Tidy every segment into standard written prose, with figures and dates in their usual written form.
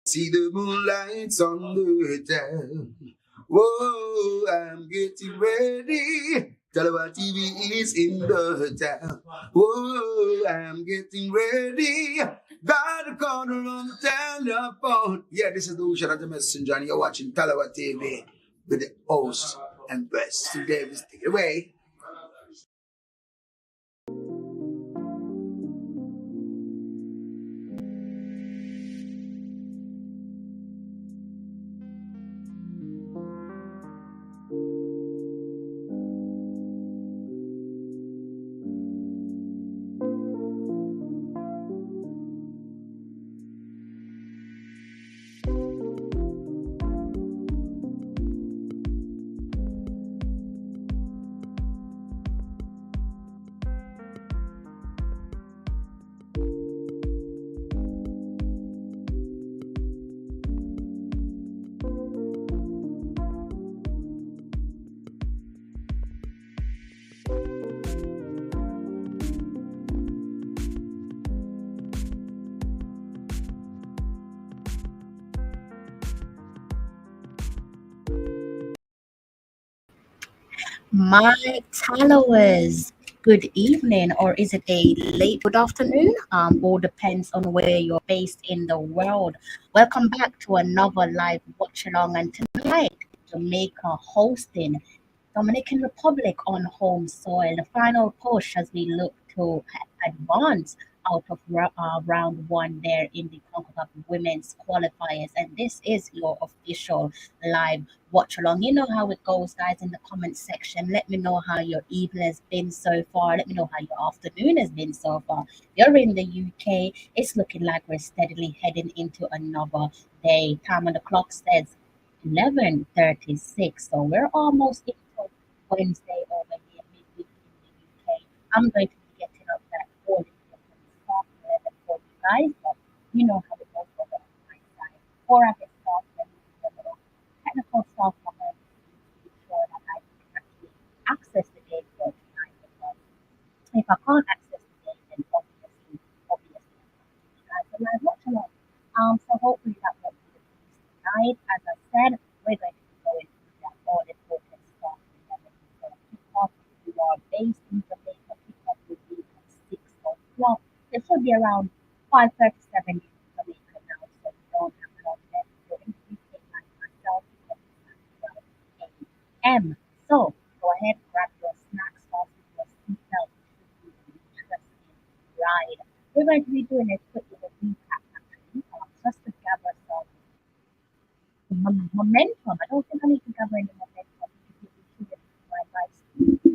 See the moonlights on the town. Whoa, I'm getting ready. Talawa TV is in the town. Whoa, I'm getting ready. Got a corner on the telephone. Yeah, this is the Shout Out the Messenger, and you're watching Talawa TV with the host and best. So Davis, take it away. My followers, good evening, or is it a late good afternoon? All depends on where you're based in the world. Welcome back to another live watch along, and tonight, Jamaica hosting Dominican Republic on home soil. The final push as we look to advance out of round one there in the Concacaf Women's Qualifiers. And this is your official live watch along. You know how it goes, guys, in the comment section. Let me know how your evening has been so far. Let me know how your afternoon has been so far. You're in the UK. It's looking like we're steadily heading into another day. Time on the clock says 11:36. So we're almost into Wednesday over here, midweek in the UK. I'm going to be getting up that all important stuff 11 for you guys, but you know how it goes over on my side. Before I get started, I need to do a little technical stuff. I'm going to make sure that I can actually access the game for tonight because if I can't access the game, then obviously, you guys will live watch along. So hopefully that won't be the case tonight. As I said, we're going to be going through that all important stuff. Remember, so kickoff, we are based in Jamaica. Kickoff will be at 6 o'clock. It should be around 5:37 in Jamaica now, so we don't have a lot left. So in the UK, like myself, kickoff is at 12 a.m. So go ahead, grab your snacks, fasten your seatbelt. It should be an interesting ride. We're going to be doing a quick little recap actually, just to gather some momentum. I don't think I need to gather any momentum because you should have my advice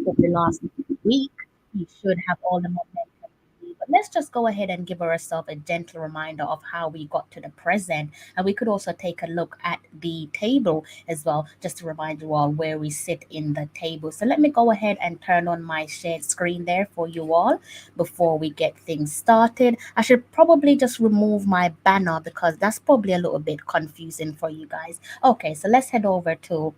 over the last week. You should have all the momentum you need. But let's just go ahead and give ourselves a gentle reminder of how we got to the present. And we could also take a look at the table as well, just to remind you all where we sit in the table. So let me go ahead and turn on my shared screen there for you all before we get things started. I should probably just remove my banner because that's probably a little bit confusing for you guys. Okay, so let's head over to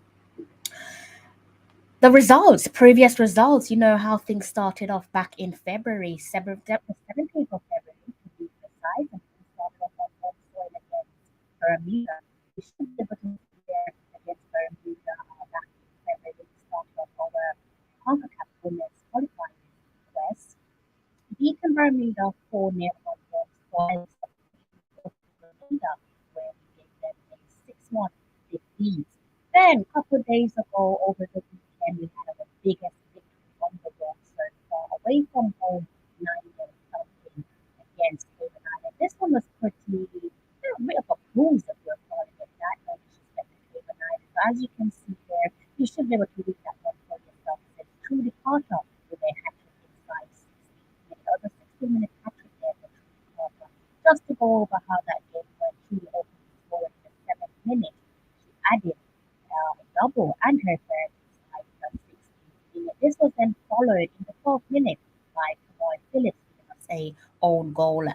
the results, previous results. You know how things started off back in February, the 17th of February to be precise, and things started off on home soil against Bermuda. We should be able to be there against Bermuda back in February. We started off our Concacaf Women's Qualifiers West, beaten Bermuda 4-0 on home soil. Bermuda, where we gave them a 6-1 defeat. Then, a couple of days ago, over the weekend, we had our biggest victory on the road so far, away from home, 9-0 something against Cayman Island. This one was pretty, a bit of a cruise, if we're calling it that. No disrespect to Cayman Island. But as you can see there, you should be able to read that one for yourself. It's Trudy Carter with a hat trick inside 16 minutes. That was a 16-minute hat trick there for Trudy Carter. Just to go over how that game went, Trudy opened the score in the 7th minute. She added a double and her third inside the 16th minute. This was then followed in the 12th minute by Kamoy Phillips giving us a own goal.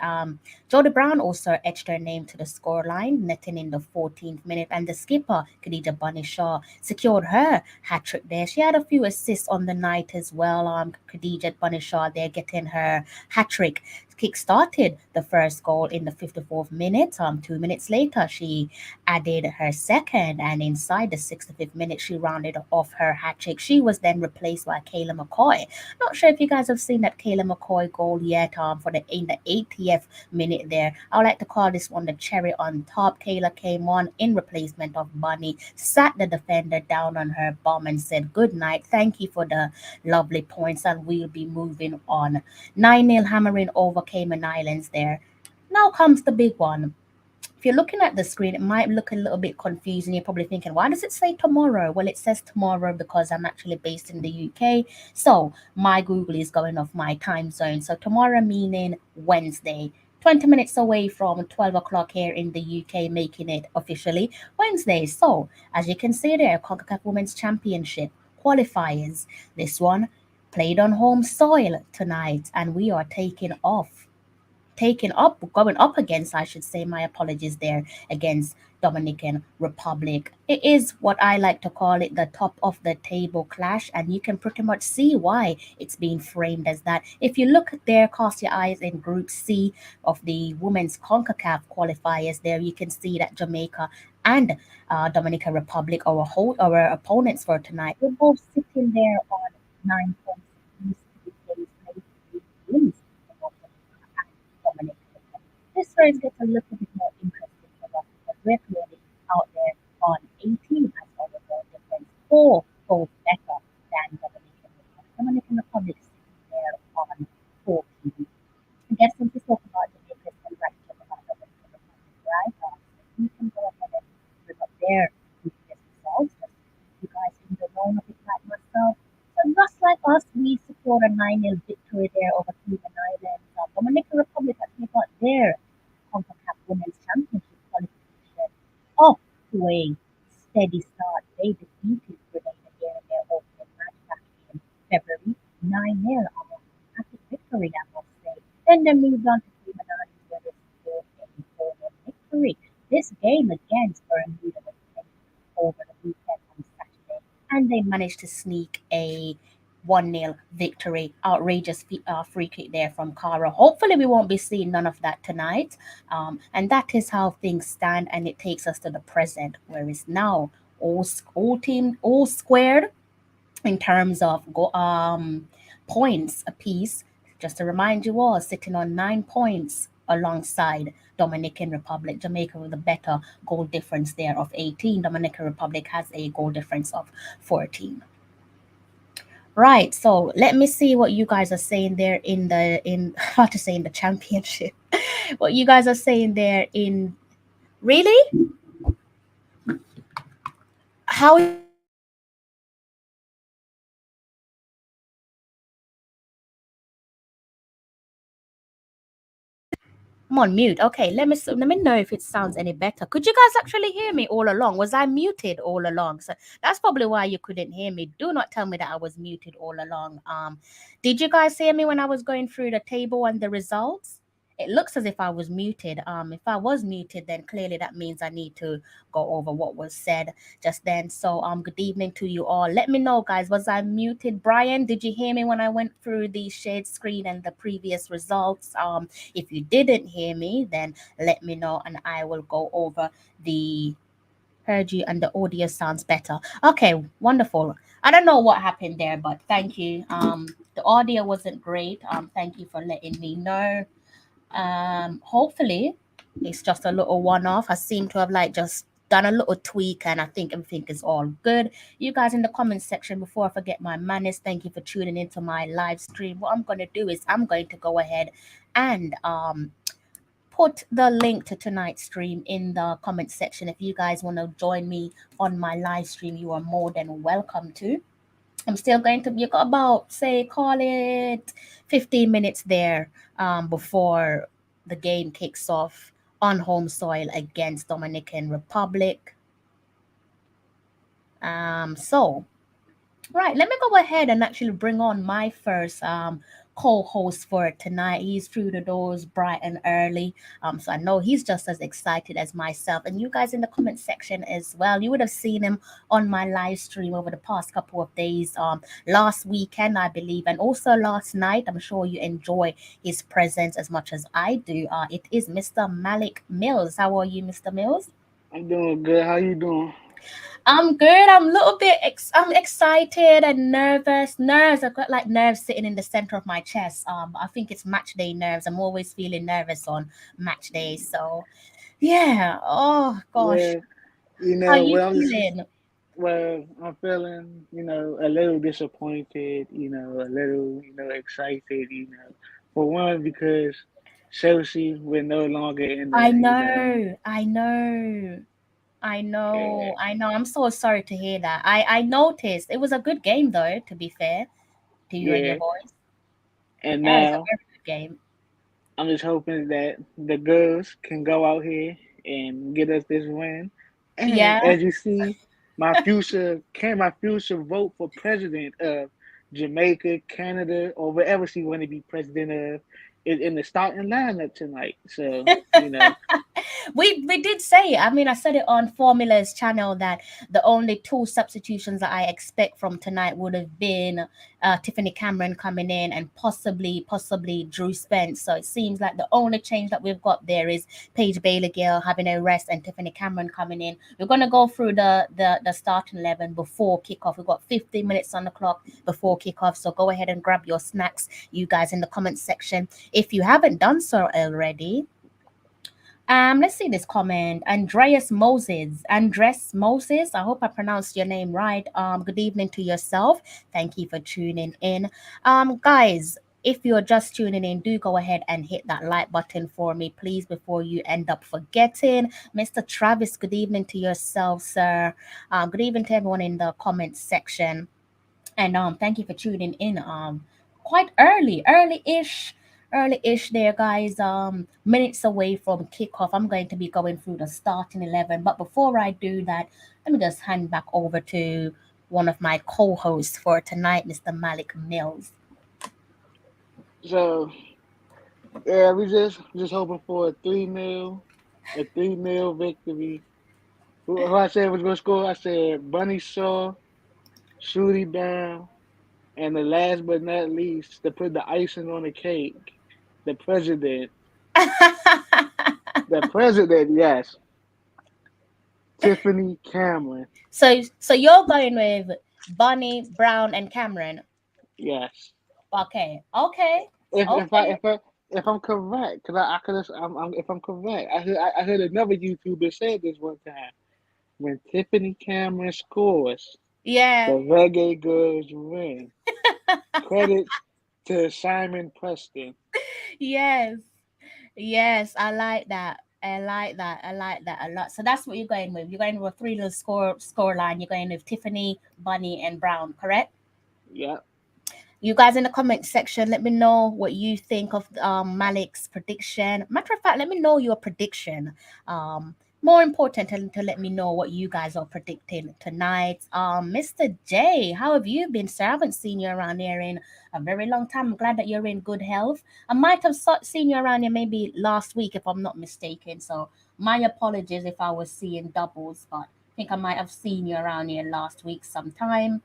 Jody Brown also etched her name to the scoreline, netting in the 14th minute, and the skipper, Khadija Bunny Shaw, secured her hat trick there. She had a few assists on the night as well. Khadija Bunny Shaw there getting her hat trick kick-started the first goal in the 54th minute. 2 minutes later, she added her second, and inside the 65th minute, she rounded off her hat trick. She was then replaced by Kayla McCoy. Not sure if you guys have seen that Kayla McCoy goal yet. For the in the 80th minute there, I would like to call this one the cherry on top. Kayla came on in replacement of Bunny, sat the defender down on her bum, and said, "Good night. Thank you for the lovely points, and we'll be moving on." 9-0 hammering over Cayman Islands there. Now comes the big one. If you're looking at the screen, it might look a little bit confusing. You're probably thinking, why does it say tomorrow? Well, it says tomorrow because I'm actually based in the UK. So my Google is going off my time zone. So tomorrow meaning Wednesday. 20 minutes away from 12 o'clock here in the UK, making it officially Wednesday. So, as you can see there, Concacaf Women's Championship qualifiers. This one played on home soil tonight, and we are going up against, I should say, my apologies there, against Dominican Republic. It is what I like to call it the top of the table clash, and you can pretty much see why it's being framed as that. If you look there, cast your eyes in Group C of the Women's CONCACAF qualifiers there, you can see that Jamaica and Dominican Republic, our opponents for tonight, we're both sitting there on 9 points wins. This race gets a little bit more interesting for us because we're clearly out there on 18 as our goal difference, 4 goals better than Dominican Republic. Dominican Republic sitting there on 14. I guess since we talk about Jamaica, it's like to talk about Dominican Republic, right? We can go ahead and bring up their previous results. You guys in the know a bit like myself. So just like us, we secured a 9-0 victory there over Cayman Islands. Dominican Republic actually got their CONCACAF Women's Championship qualification off to a steady start. They defeated Grenada there in their opening match back in February, 9-0. A fantastic victory, I must say. Then they moved on to Cayman Islands where they scored a 4-0 victory. This game against Bermuda was played over the weekend on Saturday, and they managed to sneak a 1-0 victory. Outrageous free kick there from Cara. Hopefully, we won't be seeing none of that tonight. And that is how things stand, and it takes us to the present, where it's now all squared in terms of points apiece. Just to remind you all, sitting on 9 points alongside Dominican Republic. Jamaica with a better goal difference there of 18. Dominican Republic has a goal difference of 14. Right. So let me see what you guys are saying there in how to say in the championship. What you guys are saying there in really? How I'm on mute. Okay, let me know if it sounds any better. Could you guys actually hear me all along? Was I muted all along? So that's probably why you couldn't hear me. Do not tell me that I was muted all along. Did you guys hear me when I was going through the table and the results? It looks as if I was muted. If I was muted, then clearly that means I need to go over what was said just then. So good evening to you all. Let me know, guys. Was I muted? Brian, did you hear me when I went through the shared screen and the previous results? If you didn't hear me, then let me know and I will go over the heard you and the audio sounds better. Okay, wonderful. I don't know what happened there, but thank you. The audio wasn't great. Thank you for letting me know. Hopefully it's just a little one-off. I seem to have like just done a little tweak and I think everything is all good. You guys in the comment section, before I forget my manners, thank you for tuning into my live stream. What I'm going to do is I'm going to go ahead and put the link to tonight's stream in the comment section. If you guys want to join me on my live stream, you are more than welcome to. I'm still going to be about, say, call it 15 minutes there before the game kicks off on home soil against Dominican Republic. So, right, let me go ahead and actually bring on my first co-host for tonight. He's through the doors bright and early. So I know he's just as excited as myself. And you guys in the comment section as well. You would have seen him on my live stream over the past couple of days. Last weekend, I believe, and also last night. I'm sure you enjoy his presence as much as I do. It is Mr. Malik Mills. How are you, Mr. Mills? I'm doing good. How you doing? I'm good. I'm a little bit I'm excited and nervous. Nerves. I've got like nerves sitting in the center of my chest. I think it's match day nerves. I'm always feeling nervous on match day. So yeah. Oh gosh. Well, you How know, you well, feeling? I'm feeling, a little disappointed, a little, excited, for one, because Chelsea we're no longer in I the, know. I know. I yeah, know. I know. I'm so sorry to hear that. I noticed it was a good game though, to be fair to you and your yeah. boys. And Yeah, it's a now very good game. I'm just hoping that the girls can go out here and get us this win. And Yeah. as you see, my future vote for president of Jamaica, Canada, or wherever she want to be president of is in the starting lineup tonight. So, We did say, I mean, I said it on Formula's channel that the only two substitutions that I expect from tonight would have been Tiffany Cameron coming in and possibly Drew Spence. So it seems like the only change that we've got there is Paige Bailey Gill having a rest and Tiffany Cameron coming in. We're gonna go through the starting 11 before kickoff. We've got 15 minutes on the clock before kickoff. So go ahead and grab your snacks, you guys in the comment section if you haven't done so already. Let's see this comment. Andres Moses. I hope I pronounced your name right. Good evening to yourself. Thank you for tuning in. Guys, if you're just tuning in, do go ahead and hit that like button for me, please, before you end up forgetting. Mr. Travis, good evening to yourself, sir. Good evening to everyone in the comment section. And thank you for tuning in. Quite early-ish there, guys. Minutes away from kickoff. I'm going to be going through the starting 11. But before I do that, let me just hand back over to one of my co-hosts for tonight, Mr. Malik Mills. so yeah, we just hoping for a 3-0 victory. Who I said was gonna score? I said Bunny Shaw, Shooty Brown, and the last but not least, to put the icing on the cake, the president. The president, yes. Tiffany Cameron. So you're going with Bunny, Brown, and Cameron. Yes. Okay. Okay. If I Okay. if I'm correct, cause I could if I'm correct, I heard another YouTuber said this one time. When Tiffany Cameron scores, the Yeah. reggae girls win. Credit to Simon Preston. Yes. Yes, I like that. I like that. I like that a lot. So that's what you're going with. You're going with a three little score line. You're going with Tiffany, Bunny, and Brown, correct? Yep. You guys in the comment section, let me know what you think of Malik's prediction. Matter of fact, let me know your prediction. More important to let me know what you guys are predicting tonight. Mr. J, how have you been, sir? I haven't seen you around here in a very long time. I'm glad that you're in good health. I might have seen you around here maybe last week, if I'm not mistaken. So my apologies if I was seeing doubles, but I think I might have seen you around here last week sometime.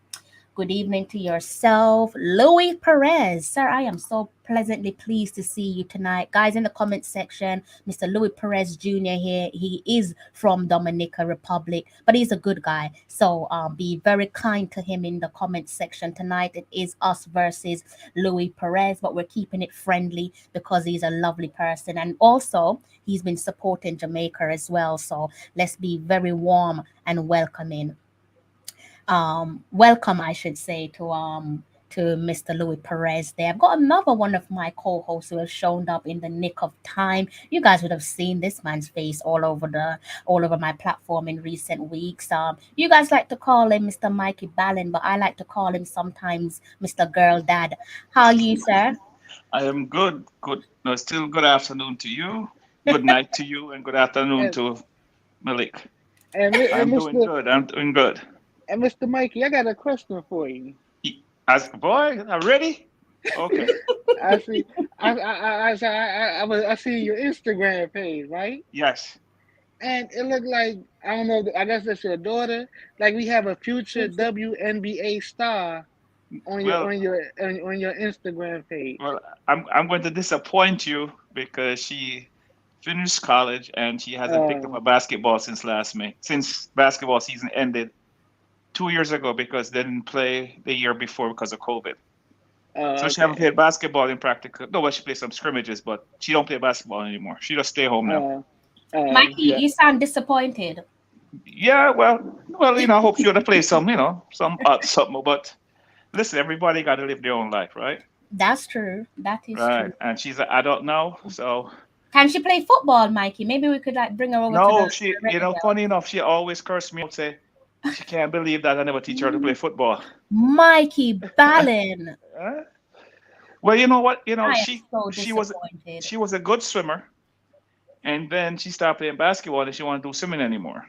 Good evening to yourself, Louis Perez. Sir, I am so pleasantly pleased to see you tonight. Guys, in the comment section, Mr. Louis Perez Jr. here. He is from Dominican Republic, but he's a good guy. So be very kind to him in the comment section tonight. It is us versus Louis Perez, but we're keeping it friendly because he's a lovely person. And also, he's been supporting Jamaica as well. So let's be very warm and welcoming. Welcome, I should say, to Mr. Louis Perez there. I've got another one of my co-hosts who have shown up in the nick of time. You guys would have seen this man's face all over my platform in recent weeks. You guys like to call him Mr. Mikey Ballin, but I like to call him sometimes Mr. Girl Dad. How are you, sir? I am good. Good. No, still good afternoon to you. Good night to you, and good afternoon And to Malik. and I'm doing Mr. good. I'm doing good. and Mr. Mikey, I got a question for you. As boy, I'm ready. Okay. I see. I see your Instagram page, right? Yes. And it looked like I don't know. I guess that's your daughter. Like we have a future WNBA star on Well, your Instagram page. well, I'm going to disappoint you because she finished college and she hasn't picked up Uh, a basketball since last May. Since basketball season ended 2 years ago because they didn't play the year before because of COVID. So she haven't okay. played basketball in practical. No, well, she plays some scrimmages, but she don't play basketball anymore. She just stay home now. Uh, Mikey, yeah. you sound disappointed. Yeah, well, I hope she would have played some, some something. But listen, everybody got to live their own life, right? That's true. That is Right. true. And she's an adult now, so Can she play football, Mikey? Maybe we could like bring her over to no, the Reggae Girls. funny enough, she always cursed me out, say she can't believe that I never teach her to play football. Mikey Ballin. Uh, well, you know what? I am She so she was disappointed. she was a good swimmer, and then she stopped playing basketball and she wanted to do swimming anymore.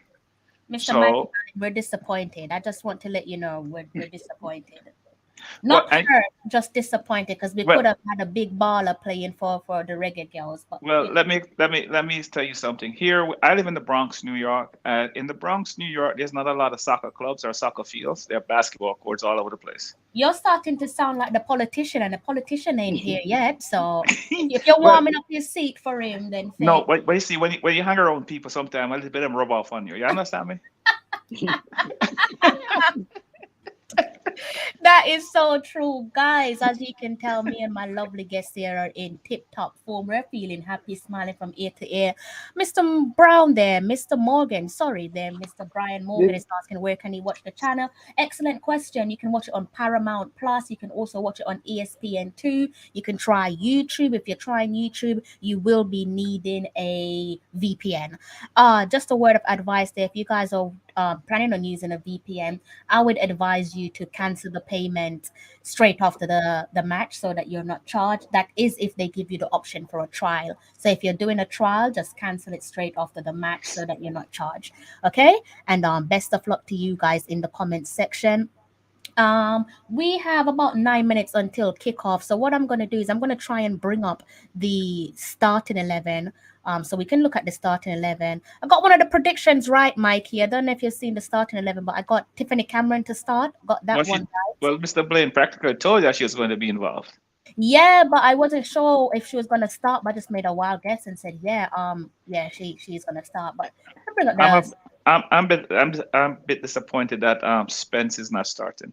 Mr. Mikey So, Ballin, we're disappointed. I just want to let you know we're disappointed. well, Not hurt, just disappointed because we well, could have had a big baller playing for the Reggae Girls. But well, let me tell you something. Here, I live in the Bronx, New York. In the Bronx, New York, there's not a lot of soccer clubs or soccer fields. There are basketball courts all over the place. you're starting to sound like the politician, and the politician ain't here yet. So if you're Well, warming up your seat for him, then no, say but you see, when you hang around people, sometimes a little bit of them rub off on you. You understand me? that is so true, guys. As you can tell, me and my lovely guests here are in tip-top form. We're feeling happy, smiling from ear to ear. Mr. Brown there, Mr. Morgan, sorry there, Mr. Brian Morgan Did, is asking where can he watch the channel. Excellent question. You can watch it on Paramount Plus. You can also watch it on ESPN2. You can try YouTube. If you're trying YouTube, you will be needing a VPN. Just a word of advice there. If you guys are planning on using a VPN, I would advise you to cancel the payment straight after the match so that you're not charged. That is if they give you the option for a trial. So if you're doing a trial, just cancel it straight after the match so that you're not charged. Okay? And best of luck to you guys in the comments section. We have about 9 minutes until kickoff. So what I'm gonna do is I'm gonna try and bring up the starting 11. So we can look at the starting 11. I got one of the predictions right, Mikey. I don't know if you've seen the starting 11, but I got Tiffany Cameron to start. Got Well, that one right. Mr. Blaine practically told you she was going to be involved. Yeah, but I wasn't sure if she was gonna start. But I just made a wild guess and said, yeah, she's gonna start. But I bring up I'm a, the I'm a bit disappointed that Spence is not starting.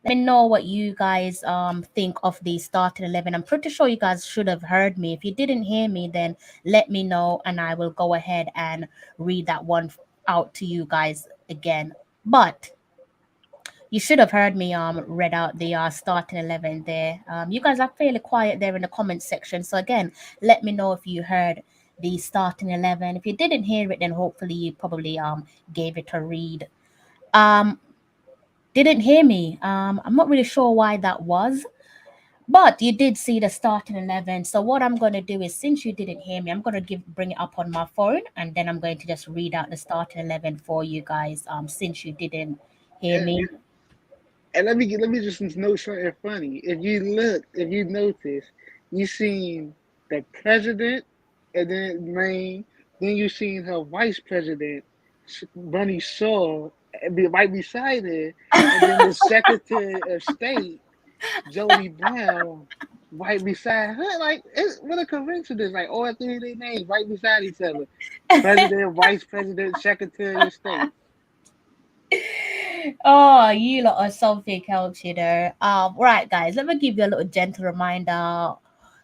let me know what you guys think of the starting 11. I'm pretty sure you guys should have heard me. If you didn't hear me, then let me know and I will go ahead and read that one out to you guys again. But you should have heard me read out the starting 11 there. You guys are fairly quiet there in the comment section. So again, let me know if you heard the starting 11. If you didn't hear it, then hopefully you probably gave it a read. Um didn't hear me. I'm not really sure why that was, but you did see the starting 11. So what I'm going to do is, since you didn't hear me, I'm going to bring it up on my phone, and then I'm going to just read out the starting 11 for you guys. Since you didn't hear and, me. and let me just note something funny. If you notice, you seen the president, and then you seen her vice president, Bunny Shaw, be right beside her, and then the Secretary of State, Jody Brown, right beside her. Like, what a coincidence! Like all three of their names right beside each other: President, Vice President, Secretary of State. Oh, you lot are something else, you know. Right, guys, let me give you a little gentle reminder.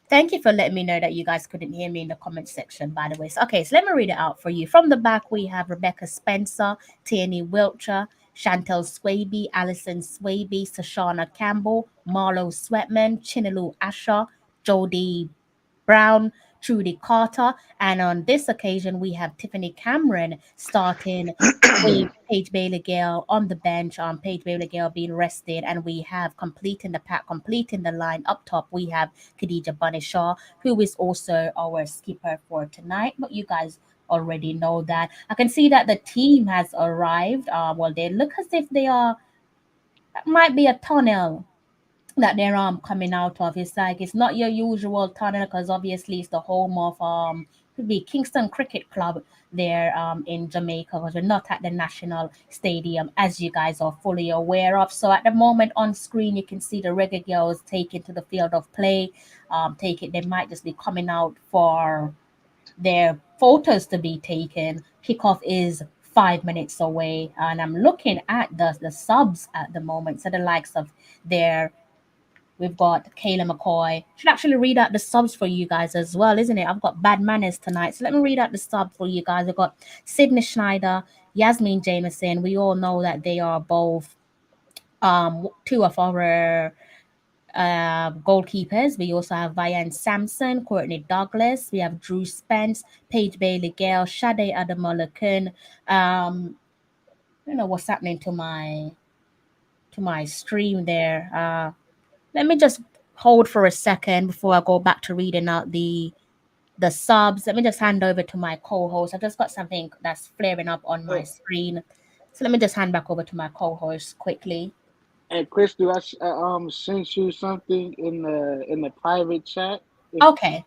Thank you for letting me know that you guys couldn't hear me in the comment section, by the way. So, okay, so let me read it out for you. From the back, we have Rebecca Spencer, Tierney Wiltshire, Chantel Swaby, Alison Swaby, Sashana Campbell, Marlo Sweatman, Chinalu Asher, Jodie Brown, Trudy Carter, and on this occasion we have Tiffany Cameron starting with Paige Bailey Gale on the bench. Paige Bailey Gale being rested, and we have completing the pack, completing the line up top. We have Khadija Banishaw, who is also our skipper for tonight. But you guys already know that. I can see that the team has arrived. Well, they look as if they are. That might be a tunnel that they're coming out of. It's like it's not your usual tunnel because obviously it's the home of could be Kingston Cricket Club there in Jamaica, because we're not at the National Stadium, as you guys are fully aware of. So at the moment on screen you can see the Reggae Girls taken to the field of play. They might just be coming out for their photos to be taken. Kickoff is 5 minutes away, and I'm looking at the subs at the moment. So the likes of their We've got Kayla McCoy. Should actually read out the subs for you guys as well, isn't it? I've got bad manners tonight. So let me read out the sub for you guys. I've got Sydney Schneider, Yasmin Jameson. We all know that they are both two of our goalkeepers. We also have Vian Sampson, Courtney Douglas. We have Drew Spence, Paige Bailey Gale, Sade Adamolakun. I don't know what's happening to my stream there. Let me just hold for a second before I go back to reading out the subs. Let me just hand over to my co-host. I've just got something that's flaring up on my screen. So let me just hand back over to my co-host quickly. And Crystal, I sent you something in the private chat. Okay.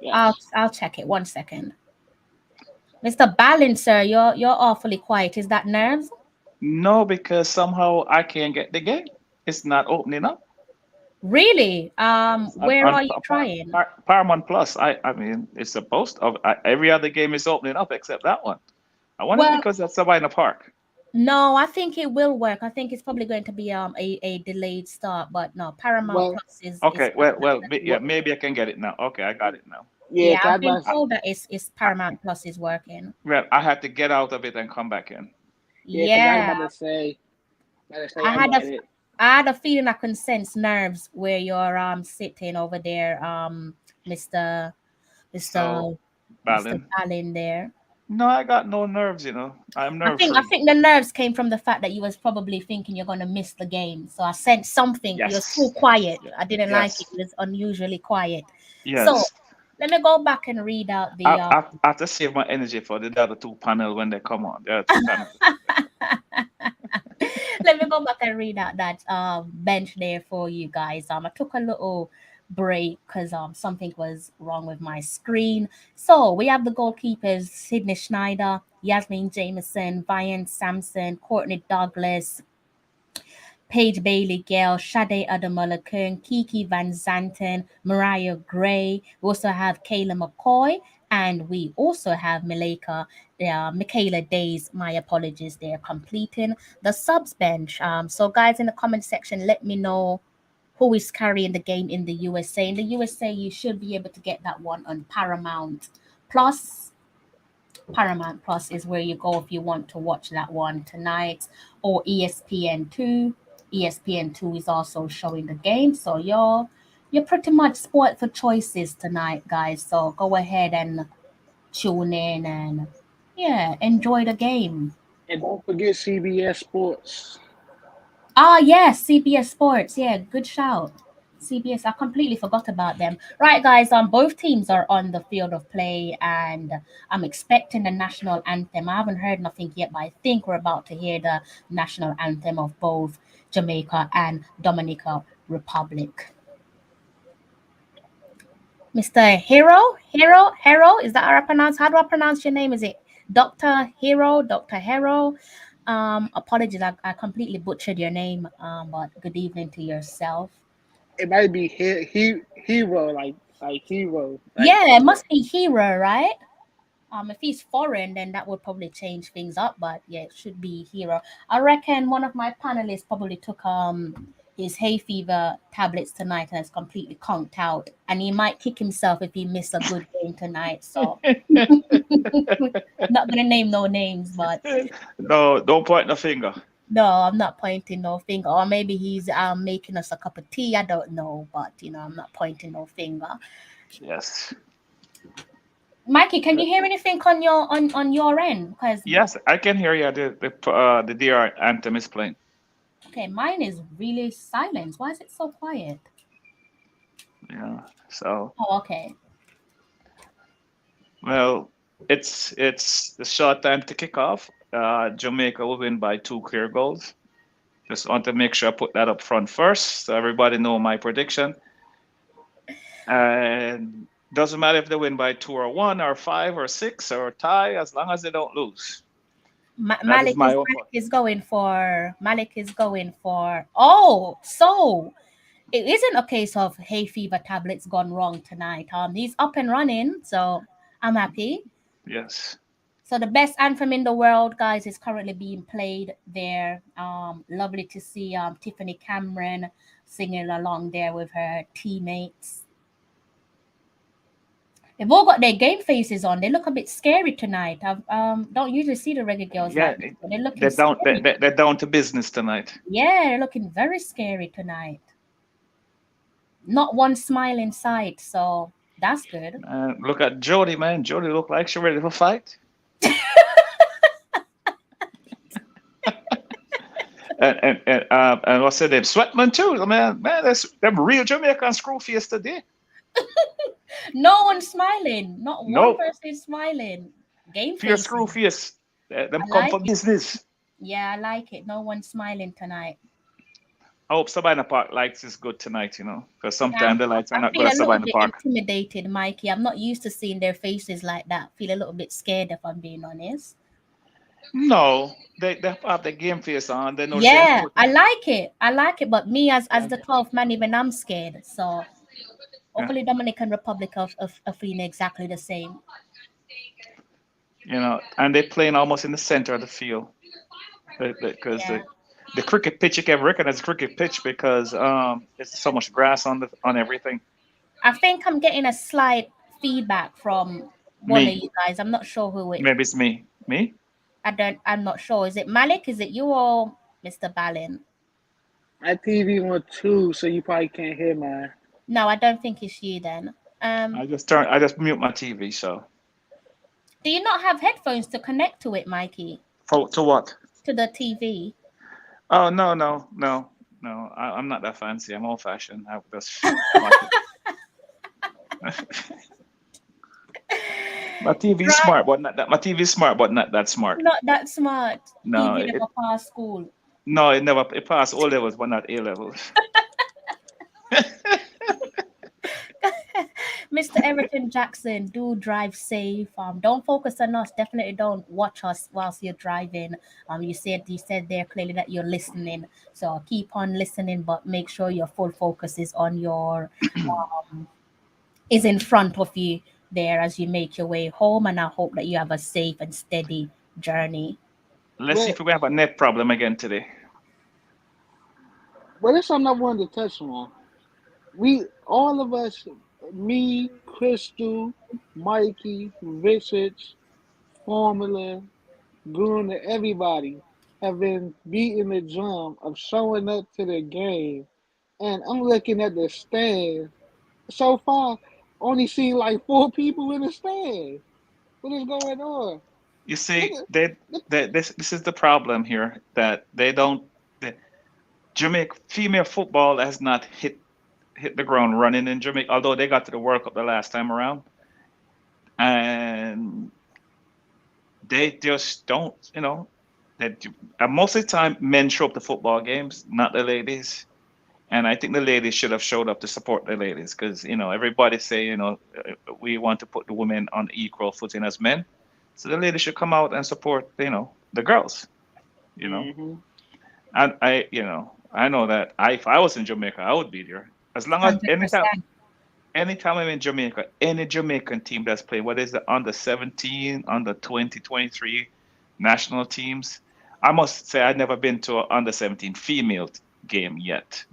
Yes. I'll check it. 1 second. Mr. Ballin, sir, you're awfully quiet. Is that nerves? No, because somehow I can't get the game. It's not opening up. Really? Where are you trying? Paramount Plus. I mean, it's supposed to. Every other game is opening up except that one. I wonder if because that's Sabina Park. No, I think it will work. I think it's probably going to be a delayed start, but no, Paramount Plus is okay. Maybe I can get it now. Okay, I got it now. Yeah, I've been told that it's Paramount Plus is working. Well, I had to get out of it and come back in. Yeah, I was about to say I had a feeling I can sense nerves where you're sitting over there, Mr. Ballin there. No, I got no nerves, I'm nervous. I think the nerves came from the fact that you was probably thinking you're gonna miss the game. So I sensed something. Yes. You're so quiet. I didn't like it. It was unusually quiet. Yes. So let me go back and read out the I have to save my energy for the other two panel when they come on. The other two panels. Let me go back and read out that bench there for you guys. I took a little break because something was wrong with my screen. So we have the goalkeepers: Sydney Schneider, Yasmin Jameson, Vian Sampson, Courtney Douglas, Paige Bailey Gale, Sade Adamolakun, Kiki Van Zanten, Mariah Gray. We also have Kayla McCoy, and we also have Michaela Days. My apologies, they're completing the subs bench. So guys, in the comment section, let me know who is carrying the game in the USA. In the USA, you should be able to get that one on Paramount Plus. Paramount Plus is where you go if you want to watch that one tonight, or ESPN2. ESPN2 is also showing the game, so you're pretty much spoiled for choices tonight, guys. So go ahead and tune in and enjoy the game. And don't forget CBS Sports. Yes, CBS Sports. Yeah, good shout. CBS, I completely forgot about them. Right, guys, both teams are on the field of play, and I'm expecting the national anthem. I haven't heard nothing yet, but I think we're about to hear the national anthem of both Jamaica and Dominican Republic. Mr. Hero, is that how do I pronounce your name? Is it Dr. Hero? Apologies, I completely butchered your name. But good evening to yourself. It might be hero, like hero. Like Yeah, it must be Hero, right? If he's foreign, then that would probably change things up. But yeah, it should be Hero. I reckon one of my panelists probably took his hay fever tablets tonight and is completely conked out, and he might kick himself if he missed a good game tonight. So not gonna name no names, but No, don't point the finger. no, I'm not pointing no finger. Or maybe he's making us a cup of tea. I don't know, but I'm not pointing no finger. Yes. Mikey, can you hear anything on your end? Because Yes, I can hear you. The DR anthem is playing. okay, mine is really silent. Why is it so quiet? Yeah. So Oh, okay. well, it's the short time to kick off. Jamaica will win by 2 clear goals. Just want to make sure I put that up front first, so everybody know my prediction. And doesn't matter if they win by 2 or 1 or 5 or 6 or tie, as long as they don't lose. That is my Malik is going for Malik is going for. Oh, so it isn't a case of hay fever tablets gone wrong tonight. He's up and running, so I'm happy. Yes. So the best anthem in the world, guys, is currently being played there. Lovely to see Tiffany Cameron singing along there with her teammates. They've all got their game faces on. They look a bit scary tonight. I don't usually see the reggae girls Yeah, like this, but they're looking they're down. scary. They're down to business tonight. Yeah, they're looking very scary tonight. Not one smile in sight, so that's good. Look at Jody, man. Jody look like she ready for fight. And what's her name? Sweatman too. Man, that's them real Jamaican screw face today. No one's smiling. Not one Nope. person is smiling. Game Fear face. screw face. Them I come like for it. business. Yeah, I like it. No one's smiling tonight. I hope Sabina Park lights is good tonight, because Yeah, sometimes the lights are I not feel good a at little Sabina bit Park. intimidated, Mikey. I'm not used to seeing their faces like that. Feel a little bit scared if I'm being honest. No, they have the game face on. They know Yeah, they're I like it. I like it. But me as the 12th man, even I'm scared. So Yeah. hopefully Dominican Republic are feeling exactly the same. And they're playing almost in the center of the field because Yeah. the cricket pitch, you can recognize the cricket pitch because it's so much grass on everything. I think I'm getting a slight feedback from one of Me, you guys. I'm not sure who it. maybe it's me. Me? I'm not sure. Is it Malik? Is it you or Mr. Ballin? my TV on 2, so you probably can't hear mine. No, I don't think it's you then. I just mute my TV. So Do you not have headphones to connect to it, Mikey? to what? To the TV? Oh no. I'm not that fancy. I'm old fashioned. I just watch it. My TV is smart, but not that. My TV is smart, but not that smart. Not that smart. No, TV never passed school. No, it passed O levels, but not A levels. Mr. Everton Jackson, do drive safe. Don't focus on us. Definitely don't watch us whilst you're driving. You said there clearly that you're listening. So keep on listening, but make sure your full focus is on your is in front of you there as you make your way home. And I hope that you have a safe and steady journey. Let's see if we have a net problem again today. But there's something I wanted to touch on. All of us, me, Crystal, Mikey, Richard, Formula, Goon, and everybody have been beating the drum of showing up to the game. And I'm looking at the stand. So far, only seen like 4 people in the stand. What is going on? You see, this is the problem here, that they don't. Jamaica female football has not hit the ground running in Jamaica, although they got to the World Cup the last time around, and they just don't. Most of the time men show up to football games, not the ladies. And I think the ladies should have showed up to support the ladies, because everybody say we want to put the women on equal footing as men, so the ladies should come out and support the girls. You know, Mm-hmm. I know that if I was in Jamaica, I would be there. As long as 100%. anytime I'm in Jamaica, any Jamaican team that's playing, whether it's the under 17, under 20, 23 national teams, I must say I've never been to an under 17 female game yet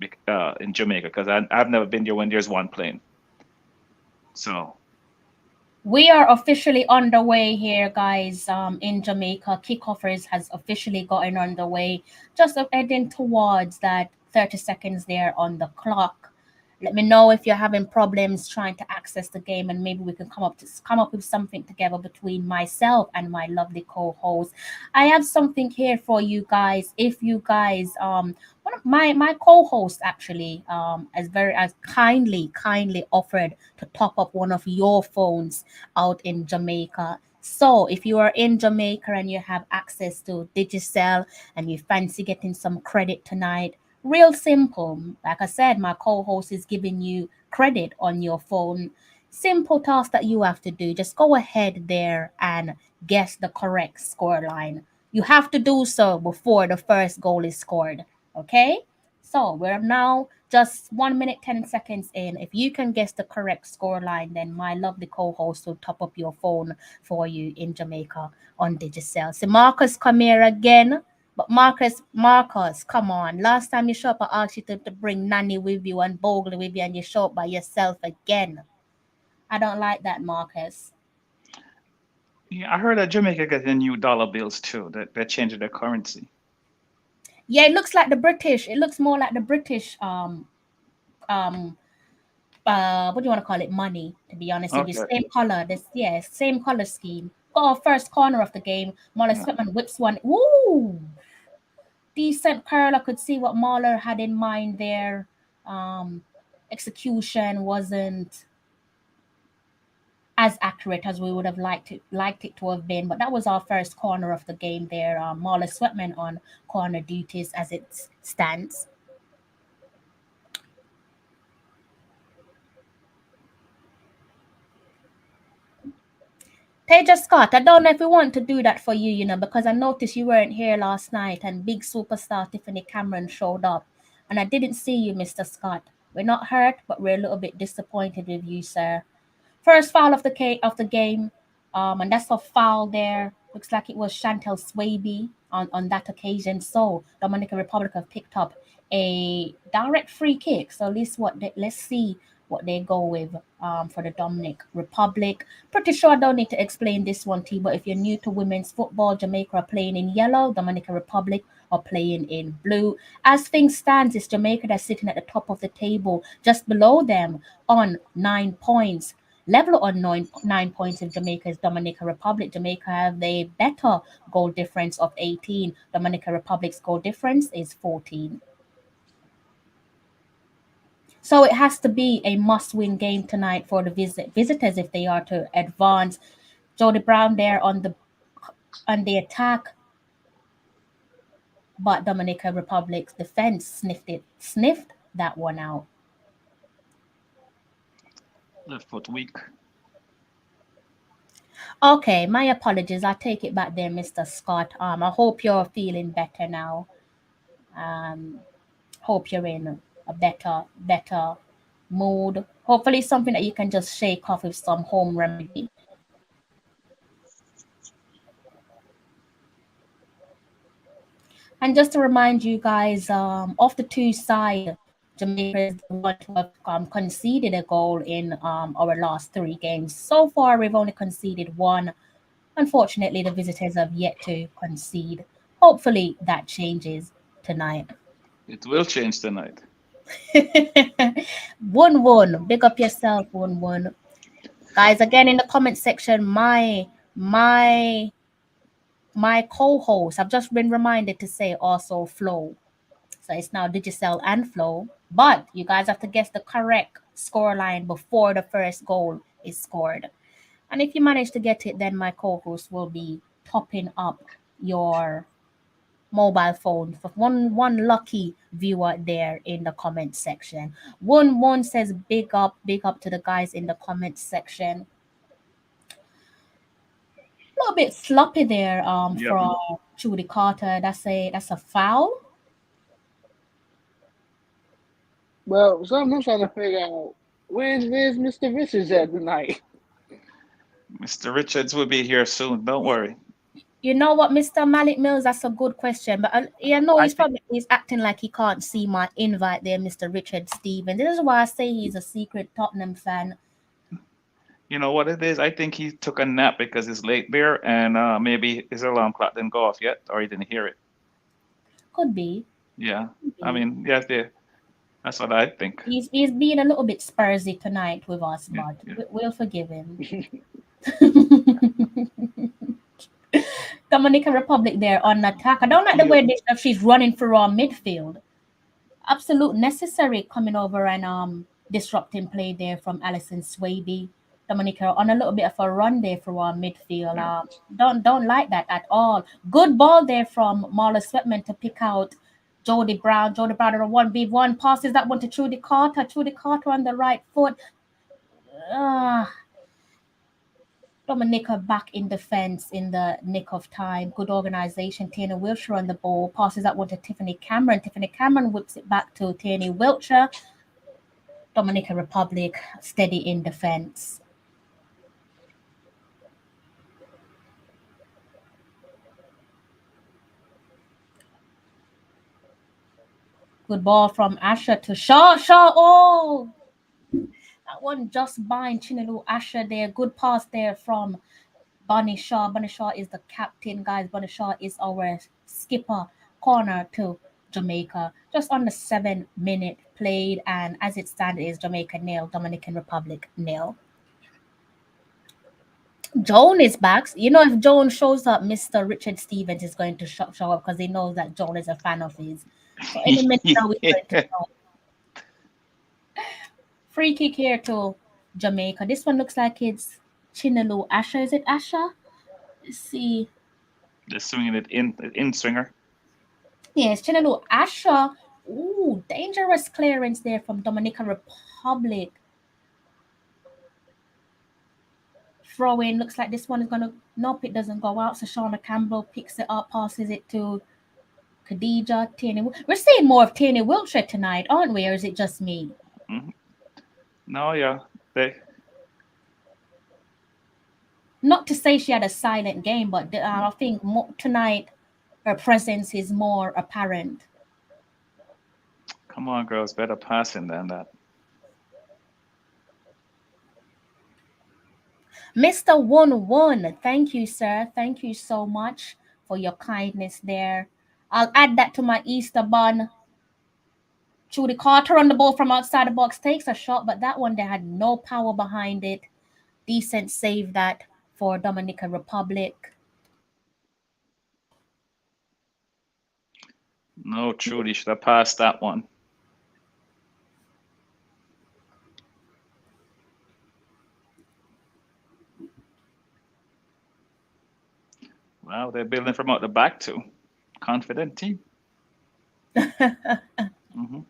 in Jamaica because I've never been there when there's one playing. So, We are officially underway here, guys. In Jamaica, kickoffers has officially gotten underway. Just heading towards that 30 seconds there on the clock. Let me know if you're having problems trying to access the game, and maybe we can come up with something together between myself and my lovely co-host. I have something here for you guys. If you guys one of my co-host actually as kindly offered to top up one of your phones out in Jamaica. So if you are in Jamaica and you have access to Digicel and you fancy getting some credit tonight, real simple. Like I said, my co-host is giving you credit on your phone. Simple task that you have to do. Just go ahead there and guess the correct score line. You have to do so before the first goal is scored. Okay? So we're now just 1 minute, 10 seconds in. If you can guess the correct score line, then my lovely co-host will top up your phone for you in Jamaica on Digicel. So Marcus, come here again. But Marcus, come on. Last time you show up, I asked you to bring Nanny with you and Bogle with you, and you show up by yourself again. I don't like that, Marcus. yeah, I heard that Jamaica got the new dollar bills too. That they're changing their currency. Yeah, it looks like the British. It looks more like the British um what do you want to call it, money, to be honest with you. Okay. Same color. Same color scheme. Got our first corner of the game. Marler Yeah. Switman whips one. Woo! Decent curl. I could see what Mahler had in mind there. Execution wasn't as accurate as we would have liked it to have been, but that was our first corner of the game there. Marler Swetman on corner duties as it stands. Teja Scott, I don't know if we want to do that for you, because I noticed you weren't here last night and big superstar Tiffany Cameron showed up. And I didn't see you, Mr. Scott. We're not hurt, but we're a little bit disappointed with you, sir. First foul of the game, and that's a foul there. Looks like it was Chantel Swaby on that occasion. So Dominican Republic have picked up a direct free kick. So let's see what they go with for the Dominican Republic. Pretty sure I don't need to explain this one to you, but if you're new to women's football, Jamaica are playing in yellow, Dominican Republic are playing in blue. As things stands, it's Jamaica that's sitting at the top of the table, just below them on 9 points. Level on 9 points in Jamaica's Dominican Republic. Jamaica have a better goal difference of 18. Dominican Republic's goal difference is 14. So it has to be a must-win game tonight for the visitors if they are to advance. Jody Brown there on the attack, but Dominican Republic's defense sniffed that one out. Left foot weak. Okay, my apologies. I take it back there, Mr. Scott. I hope you're feeling better now. Hope you're in a better mood. Hopefully something that you can just shake off with some home remedy. And just to remind you guys, of the two sides, Jamaica is the one to have conceded a goal in our last 3 games. So far, we've only conceded one. Unfortunately, the visitors have yet to concede. Hopefully, that changes tonight. It will change tonight. 1-1. Big up yourself, 1-1. Guys, again in the comment section, my co-host, I've just been reminded to say also Flow. So it's now Digicel and Flow. But you guys have to guess the correct scoreline before the first goal is scored. And if you manage to get it, then my co-host will be topping up your mobile phone for one lucky viewer there in the comment section. One says big up to the guys in the comment section. A little bit sloppy there Yeah. from Judy Carter, that's a foul. Well, something I'm trying to figure out. Where's Mr. Richards at tonight? Mr. Richards will be here soon. Don't worry. You know what, Mr. Malik Mills? That's a good question. But he's acting like he can't see my invite there, Mr. Richard Stevens. This is why I say he's a secret Tottenham fan. You know what it is? I think he took a nap because it's late there, and maybe his alarm clock didn't go off yet, or he didn't hear it. Could be. Yeah. I mean, that's what I think. He's being a little bit Spursy tonight with us, but we'll forgive him. Dominican Republic there on attack. I don't like the way she's running through our midfield. Absolute necessary coming over and disrupting play there from Alison Swaby. Dominica on a little bit of a run there through our midfield. Don't like that at all. Good ball there from Marla Sweatman to pick out Jody Brown. Jody Brown on a 1v1 passes that one to Trudy Carter. Trudy Carter on the right foot. Dominica back in defense in the nick of time. Good organization. Tierney Wiltshire on the ball. Passes that one to Tiffany Cameron. Tiffany Cameron whips it back to Tierney Wiltshire. Dominican Republic steady in defense. Good ball from Asher to Shaw. Oh! That one just behind Chinelu Asher there. Good pass there from Bunny Shaw. Bunny Shaw is the captain, guys. Bunny Shaw is our skipper. Corner to Jamaica. Just under 7 minutes played. And as it stands, is Jamaica 0, Dominican Republic 0. Joan is back. You know, if Joan shows up, Mr. Richard Stevens is going to show up because he knows that Joan is a fan of his. So any minute now we're going to show. Free kick here to Jamaica. This one looks like it's Chinelu Asher. Is it Asher? Let's see. The swinging it in swinger. Yes, Chinelu Asher. Ooh, dangerous clearance there from Dominican Republic. Throw in. Looks like this one is gonna. Nope, it doesn't go out. So Shauna Campbell picks it up, passes it to Khadija. Tierney. We're seeing more of Tierney Wiltshire tonight, aren't we? Or is it just me? Mm-hmm. No, yeah. Not to say she had a silent game, but I think tonight her presence is more apparent. Come on, girls. Better passing than that. Mr. 1-1, thank you, sir. Thank you so much for your kindness there. I'll add that to my Easter bun. Judy Carter on the ball from outside the box takes a shot, but that one there had no power behind it. Decent save that for Dominican Republic. No, Trudy should have passed that one. Wow, they're building from out the back too. Confident team. Mm-hmm.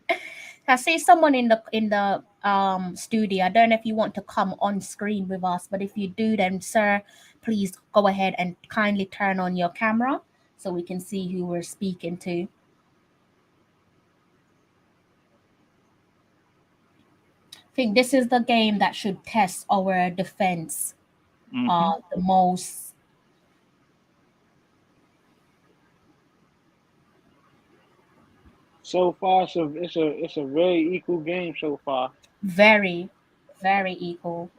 I see someone in the studio. I don't know if you want to come on screen with us, but if you do, then sir, please go ahead and kindly turn on your camera so we can see who we're speaking to. I think this is the game that should test our defense the most. So far, so it's a very equal game so far. Very, very equal.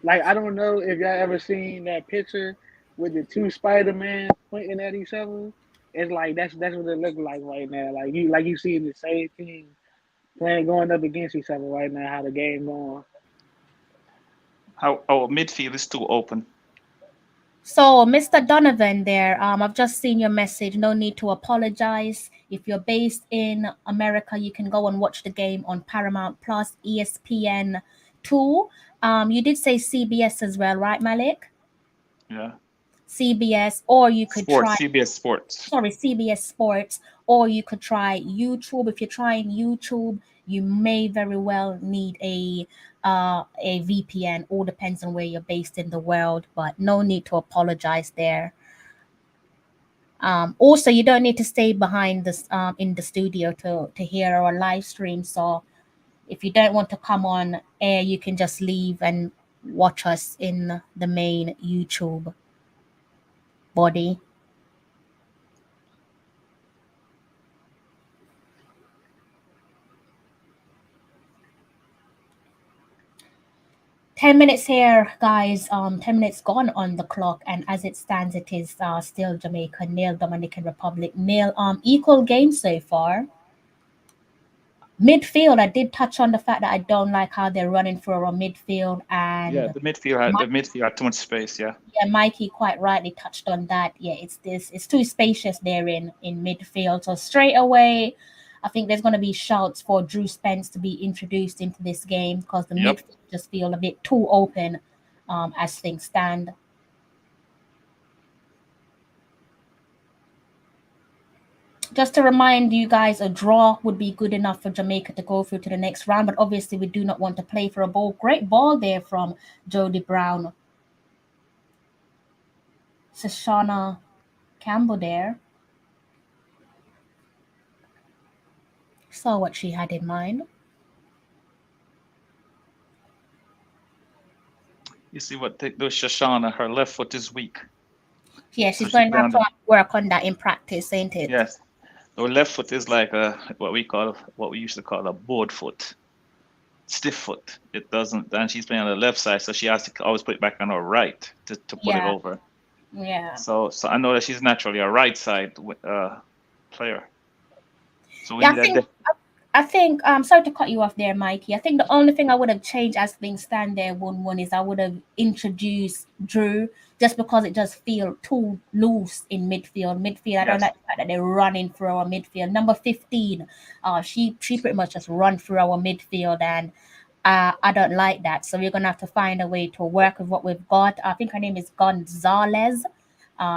Like, I don't know if y'all ever seen that picture with the two Spider-Man pointing at each other. It's like that's what it looks like right now. Like you see the same team going up against each other right now. How the game going? How our midfield is too open. So, Mr. Donovan there, I've just seen your message. No need to apologize. If you're based in America, you can go and watch the game on Paramount Plus, ESPN 2. You did say CBS as well, right, Malik? Yeah. CBS, or you could try CBS Sports. Sorry, CBS Sports, or you could try YouTube. If you're trying YouTube, you may very well need a VPN. All depends on where you're based in the world, but no need to apologize there. Also, you don't need to stay behind this in the studio to hear our live stream. So if you don't want to come on air, you can just leave and watch us in the main YouTube body. Ten minutes here, guys. 10 minutes gone on the clock, and as it stands, it is still Jamaica nil, Dominican Republic nil. Equal game so far. Midfield, I did touch on the fact that I don't like how they're running for our midfield, Yeah, and the midfield had too much space. Yeah. yeah, Mikey quite rightly touched on that. Yeah, it's too spacious there in midfield. So straight away, I think there's going to be shouts for Drew Spence to be introduced into this game because the Yep. midfield just feel a bit too open as things stand. Just to remind you guys, a draw would be good enough for Jamaica to go through to the next round, but obviously we do not want to play for a ball. Great ball there from Jody Brown. Shoshana Campbell there. Saw what she had in mind. You see what those Shoshana, her left foot is weak. Yeah, she's So going to have to work on that in practice, ain't it? Yes. Her left foot is like what we used to call a board foot, stiff foot. It doesn't, and she's playing on the left side, so she has to always put it back on her right to put it Yeah. over. Yeah. So I know that she's naturally a right side player. So we Yeah, need I think sorry to cut you off there, Mikey. I think the only thing I would have changed as things stand there 1-1 is I would have introduced Drew just because it does feel too loose in midfield. I don't Yes. like the fact that they're running through our midfield. Number 15, she pretty much just run through our midfield, and I don't like that. So we're gonna have to find a way to work with what we've got. I think her name is Gonzalez.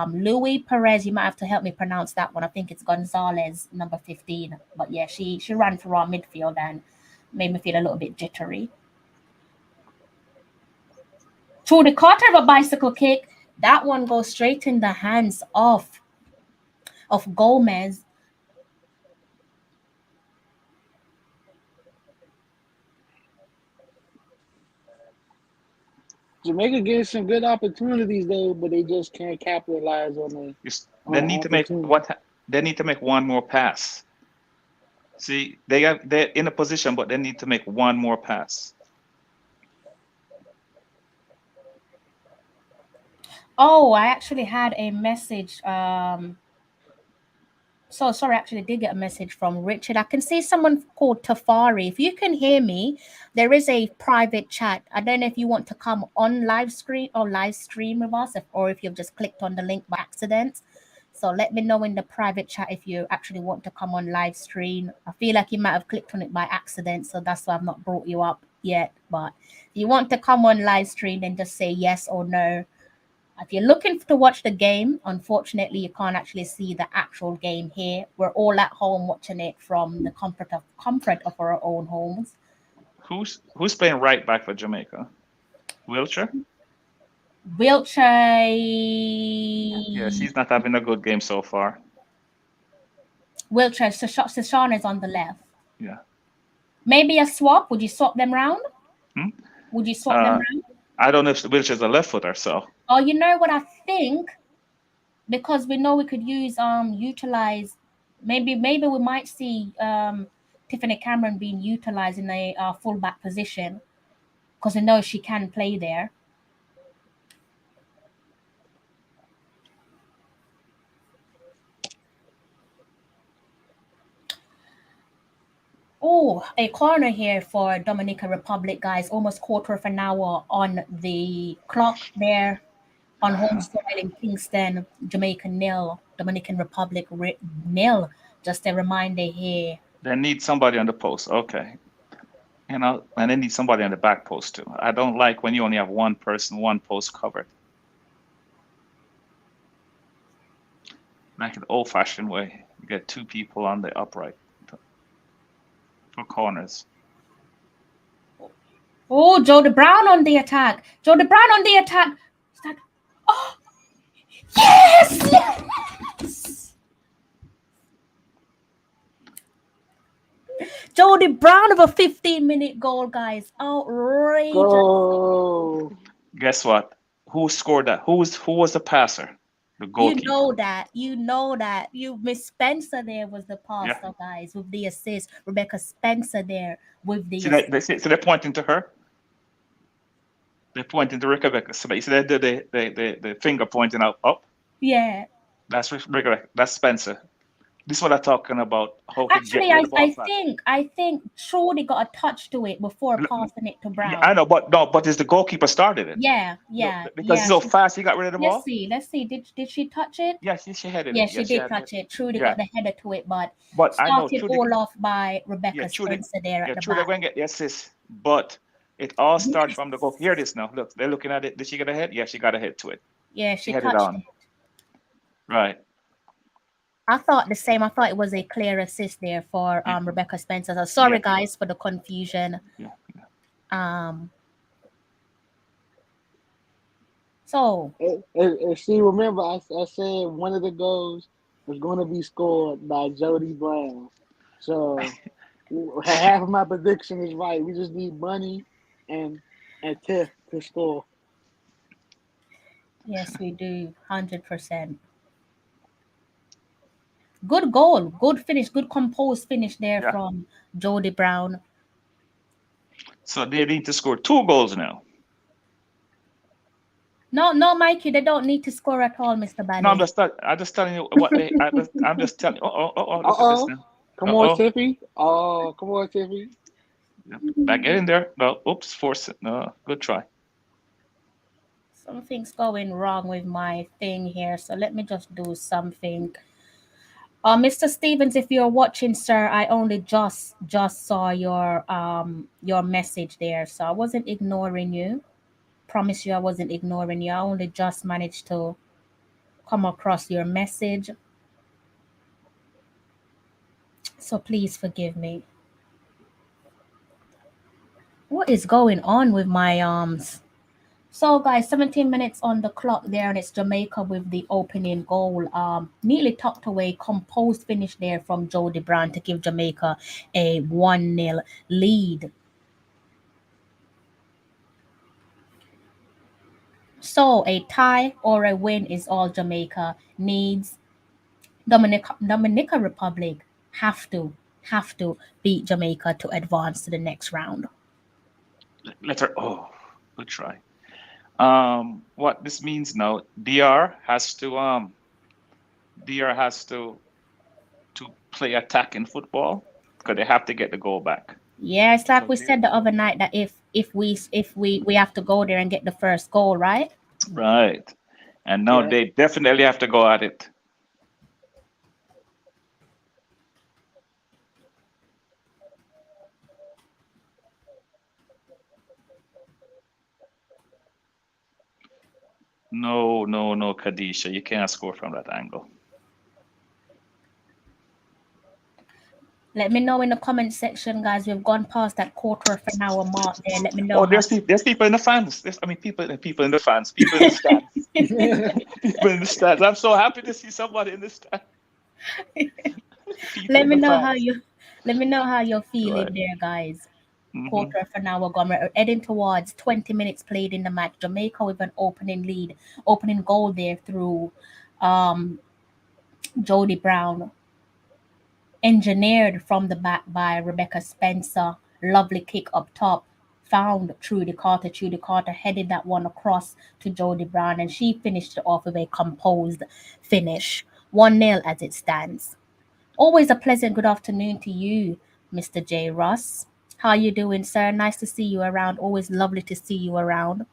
Louis Perez, you might have to help me pronounce that one. I think it's Gonzalez, number 15. But yeah, she ran through our midfield and made me feel a little bit jittery. Through the cutter of a bicycle kick, that one goes straight in the hands of Gomez. Jamaica gets some good opportunities though, but they just can't capitalize on them. They need to make They need to make one more pass. See, they're in a position, but they need to make one more pass. Oh, I actually had a message. So sorry, I actually did get a message from Richard. I can see someone called Tafari. If you can hear me, there is a private chat. I don't know if you want to come on live stream with us, or if you've just clicked on the link by accident. So let me know in the private chat if you actually want to come on live stream. I feel like you might have clicked on it by accident, so that's why I've not brought you up yet. But if you want to come on live stream, then just say yes or no. If you're looking to watch the game, unfortunately, you can't actually see the actual game here. We're all at home watching it from the comfort of our own homes. Who's playing right back for Jamaica? Wiltshire? Wiltshire. Yeah, she's not having a good game so far. Wiltshire. Shoshana is on the left. Yeah. Maybe a swap. Would you swap them round? Hmm? Would you swap them round? I don't know if Wiltshire's a left footer, so. Oh, you know what I think? Because we know we could utilize maybe we might see Tiffany Cameron being utilized in a fullback position because we know she can play there. Oh, a corner here for Dominican Republic, guys. Almost quarter of an hour on the clock there on home soil in Kingston. Jamaica nil, Dominican Republic nil. Just a reminder here. They need somebody on the post. Okay. And they need somebody on the back post too. I don't like when you only have one person, one post covered. Like an old-fashioned way. You get two people on the upright. for corners. Oh, Jody Brown on the attack. Jody Brown on the attack. Oh, yes! Yes! Jody Brown with a 15-minute goal, guys. Outrageous. Go. Guess what? Who scored that? Who was the passer? The goalkeeper. You know that. Miss Spencer there was the passer, guys, with the assist. Rebecca Spencer there with the assist. So they're pointing to her. They're pointing to Rebecca. So they the finger pointing out up. Yeah. That's Rebecca. That's Spencer. This is what I'm talking about. Actually, I think Trudy got a touch to it before passing it to Brown. I know, but it's the goalkeeper started it. Yeah. Because he's so fast, he got rid of the ball. Let's see. Did she touch it? Yeah, she headed it. Yeah, she did touch it. Trudy got the header to it, but I know started all off by Rebecca Spencer there at the Trudy back. going to get the assist, but it all starts from the goal. Here it is now. Look, they're looking at it. Did she get a hit? Yeah, she got a hit to it. Yeah, she touched it. Right. I thought the same. I thought it was a clear assist there for Rebecca Spencer. So sorry, guys, for the confusion. So, if she remember, I said one of the goals was going to be scored by Jody Brown. So half of my prediction is right. We just need Bunny and Tiff to score. Yes, we do. 100%. Good goal, good finish, good composed finish there from Jody Brown. So they need to score 2 goals now. No, Mikey, they don't need to score at all, Mr. Ballin. No, I'm just telling you what they. I'm just telling you. Look at this now. Come on, Tiffy. Oh, come on, Tiffy. Back in there. No, oops, force it. No, good try. Something's going wrong with my thing here, so let me just do something. Mr. Stevens, if you're watching, sir, I only just saw your message there, so I wasn't ignoring you. Promise you I wasn't ignoring you. I only just managed to come across your message. So please forgive me. What is going on with my arms? So, guys, 17 minutes on the clock there, and it's Jamaica with the opening goal. Neatly tucked away, composed finish there from Jody Brown to give Jamaica a 1-0 lead. So, a tie or a win is all Jamaica needs. Dominican Republic have to beat Jamaica to advance to the next round. Good try. What this means now, DR has to play attacking football because they have to get the goal back. Yeah, it's like we said the other night that if we have to go there and get the first goal, right? Right. And now they definitely have to go at it. No, Kadisha. You can't score from that angle. Let me know in the comment section, guys. We've gone past that quarter of an hour mark there. Let me know. Oh, there's people in the fans. People in the fans. People in the stands. People in the stands. I'm so happy to see somebody in the stands. Let me know how you're feeling there, guys. Quarter of an hour gone. We're heading towards 20 minutes played in the match. Jamaica with an opening goal there through Jody Brown. Engineered from the back by Rebecca Spencer. Lovely kick up top. Found Trudy Carter. Trudy Carter headed that one across to Jody Brown, and she finished it off with a composed finish. 1-0 as it stands. Always a pleasant good afternoon to you, Mr. J. Ross. How you doing, sir? Nice to see you around. Always lovely to see you around.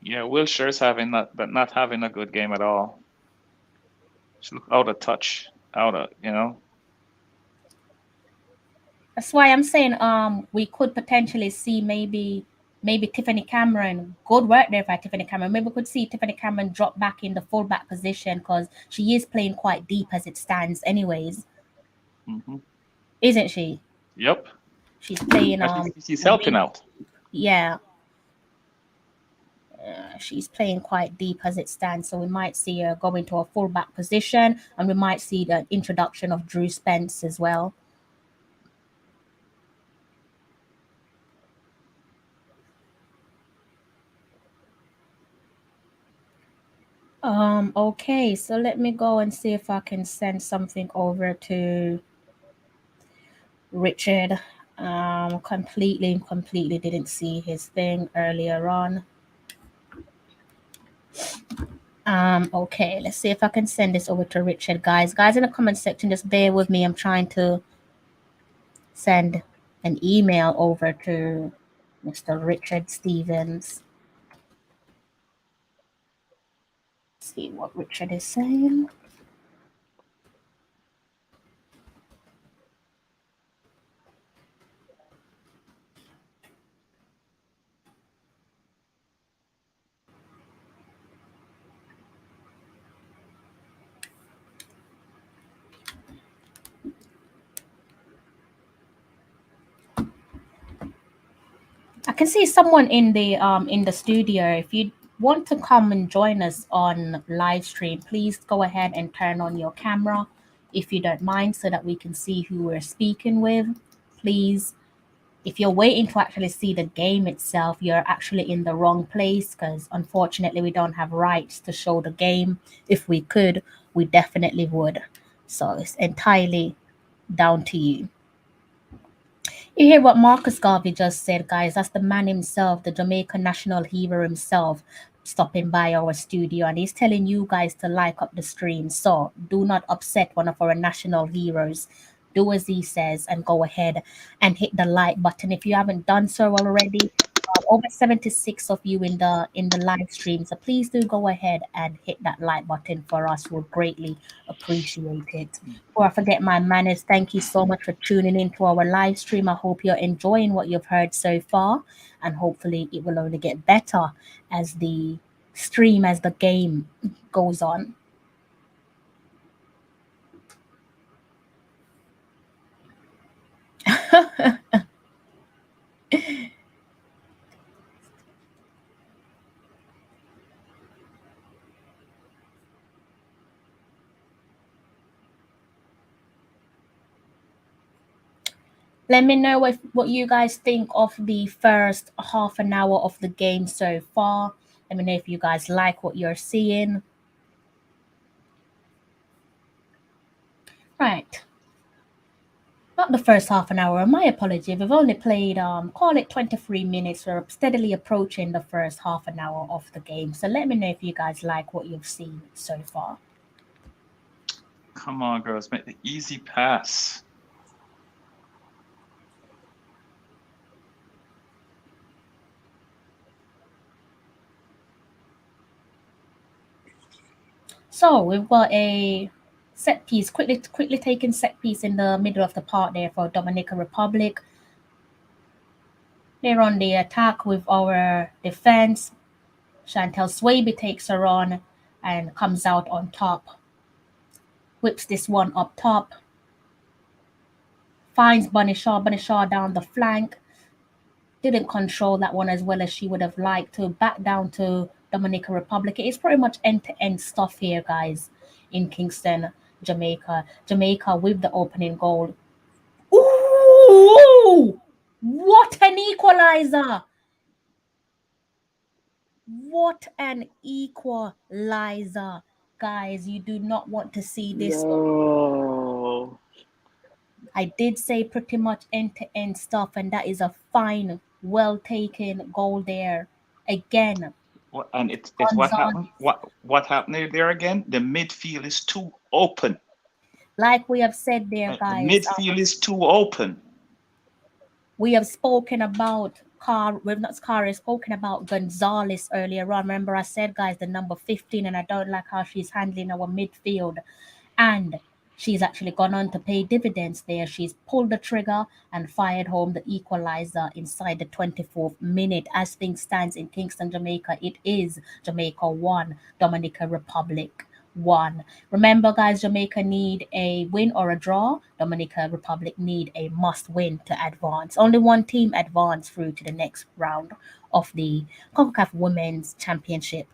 Yeah, Wilshire's not having a good game at all. She looked out of touch. That's why I'm saying we could potentially see maybe Tiffany Cameron. Good work there by Tiffany Cameron. Maybe we could see Tiffany Cameron drop back in the fullback position because she is playing quite deep as it stands anyways. Mm-hmm. Isn't she? Yep. She's playing She's helping out. Yeah. She's playing quite deep as it stands, so we might see her go into a fullback position, and we might see the introduction of Drew Spence as well. Okay, so let me go and see if I can send something over to Richard. Completely didn't see his thing earlier on. Okay, let's see if I can send this over to Richard, guys. Guys in the comment section, just bear with me. I'm trying to send an email over to Mr. Richard Stevens. Let's see what Richard is saying. I can see someone in the studio. If you want to come and join us on live stream, please go ahead and turn on your camera if you don't mind, so that we can see who we're speaking with. Please, if you're waiting to actually see the game itself, you're actually in the wrong place, because unfortunately we don't have rights to show the game. If we could, we definitely would. So it's entirely down to you. You hear what Marcus Garvey just said, guys. That's the man himself, the Jamaican national hero himself, stopping by our studio, and he's telling you guys to like up the stream. So do not upset one of our national heroes. Do as he says and go ahead and hit the like button if you haven't done so already. Over 76 of you in the live stream, so please do go ahead and hit that like button for us. We'll greatly appreciate it. Before I forget my manners, thank you so much for tuning in to our live stream. I hope you're enjoying what you've heard so far, and hopefully it will only get better as the stream, as the game goes on. Let me know what you guys think of the first half an hour of the game so far. Let me know if you guys like what you're seeing. Right. Not the first half an hour. My apology. We've only played, call it 23 minutes. We're steadily approaching the first half an hour of the game. So let me know if you guys like what you've seen so far. Come on, girls. Make the easy pass. So we've got a set piece, quickly taken set piece in the middle of the park there for Dominican Republic. They're on the attack with our defense. Chantel Swaby takes her on and comes out on top. Whips this one up top. Finds Bunny Shaw down the flank. Didn't control that one as well as she would have liked to. Back down to Dominican Republic. It's pretty much end-to-end stuff here, guys, in Kingston, Jamaica. Jamaica with the opening goal. Ooh! What an equalizer! What an equalizer. Guys, you do not want to see this. No. I did say pretty much end-to-end stuff, and that is a fine, well-taken goal there. Again. And it's what happened? What happened there again? The midfield is too open. Like we have said there, guys. The midfield is too open. We have spoken about spoken about Gonzalez earlier on. Remember I said, guys, the number 15, and I don't like how she's handling our midfield. And she's actually gone on to pay dividends there. She's pulled the trigger and fired home the equalizer inside the 24th minute. As things stands in Kingston, Jamaica, it is Jamaica 1, Dominican Republic 1. Remember, guys, Jamaica need a win or a draw. Dominican Republic need a must win to advance. Only one team advance through to the next round of the Concacaf Women's Championship.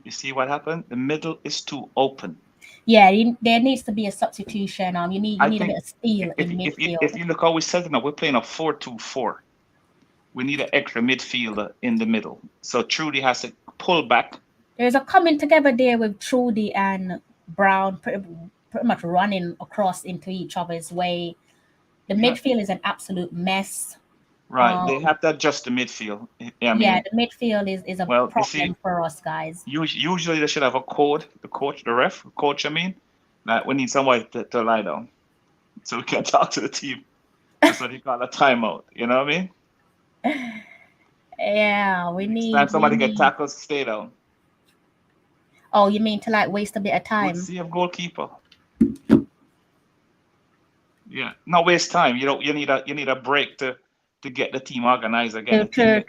You see what happened? The middle is too open. Yeah, there needs to be a substitution. You need I a think bit of steel if, in if, midfield. if you look how we're setting up, we're playing a 4-2-4. We need an extra midfielder in the middle. So Trudy has to pull back. There's a coming together there with Trudy and Brown pretty much running across into each other's way. The midfield is an absolute mess. Right, they have to adjust the midfield. I mean, yeah, the midfield is a problem for us, guys. Usually they should have a code, the coach, I mean, that we need somebody to lie down so we can talk to the team. So they got a timeout, you know what I mean? Yeah, we need. Next time somebody get tackled, stay down. Oh, you mean to like waste a bit of time? Good save goalkeeper. Yeah, not waste time. You need a break to get the team organized again. To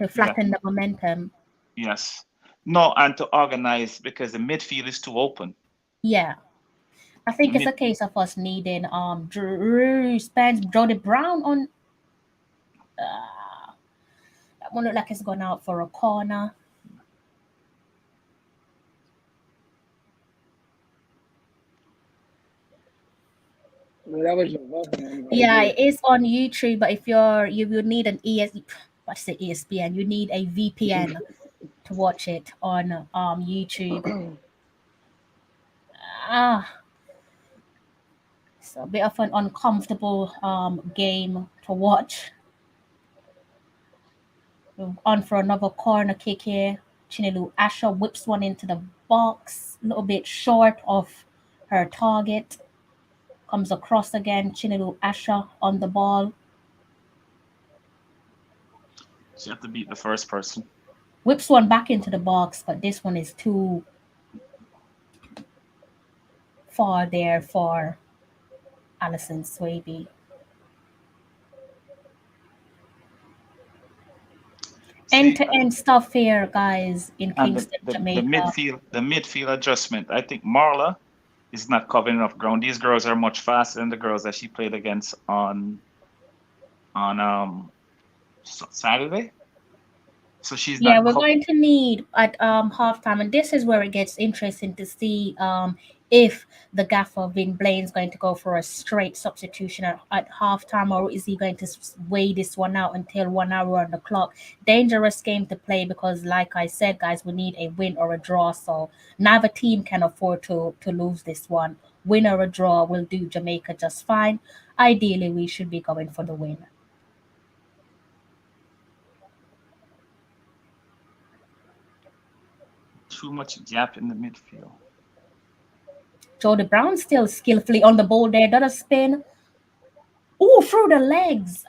flatten the momentum. Yes. No, and to organize because the midfield is too open. Yeah. I think it's a case of us needing Drew Spence, Jody Brown on that one look like it's gone out for a corner. Well, that was yeah, it is on YouTube, but if you will need an ESPN, you need a VPN to watch it on YouTube. It's a bit of an uncomfortable game to watch. We're on for another corner kick here. Chinelu Asha whips one into the box, a little bit short of her target. Comes across again. Chinelu Asha on the ball. So you have to beat the first person. Whips one back into the box, but this one is too far there for Alison Swaby. End-to-end stuff here, guys, in Kingston, Jamaica. The midfield adjustment. I think Marla is not covering enough ground. These girls are much faster than the girls that she played against on Saturday. So she's we're going to need at halftime, and this is where it gets interesting to see if the gaffer Vin Blaine is going to go for a straight substitution at halftime, or is he going to weigh this one out until 1 hour on the clock? Dangerous game to play because, like I said, guys, we need a win or a draw. So neither team can afford to lose this one. Win or a draw will do Jamaica just fine. Ideally, we should be going for the win. Too much gap in the midfield. Jody Brown still skillfully on the ball there. Does a spin. Ooh, through the legs.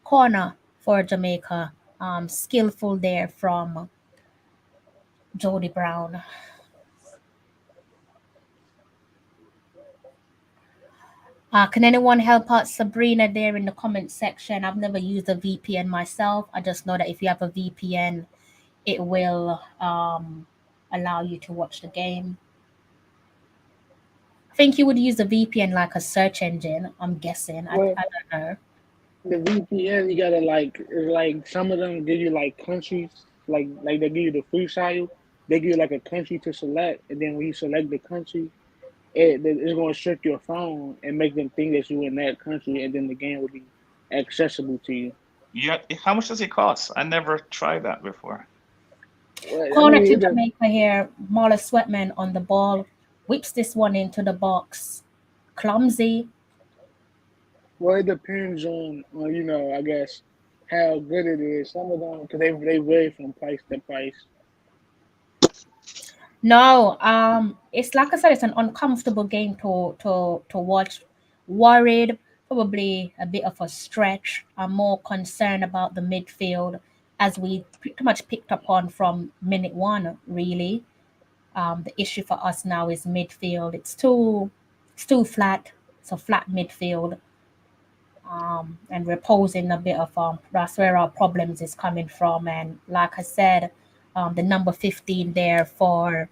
Corner for Jamaica. Skillful there from Jody Brown. Can anyone help out Sabrina there in the comment section? I've never used a VPN myself. I just know that if you have a VPN, it will allow you to watch the game. I think you would use a VPN like a search engine, I'm guessing. I don't know. The VPN, you gotta like some of them give you like countries, like they give you the free trial. They give you like a country to select, and then when you select the country, it's going to strip your phone and make them think that you're in that country, and then the game will be accessible to you. Yeah, how much does it cost? I never tried that before. Corner to Jamaica here. Marla Sweatman on the ball. Whips this one into the box. Clumsy. Well, it depends on I guess, how good it is. Some of them, because they vary from price to price. No, it's like I said, it's an uncomfortable game to watch. Worried, probably a bit of a stretch. I'm more concerned about the midfield, as we pretty much picked up on from minute one, really. The issue for us now is midfield. It's too flat. It's a flat midfield. And we're posing a bit of that's where our problems is coming from. And like I said, the number 15 there for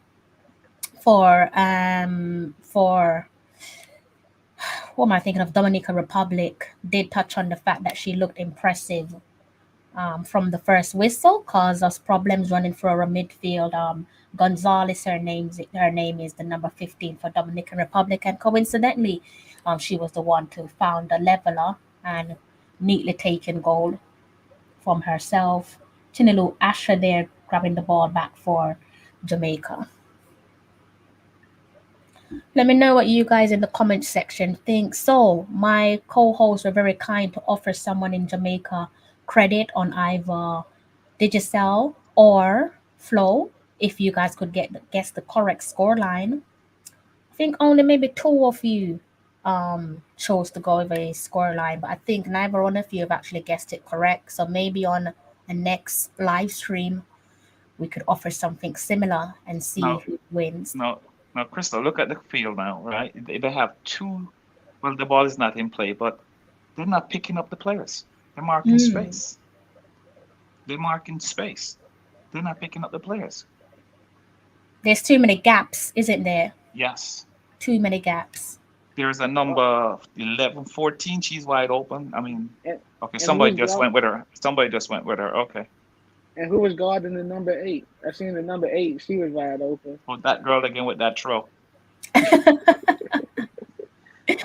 what am I thinking of? Dominican Republic did touch on the fact that she looked impressive from the first whistle, caused us problems running through our midfield. Gonzalez, her name is the number 15 for Dominican Republic, and coincidentally, she was the one to found the leveler and neatly taken goal from herself. Chinilu Asher there grabbing the ball back for Jamaica. Let me know what you guys in the comment section think. So, my co-hosts were very kind to offer someone in Jamaica credit on either Digicel or Flow if you guys could guess the correct score line. I think only maybe two of you chose to go with a score line, but I think neither one of you have actually guessed it correct. So maybe on a next live stream we could offer something similar and see No, who wins. no, no, Crystal, look at the field now, right? They have two. Well, the ball is not in play, but they're not picking up the players. They're marking space. They're marking space. They're not picking up the players. There's too many gaps, isn't there? Yes. Too many gaps. There's a number 11, 14. She's wide open. I mean, And, okay, and somebody who's just guard, went with her. Somebody just went with her. Okay. and who was guarding the number 8? I seen the number 8. She was wide open. Well, that girl again with that throw. I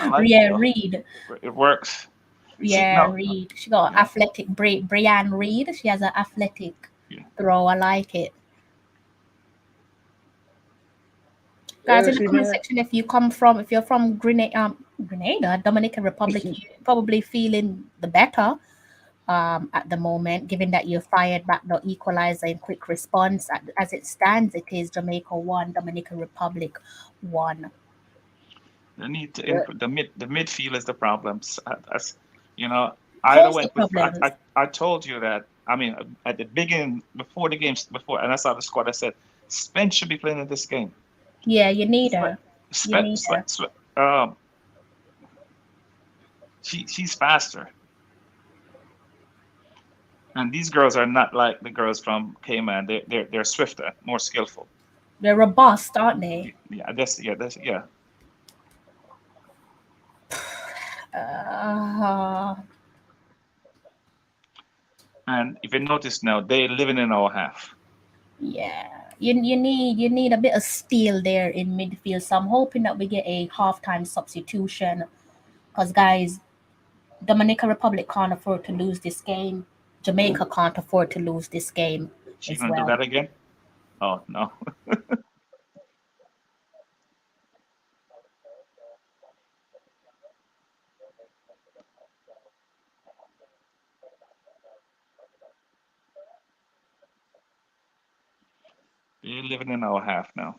like Yeah, it. Reed. It works. See, Yeah, no, Reed. She got yeah, athletic. Brianne Reed. She has an athletic yeah. throw. I like it. Guys, Yeah, in the she comment had. section, if you're from Grenada, Dominican Republic, you're probably feeling the better at the moment, given that you fired back the equalizer in quick response. As it stands, it is Jamaica 1, Dominican Republic 1. They need to But improve the midfield is the problems. You know, Ida Pose the went with. problems. I told you that. I mean, at the beginning, before the games, before, and I saw the squad. I said, Spence should be playing in this game. Yeah, you need Spence, her. You need her. she's faster, and these girls are not like the girls from Cayman. They're swifter, more skillful. They're robust, aren't they? Yeah, that's yeah. Uh, And if you notice now, they're living in our half. yeah. You need a bit of steel there in midfield. So I'm hoping that we get a halftime substitution. Because guys, Dominican Republic can't afford to lose this game. Jamaica can't afford to lose this game She as gonna do well. that again? Oh no. They're living in our half now.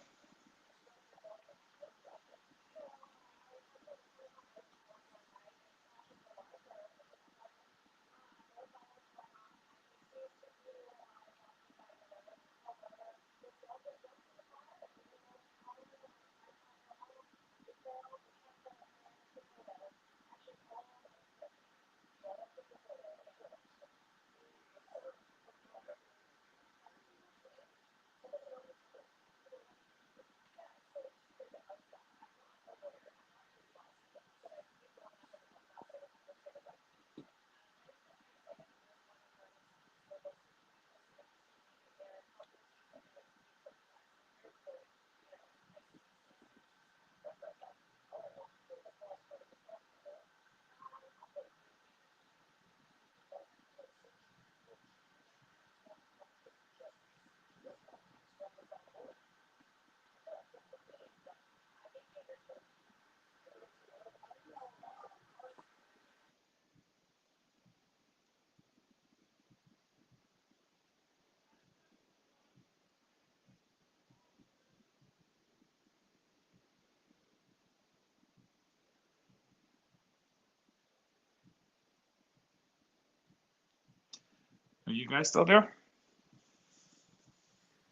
Are you guys still there?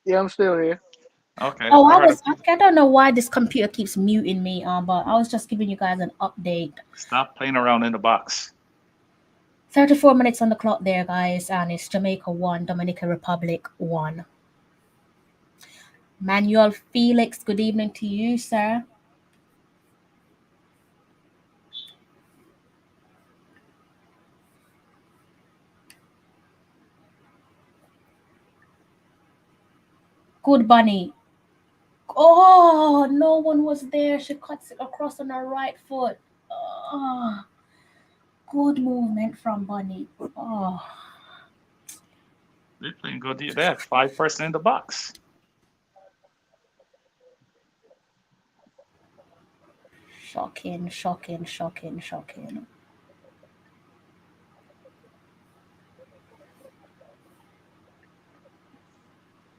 yeah, I'm still here. Okay. Oh, I heard a I don't know why this computer keeps muting me, but I was just giving you guys an update. stop playing around in the box. 34 minutes on the clock there, guys, and it's Jamaica 1, Dominican Republic 1. Manuel Felix, good evening to you, sir. Good bunny. Oh, no one was there. She cuts it across on her right foot. Oh, good movement from Bunny. Oh. They're playing good. They have 5 person in the box. Shocking, shocking, shocking, shocking.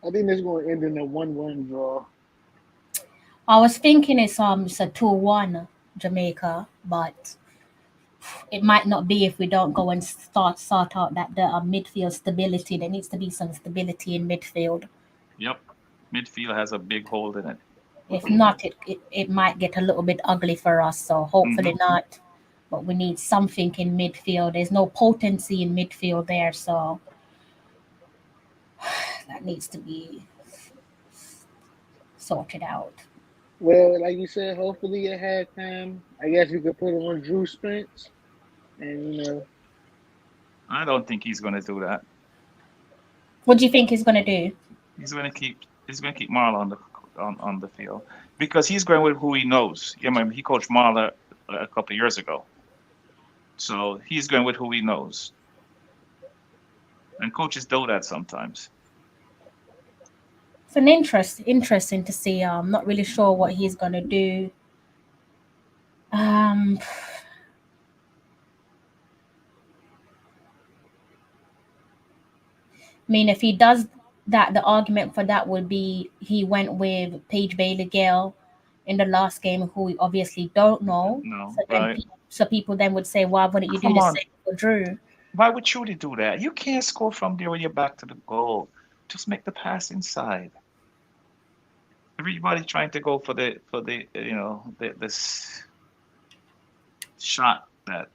I think it's going to end in a 1-1 draw. I was thinking it's a 2-1 Jamaica, but it might not be if we don't go and sort out that the midfield stability. There needs to be some stability in midfield. Yep. Midfield has a big hole in it. If not, it might get a little bit ugly for us. So hopefully not. But we need something in midfield. There's no potency in midfield there, so that needs to be sorted out. Well, like you said, hopefully at halftime, I guess we could put on Drew Spence, and I don't think he's going to do that. What do you think he's going to do? He's going to keep Marla on the field because he's going with who he knows. You remember he coached Marla a couple of years ago, so he's going with who he knows. And coaches do that sometimes. It's an interesting to see. I'm not really sure what he's going to do. I mean, if he does that, the argument for that would be he went with Paige Bailey-Gale in the last game, who we obviously don't know. No, so, right. So people then would say, why wouldn't you do the same for Drew? Why would Trudy do that? You can't score from there when you're back to the goal. Just make the pass inside. Everybody trying to go for the this shot that.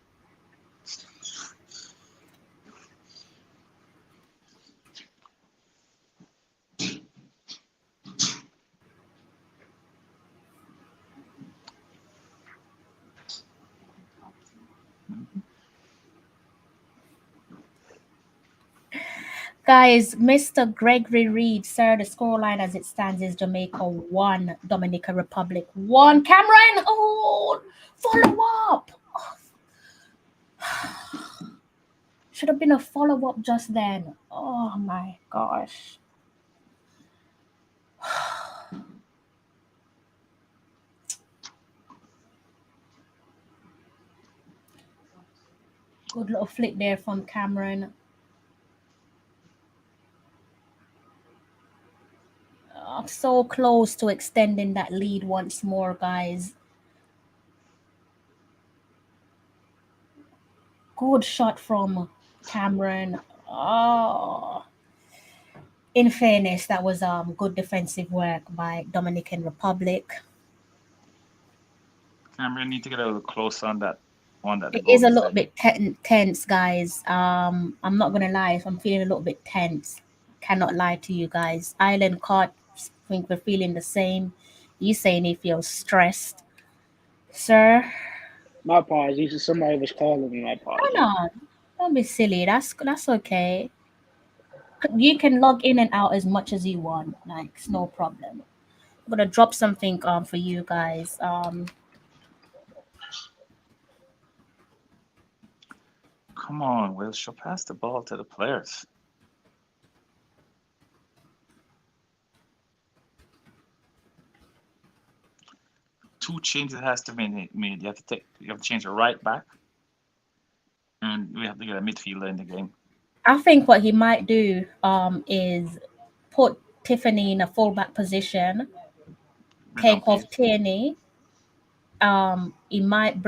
Guys, Mr. Gregory Reed, sir, the scoreline as it stands is Jamaica 1, Dominican Republic 1. Cameron, oh, follow up. Should have been a follow-up just then. Oh, my gosh. Good little flick there from Cameron. So close to extending that lead once more, guys. Good shot from Cameron. Oh, in fairness, that was good defensive work by Dominican Republic. Cameron need to get a little close on that. It is a little bit tense, guys. I'm not gonna lie. I'm feeling a little bit tense. Cannot lie to you guys. Island caught. I think we're feeling the same. You saying he feels stressed, sir? My apologies. Somebody was calling me. My apologies. No, don't be silly. That's okay. You can log in and out as much as you want. Like, it's no problem. I'm gonna drop something for you guys. Come on, Will. She'll pass the ball to the players. Two changes has to be made. You have to change your right back, and we have to get a midfielder in the game. I think what he might do is put Tiffany in a fullback position, take off Tierney. He might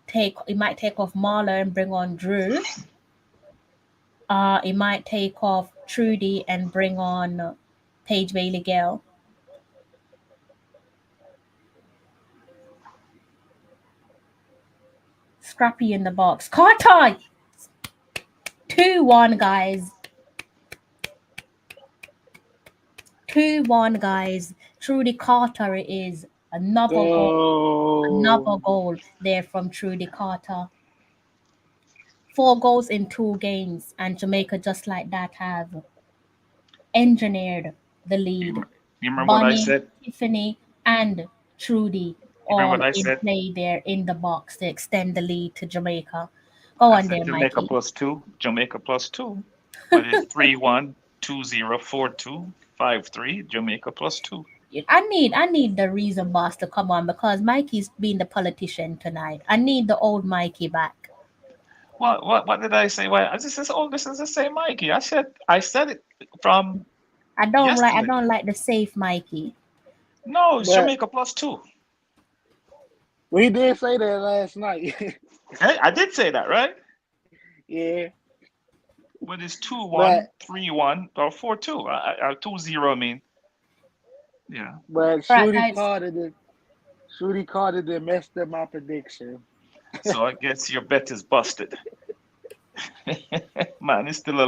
take off Marla and bring on Drew. He might take off Trudy and bring on Paige Bailey-Gale. Scrappy in the box. Carter! 2-1, guys. 2-1, guys. Trudy Carter is another Oh, goal there from Trudy Carter. 4 goals in 2 games, and Jamaica just like that have engineered the lead. You remember what I Bonnie, said? Tiffany, and Trudy You remember all what I in said? play there in the box to extend the lead to Jamaica. Go I on said there, Jamaica Mikey. +2, Jamaica +2. But it's 3-1, 2-0, 4-2, 5-3, Jamaica +2. I need the reason boss to come on because Mikey's being the politician tonight. I need the old Mikey back. What did I say? Well, this is this is the same Mikey. I said it from I yesterday. don't like the safe Mikey. No, it's but Jamaica +2. we did say that last night. Hey, I did say that, right? Yeah, But it's but 2-1, 3-1, or 4-2. 2-0, I mean. Yeah. but All right, guys. Shooty Carter did messed up my prediction. So I guess your bet is busted. Man, he's still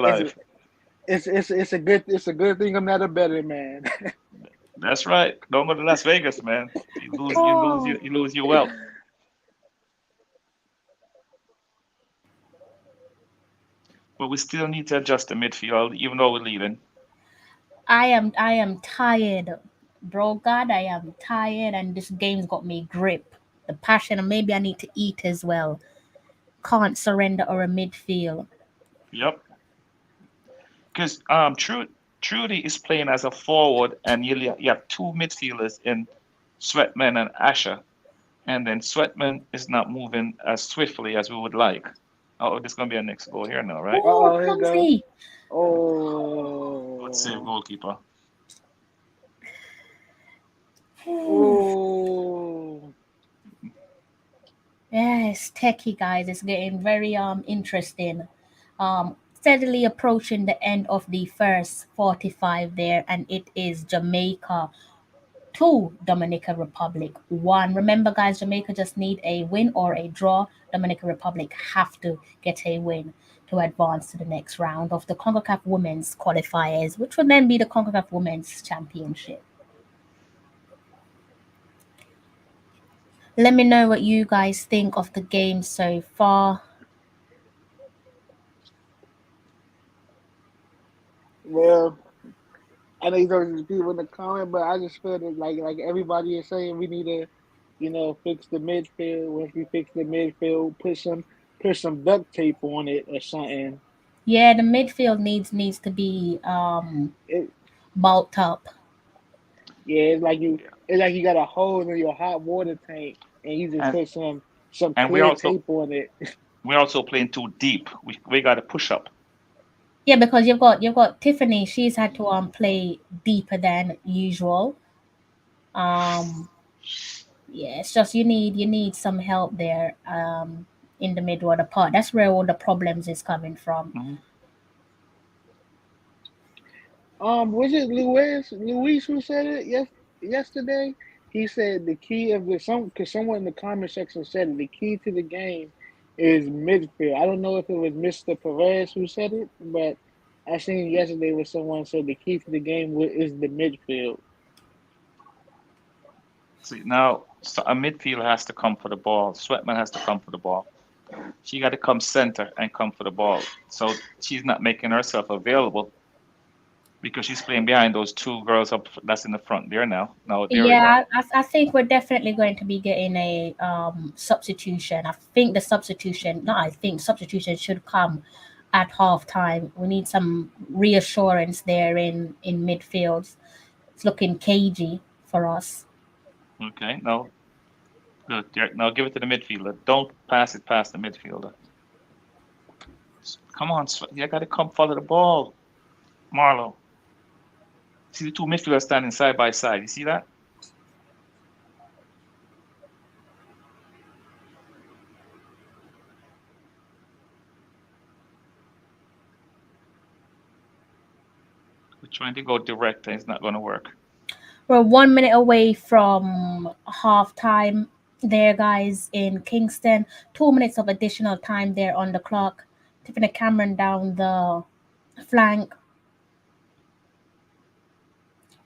It's alive. it's a good thing I'm not a better man. That's right. Don't go to Las Vegas, man. Oh, You lose your wealth. But we still need to adjust the midfield, even though we're leading. I am tired, bro. God, I am tired, and this game's got me grip. The passion, and maybe I need to eat as well. Can't surrender or a midfield. Yep. Because Trudy is playing as a forward, and you have 2 midfielders in Sweatman and Asher, and then Sweatman is not moving as swiftly as we would like. Oh, this is gonna be a next goal here now, right? Oh, Oh, here you go. clumsy. Good save, Oh, goalkeeper. oh. Yes, techie guys, it's getting very interesting. Steadily approaching the end of the first 45 there, and it is Jamaica 2, Dominican Republic 1. Remember, guys, Jamaica just need a win or a draw. Dominican Republic have to get a win to advance to the next round of the Concacaf Women's Qualifiers, which will then be the Concacaf Women's Championship. Let me know what you guys think of the game so far. Well, I know there's people in the comment, but I just feel that like everybody is saying, we need to, fix the midfield. Once we fix the midfield, put some duct tape on it or something. Yeah, the midfield needs to be It, bulked up. yeah, it's like you got a hole in your hot water tank and you just And put some and clear tape on it. we're also playing too deep. We got to push up. Yeah, because you've got Tiffany. She's had to play deeper than usual. Um, yeah, it's just you need some help there. In the middle of the part. That's where all the problems is coming from. Hmm. Was it Luis who said it yesterday? He said the key of because someone in the comment section said it, the key to the game is midfield. I don't know if it was Mr. Perez who said it, but I seen yesterday where someone said the key to the game is the midfield. See, now so a midfield has to come for the ball. Sweatman has to come for the ball. She got to come center and come for the ball. So she's not making herself available because she's playing behind those 2 girls up that's in the front there now. Now there we go. Yeah, I think we're definitely going to be getting a substitution. I think the substitution, no, I think substitution should come at halftime. We need some reassurance there in midfield. It's looking cagey for us. Okay, now good. Now give it to the midfielder. Don't pass it past the midfielder. Come on, you got to come follow the ball, Marlo. See the 2 midfielders standing side by side. You see that? We're trying to go direct, and it's not going to work. We're 1 minute away from halftime there, guys, in Kingston. 2 minutes of additional time there on the clock Tiffany Cameron down the flank.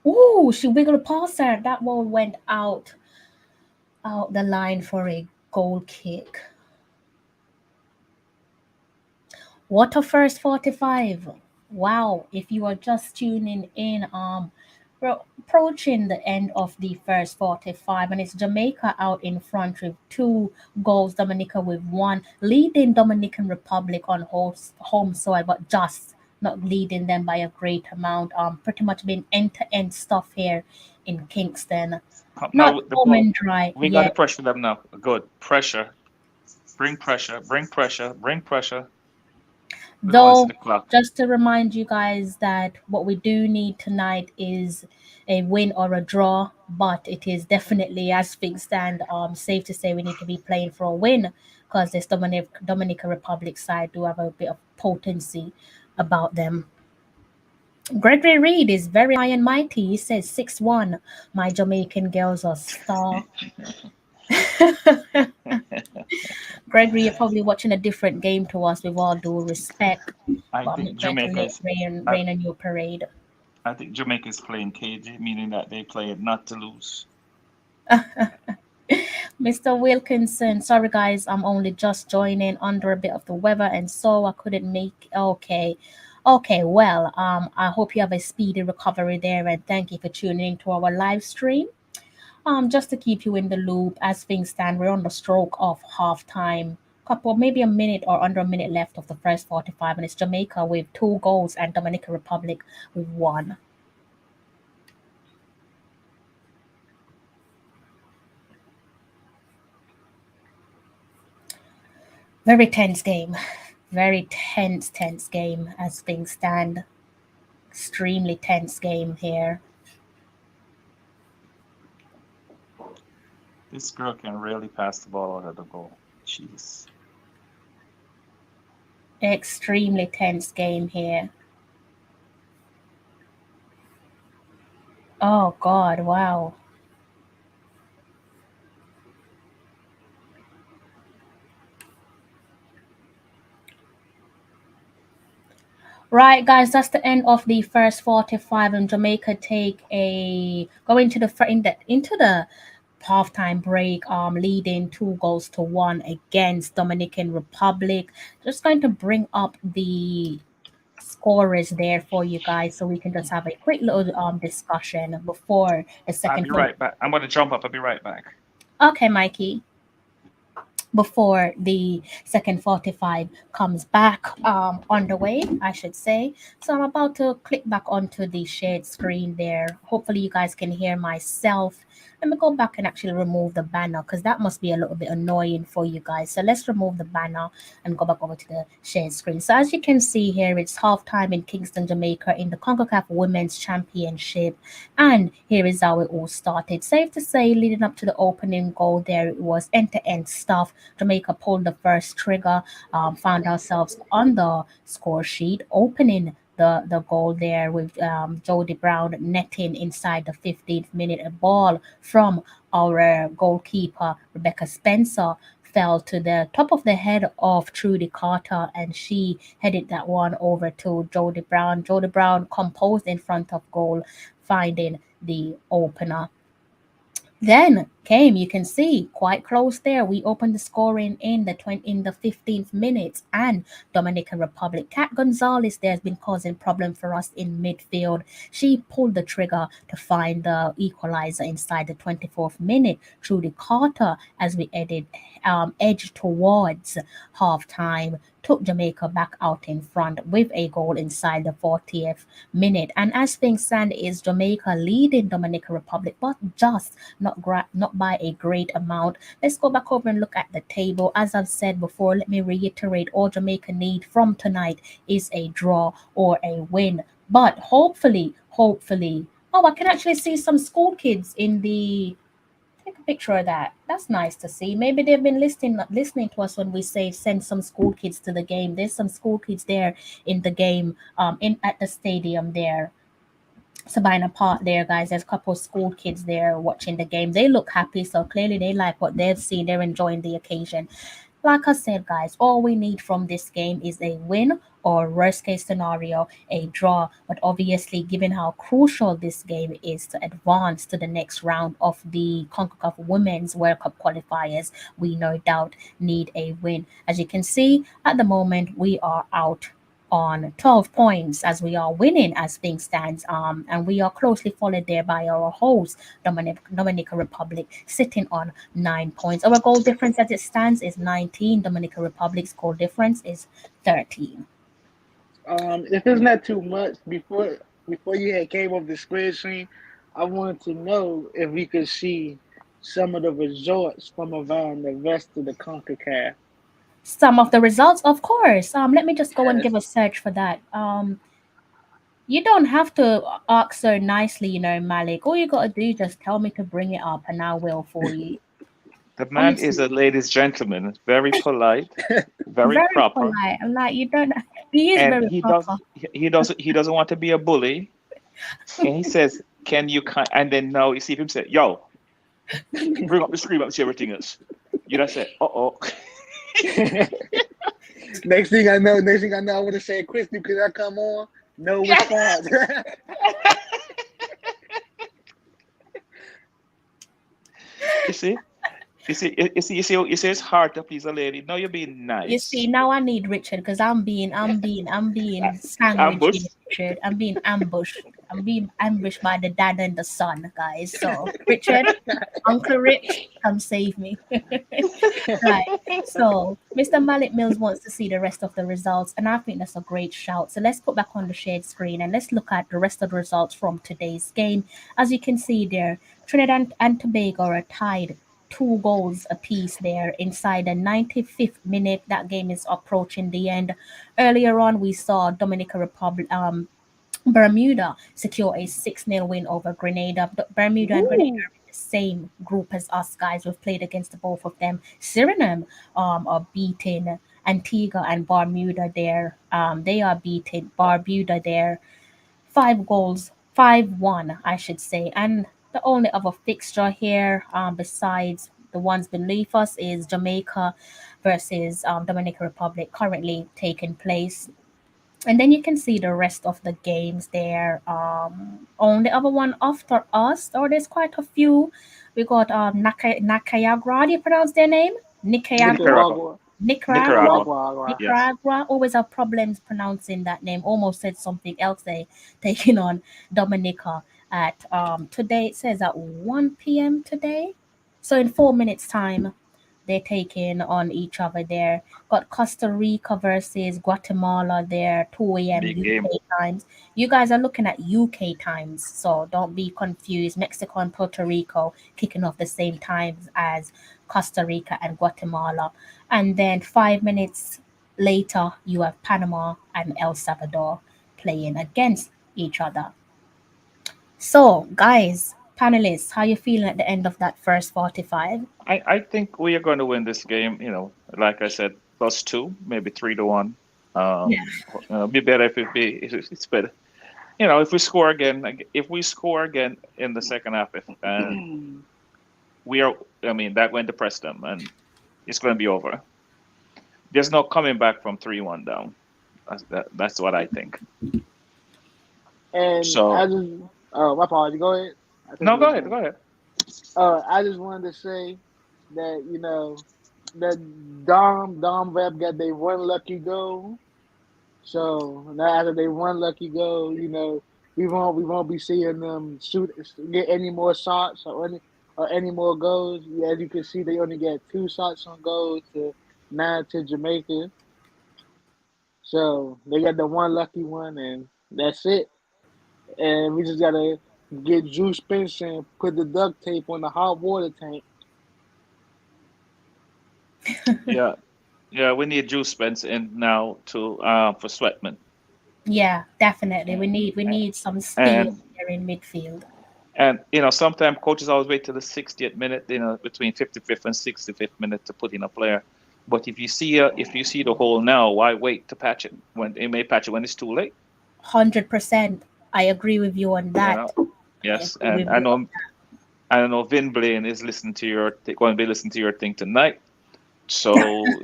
Ooh, she wiggled past her. That ball went out the line for a goal kick. What a first 45. Wow, if you are just tuning in, we're approaching the end of the first 45, and it's Jamaica out in front with 2 goals, Dominica with 1, leading Dominican Republic on home soil, but just not leading them by a great amount. Pretty much been end-to-end stuff here in Kingston. Not Now the home ball, and dry we got to yet. pressure them now. Good pressure. Bring pressure. Bring pressure. Bring pressure. We don't want to see Though, the clock. just to remind you guys that what we do need tonight is a win or a draw, but it is definitely, as things stand, safe to say we need to be playing for a win because this Dominican Republic side do have a bit of potency about them. Gregory Reed is very high and mighty. He says 6-1. My Jamaican girls are star. Gregory, you're probably watching a different game to us with all due respect, I but I'm think not going to Jamaica is. I, rain on your parade. I think Jamaica is playing cagey, meaning that they play it not to lose. Mr. Wilkinson, sorry guys, I'm only just joining under a bit of the weather and so I couldn't make okay. Okay, well, I hope you have a speedy recovery there and thank you for tuning in to our live stream. Just to keep you in the loop as things stand, we're on the stroke of halftime. Couple, maybe a minute or under a minute left of the first 45, and it's Jamaica with 2 goals and Dominican Republic with 1. Very tense game. Very tense game as things stand. Extremely tense game here. This girl can really pass the ball out of the goal. Jeez. Extremely tense game here. Oh God, wow. Right, guys, that's the end of the first 45, and Jamaica go into the halftime break, leading 2 goals to 1 against Dominican Republic. Just going to bring up the scorers there for you guys so we can just have a quick little discussion before the I'll second be 20. right back. I'm going to jump up. I'll be right back. Okay, Mikey. Before the second 45 comes back on the way, I should say. So I'm about to click back onto the shared screen there. Hopefully you guys can hear myself. Let me go back and actually remove the banner because that must be a little bit annoying for you guys. So let's remove the banner and go back over to the shared screen. So as you can see here, it's halftime in Kingston, Jamaica in the Concacaf Women's Championship. And here is how it all started. Safe to say, leading up to the opening goal there, it was end-to-end stuff. Jamaica pulled the first trigger, found ourselves on the score sheet, opening the goal there with Jody Brown netting inside the 15th minute. A ball from our goalkeeper, Rebecca Spencer, fell to the top of the head of Trudy Carter and she headed that one over to Jody Brown. Jody Brown composed in front of goal, finding the opener. Then came, you can see, quite close there. We opened the scoring in the 15th minute, and Dominican Republic. Kat Gonzalez there has been causing problem for us in midfield. She pulled the trigger to find the equalizer inside the 24th minute. Trudy Carter, as we edged towards halftime, took Jamaica back out in front with a goal inside the 40th minute. And as things stand, is Jamaica leading Dominican Republic, but just not by a great amount. Let's go back over and look at the table. As I've said before, let me reiterate, all Jamaica need from tonight is a draw or a win. But hopefully, oh, I can actually see some school kids in the take a picture of that. That's nice to see. Maybe they've been listening to us when we say send some school kids to the game. There's some school kids there in the game, in at the stadium there. Sabina Park there, guys. There's a couple of school kids there watching the game. They look happy, so clearly they like what they've seen. They're enjoying the occasion. Like I said, guys, all we need from this game is a win or worst case scenario, a draw. But obviously, given how crucial this game is to advance to the next round of the Concacaf Women's World Cup qualifiers, we no doubt need a win. As you can see, at the moment, we are out on 12 points as we are winning as things stands, and we are closely followed there by our host Dominican Republic sitting on 9 points. Our goal difference as it stands is 19. Dominican Republic's goal difference is 13. If it's not too much, before you had came up the spread screen, I wanted to know if we could see some of the results from around the rest of the CONCACAF. Some of the results, of course. Let me just go and Yes. give a search for that. You don't have to ask so nicely, Malik. All you gotta do is just tell me to bring it up, and I will for you. The man is Honestly, a ladies' gentleman, very polite, very very proper, polite. I'm like, you don't. He is and very proper. he doesn't want to be a bully. And he says, "Can you?" And then now you see him say, "Yo, bring up the screen up, see everything else." You just say, "Uh oh." Next thing I know, I would have said, Christy, could I come on? No response. You see, it's hard to please a lady. No, you're being You nice. see, now I need Richard because I'm being sandwiched Ambush. in Richard. I'm being ambushed. I'm being ambushed by the dad and the son, guys. So, Richard, Uncle Rich, come save me. Right. So, Mr. Malik Mills wants to see the rest of the results, and I think that's a great shout. So, let's put back on the shared screen and let's look at the rest of the results from today's game. As you can see there, Trinidad and Tobago are tied 2 goals apiece there inside the 95th minute. That game is approaching the end. Earlier on, we saw Dominican Republic, Bermuda secure a 6-0 win over Grenada. Bermuda and Grenada Ooh. are in the same group as us, guys. We've played against both of them. Suriname are beating Antigua and Bermuda there. They are beating Barbuda there 5 goals, 5-1, I should say. And the only other fixture here, besides the ones beneath us, is Jamaica versus Dominican Republic currently taking place. And then you can see the rest of the games there. On the other one after us, or there's quite a few. We got Nicaragua. Do you pronounce their name? Nicaragua. Nicaragua. Nicaragua. Nicaragua. Nicaragua. Nicaragua. Yes. Nicaragua always have problems pronouncing that name. Almost said something else. They taking on Dominica at today. It says at 1 p.m. today. So in 4 minutes time, they're taking on each other there. Got Costa Rica versus Guatemala there, 2 a.m. Big game. UK times. You guys are looking at UK times, so don't be confused. Mexico and Puerto Rico kicking off the same times as Costa Rica and Guatemala. And then 5 minutes later, you have Panama and El Salvador playing against each other. So, guys, panelists, how you feeling at the end of that first 45? I think we are going to win this game. Like I said, +2, maybe 3-1. Yeah. Be better if it's better. If we score again, in the second half, and we are, that went to press them, and it's going to be over. There's no coming back from 3-1 down. That's what I think. And So I just, oh, my apologies. Go ahead. I think no, you go were ahead, saying. go ahead. I just wanted to say that that Dom Rep got their one lucky goal. So now after they one lucky goal, we won't be seeing them get any more shots or any more goals. Yeah, as you can see, they only get 2 shots on goal to 9 to Jamaica. So they got the one lucky one, and that's it. And we just gotta get Drew Spence and put the duct tape on the hot water tank. Yeah, yeah. We need Juice Spence in now to for Sweatman, Yeah, definitely. We need some steel and there in midfield. sometimes coaches always wait till the 60th minute, between 55th and 65th minute to put in a player. But if you see the hole now, why wait to patch it when they may patch it when it's too late? 100%. I agree with you on You that. know. I Yes, agree and with you. I know Vin Blaine is going to be listening to your thing tonight. So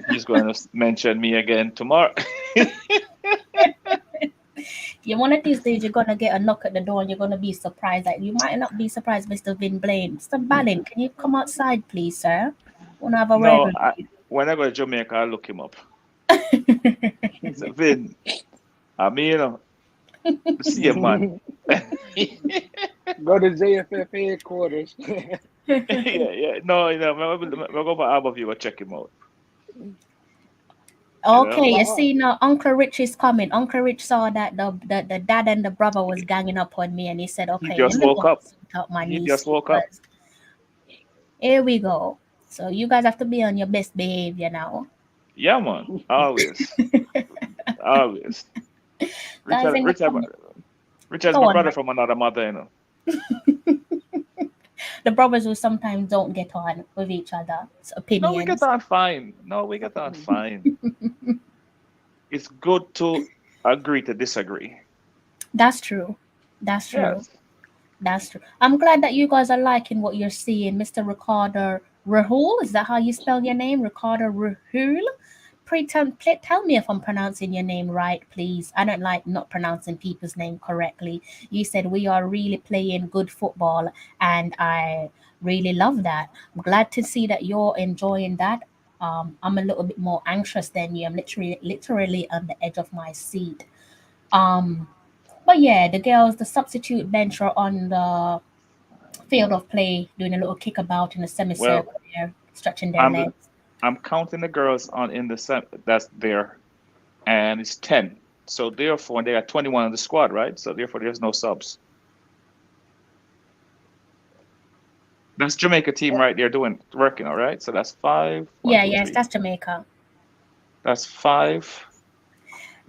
he's going to mention me again tomorrow. Yeah, one of these days you're gonna get a knock at the door and you're gonna be surprised. Like you might not be surprised, Mr. Vin Blaine. Mr. Ballin, can you come outside, please, sir? Wanna have a word No, with when I go to Jamaica, I'll look him up. you? So, Vin, I mean, see you, man. Go to JFF headquarters. yeah. No, we'll go for Abbeville and check him out. Okay, you But see now, Uncle Rich is coming. Uncle Rich saw that the dad and the brother was ganging up on me, and he said, He "Okay, let just me woke go up. sort out my He niece just woke up. because here we go." So you guys have to be on your best behavior now, Yeah, man. Always. Always. guys. In the comment, Richard's go my on, brother Rich. from another mother, you know. The brothers who sometimes don't get on with each other's No, we get opinions. on fine. No, we get on fine. It's good to agree to disagree. That's true. That's true. Yes. That's true. I'm glad that you guys are liking what you're seeing, Mr. Ricardo Rahul. Is that how you spell your name, Ricardo Rahul? Tell me if I'm pronouncing your name right, please. I don't like not pronouncing people's name correctly. You said we are really playing good football, and I really love that. I'm glad to see that you're enjoying that. I'm a little bit more anxious than you. I'm literally on the edge of my seat. Um, but yeah, the girls, the substitute bench are on the field of play, doing a little kickabout in a Well, semicircle there, stretching their I'm legs. I'm counting the girls on in the that's there, and it's 10. So therefore, they are 21 on the squad, right? So therefore, there's no subs. That's Jamaica team right there doing working, all right. So that's five. One, Yeah, two, yes, three. that's Jamaica. That's five.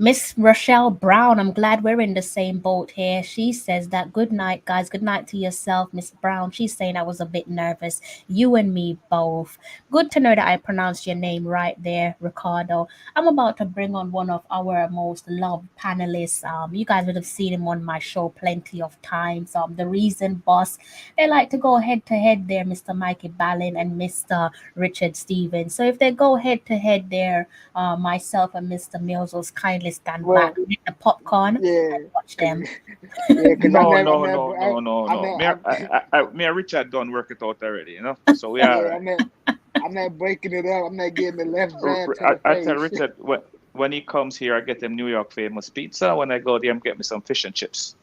Miss Rochelle Brown, I'm glad we're in the same boat here. She says that good night, guys. Good night to yourself, Miss Brown. She's saying I was a bit nervous. You and me both. Good to know that I pronounced your name right there, Ricardo. I'm about to bring on one of our most loved panelists. You guys would have seen him on my show plenty of times. The Reason Boss. They like to go head to head there, Mr. Mikey Ballin and Mr. Richard Stevens. So if they go head to head there, myself and Mr. Mills will kindly stand back, well, get the popcorn, yeah, and watch cause them. yeah, cause No, I'm no, not, no, no, no, I'm no. not, Me and Richard done work it out already, you know. So we are all yeah, right. I'm not breaking it up. I'm not getting the left jab to the I tell face. Richard when he comes here, I get him New York famous pizza. When I go there, I'm get me some fish and chips.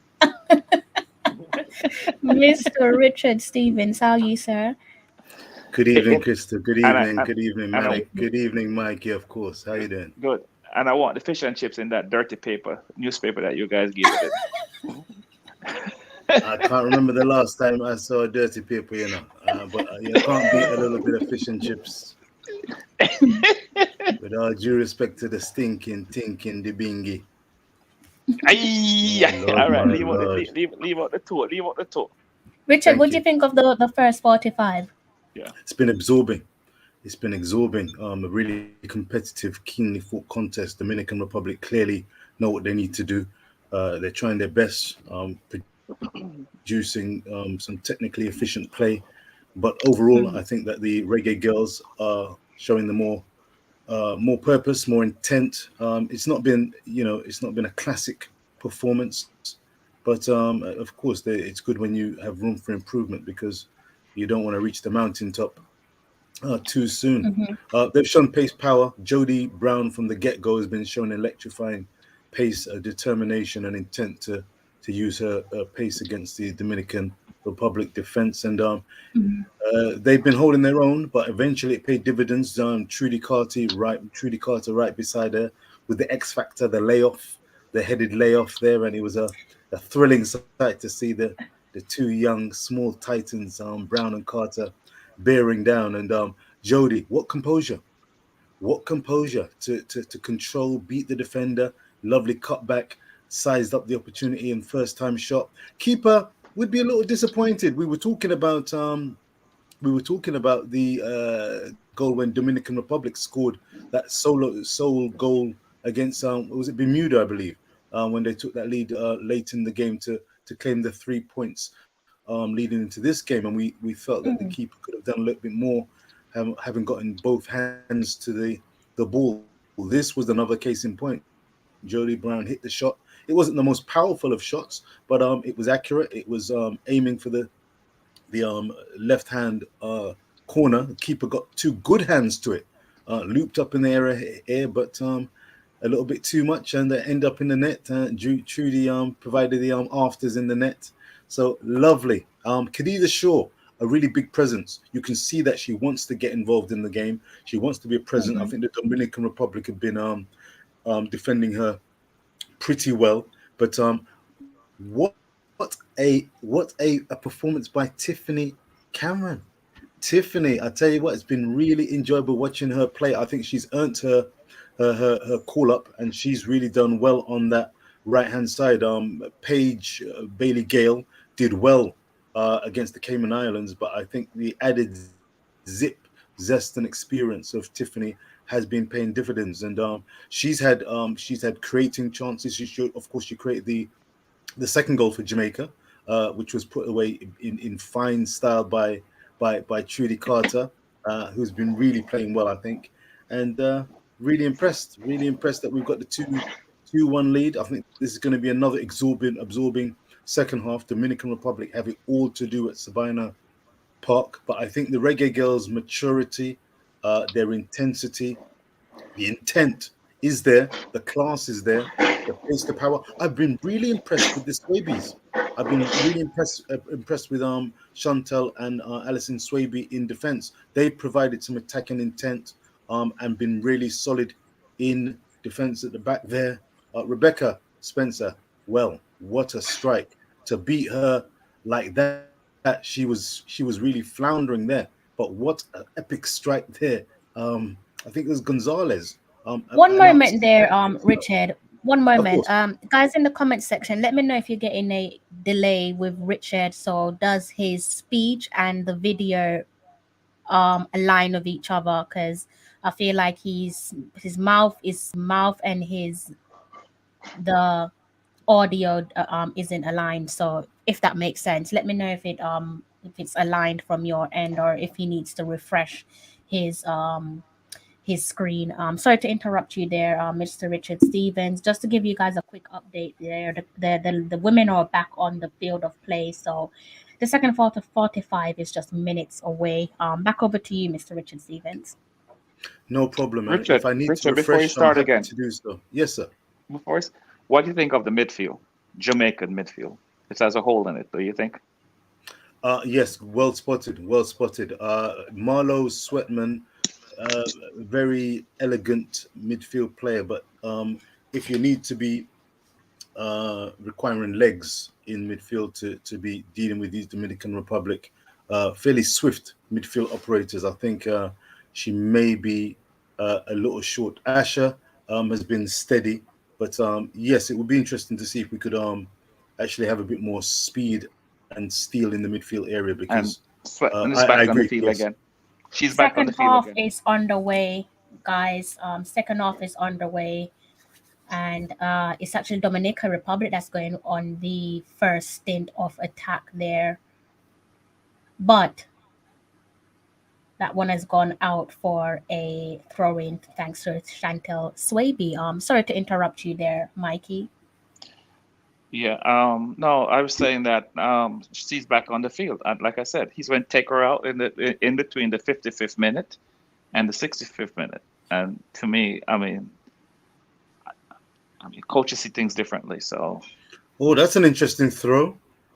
Mr. Richard Stevens, how are you, sir? Good It, evening, it, Krista. Good and I evening. Good evening, and I Malik. Good evening, Mikey, of course. How you doing? good. And I want the fish and chips in that dirty newspaper that you guys gave it I can't remember the last time I saw a dirty paper, but you can't beat a little bit of fish and chips. With all due respect to the stinking, tinking, the bingy. Aye, Lord, all right, my Lord. leave out the toe. Leave out the toe. Richard, Thank what do you you. think of the first 45? Yeah. It's been absorbing. It's been absorbing. A really competitive, keenly fought contest. Dominican Republic clearly know what they need to do. They're trying their best, producing some technically efficient play. But overall, I think that the reggae girls are showing the more purpose, more intent. It's not been a classic performance, but of course, it's good when you have room for improvement because you don't want to reach the mountaintop too soon. Mm-hmm. They've shown pace, power. Jodie Brown from the get-go has been showing electrifying pace, determination, and intent to use her pace against the Dominican Republic defense. And Mm-hmm. they've been holding their own, but eventually it paid dividends. Trudy Carter right beside her with the X Factor, the headed layoff there, and it was a thrilling sight to see the two young small titans, Brown and Carter, bearing down. And Jodie, what composure to control, beat the defender, lovely cutback, sized up the opportunity and first time shot. Keeper would be a little disappointed. We were talking about the goal when Dominican Republic scored that sole goal against was it Bermuda, I believe, when they took that lead late in the game to claim the 3 points leading into this game, and we felt that the keeper could have done a little bit more, having gotten both hands to the ball. This was another case in point. Jody Brown hit the shot. It wasn't the most powerful of shots, but it was accurate. It was aiming for the left hand corner. The keeper got two good hands to it, looped up in the air, but a little bit too much, and end up in the net. Trudy provided the afters in the net. So lovely. Khadija Shaw, a really big presence. You can see that she wants to get involved in the game. She wants to be a present. I think the Dominican Republic have been defending her pretty well. But what a performance by Tiffany Cameron. Tiffany, I tell you what, it's been really enjoyable watching her play. I think she's earned her call up, and she's really done well on that right hand side. Paige Bailey Gale did well against the Cayman Islands, but I think the added zest and experience of Tiffany has been paying dividends, and she's had creating chances. She created the second goal for Jamaica, which was put away in fine style by Trudy Carter, who's been really playing well, I think, and really impressed that we've got the 2-1 lead. I think this is going to be another absorbing second half. Dominican Republic have it all to do at Sabina Park, but I think the Reggae Girls' maturity, their intensity, the intent is there, the class is there, the pace, the power. I've been really impressed with the Swabies. I've been really impressed with Chantel and Alison Swaby in defence. They provided some attacking intent and been really solid in defence at the back there. Rebecca Spencer, well, what a strike to beat her like that. She was really floundering there, but what an epic strike there. I think it was Gonzalez. One moment there, Richard. One moment. Guys in the comment section, let me know if you're getting a delay with Richard. So does his speech and the video align with each other? Because I feel like his mouth and the audio isn't aligned. So if that makes sense, let me know if it's aligned from your end, or if he needs to refresh his screen. Sorry to interrupt you there, Mr. Richard Stevens. Just to give you guys a quick update there, the women are back on the field of play. So the second 45 is just minutes away. Back over to you, Mr. Richard Stevens. No problem. Richard, if I need Richard, to refresh, before you start again, to do so. Yes, sir. What do you think of the midfield, Jamaican midfield? It has a hole in it, do you think? Yes, well spotted. Marlo Sweatman, very elegant midfield player, but if you need to be requiring legs in midfield to be dealing with these Dominican Republic fairly swift midfield operators, I think she may be a little short. Asher has been steady, but yes, it would be interesting to see if we could actually have a bit more speed and steel in the midfield area, because Sweatman is back on the field again. She's back on the field again. Second half is underway, guys. Second half is underway, and it's actually Dominican Republic that's going on the first stint of attack there, but that one has gone out for a throw-in thanks to Chantel Swaby. Sorry to interrupt you there, Mikey. Yeah, no, I was saying that she's back on the field. And like I said, he's going to take her out in between the 55th minute and the 65th minute. And to me, I mean, coaches see things differently. So, that's an interesting throw.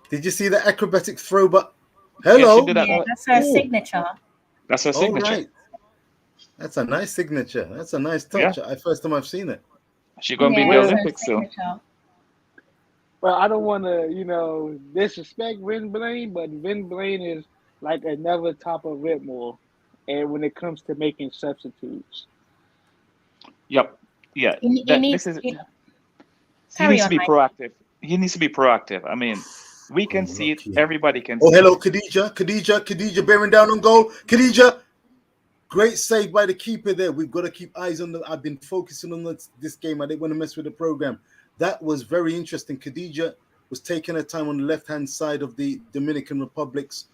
Did you see the acrobatic throw? But hello, yeah, that's her signature. That's her signature. Right. That's a nice signature. That's a nice touch. Yeah. First time I've seen it. She's going to be in the Olympics soon. Well, I don't want to, disrespect Vin Blaine, but Vin Blaine is like another top of Whitmore, and when it comes to making substitutes. Yep. Yeah. He needs to be proactive. He needs to be proactive. I mean, we can see it. Everybody can see it. Oh, hello, Khadija, bearing down on goal. Khadija, great save by the keeper there. We've got to keep eyes on I've been focusing on this game. I didn't want to mess with the program. That was very interesting. Khadija was taking her time on the left-hand side of the Dominican Republic's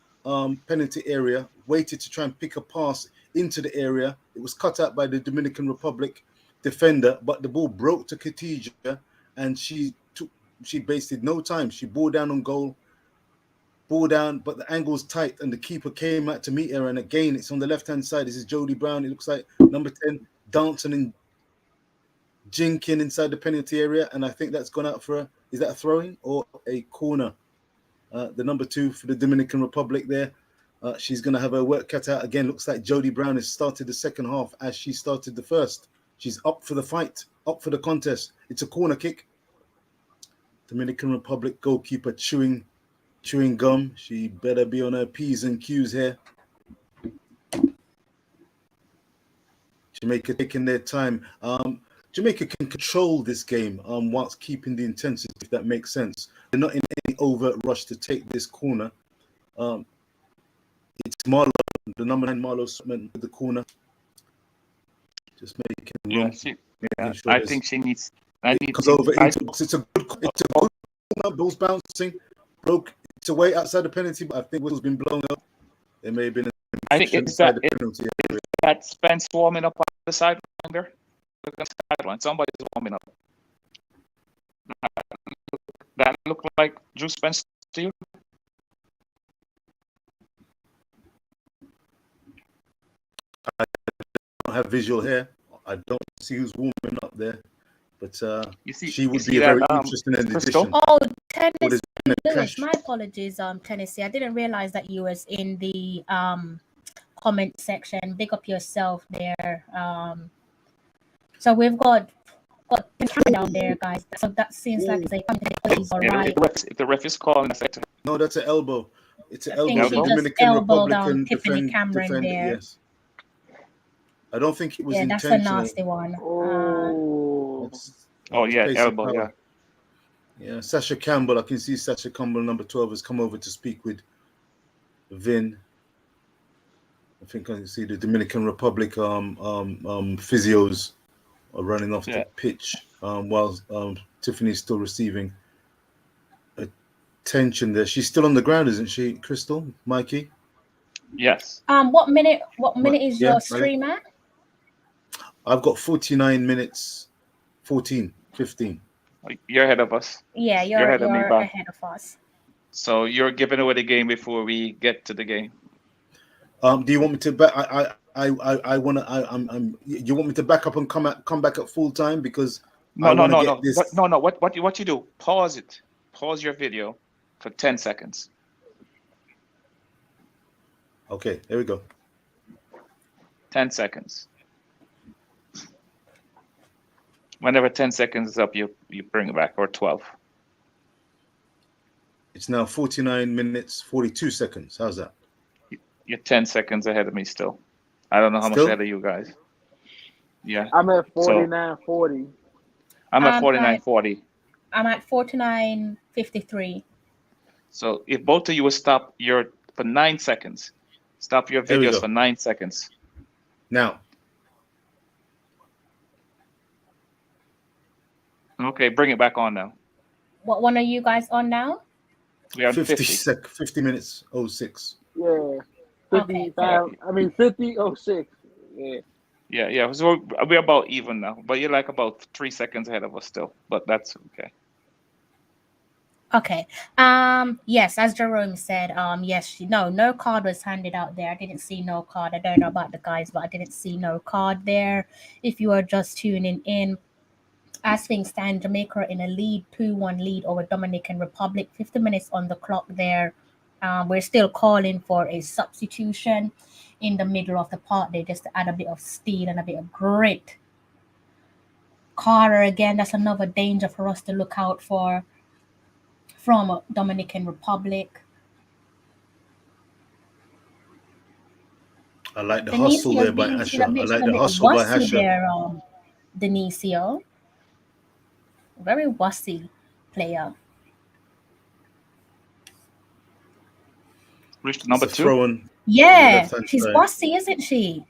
penalty area, waited to try and pick a pass into the area. It was cut out by the Dominican Republic defender, but the ball broke to Khadija, and she wasted no time. She bore down on goal, ball down, but the angle was tight, and the keeper came out to meet her. And again, it's on the left-hand side. This is Jodie Brown. It looks like number 10 dancing and jinking inside the penalty area, and I think that's gone out for is that a throw-in or a corner? The number 2 for the Dominican Republic there. She's going to have her work cut out again. Looks like Jodie Brown has started the second half as she started the first. She's up for the fight, up for the contest. It's a corner kick. Dominican Republic goalkeeper chewing gum. She better be on her P's and Q's here. Jamaica taking their time. Jamaica can control this game whilst keeping the intensity, if that makes sense. They're not in any overt rush to take this corner. It's Marlowe, the number 9 Marlowe with the corner. Just making room. Sure I think she needs. Comes over into the box. It's a good corner. Ball's bouncing. Broke. It's away outside the penalty, but I think whistle's been blown up. There may have been. I think it's that Spence warming up on the sideline there. Look at the sideline. Somebody's warming up. That looked like Drew Spence to you? I don't have visual here. I don't see who's warming up there, but she would be a very interesting addition. Oh, Tennessee Village. My apologies, Tennessee. I didn't realize that you was in the comment section. Big up yourself there. So we've got down there, guys. So that seems like it's all right. If the ref is calling, no, that's an elbow. It's an elbow. She Dominican Republican Tiffany Cameron there. Yes. I don't think it was that's intentional. a nasty one. Elbow, power. Yeah, Sasha Campbell. I can see Sasha Campbell, number 12, has come over to speak with Vin. I think I can see the Dominican Republic physios are running off the pitch while Tiffany's still receiving attention there. She's still on the ground, isn't she, Crystal? Mikey? Yes. What minute is your stream at? I've got 49 minutes, 15. You're ahead of us. Yeah, you're ahead of us. So you're giving away the game before we get to the game. Do you want me to back? You want me to back up and come back at full time because no. What you do? Pause it. Pause your video for 10 seconds. Okay, here we go. 10 seconds. Whenever 10 seconds is up, you bring it back, or 12. It's now 49 minutes, 42 seconds. How's that? You're 10 seconds ahead of me still. I don't know how much ahead of you guys. Yeah. I'm at 49.40. I'm at 49.40. I'm at 49.53. So if both of you will stop for 9 seconds. Stop your videos for 9 seconds. Now. Okay, bring it back on now. What one are you guys on now? We are 50 minutes 06. Yeah. 55. I mean 50.06. Yeah. Yeah. So we're about even now, but you're like about 3 seconds ahead of us still. But that's okay. Okay. Yes, as Jerome said, yes, no card was handed out there. I didn't see no card. I don't know about the guys, but I didn't see no card there. If you are just tuning in, as things stand, Jamaica in a 2-1 lead over Dominican Republic. 50 minutes on the clock there. We're still calling for a substitution in the middle of the part there just to add a bit of steel and a bit of grit. Carter again, that's another danger for us to look out for from Dominican Republic. I like the hustle there by Asher. I like the hustle by Asher. Denisio. Very wussy player. Reached number 2. Yeah, she's wussy, isn't she?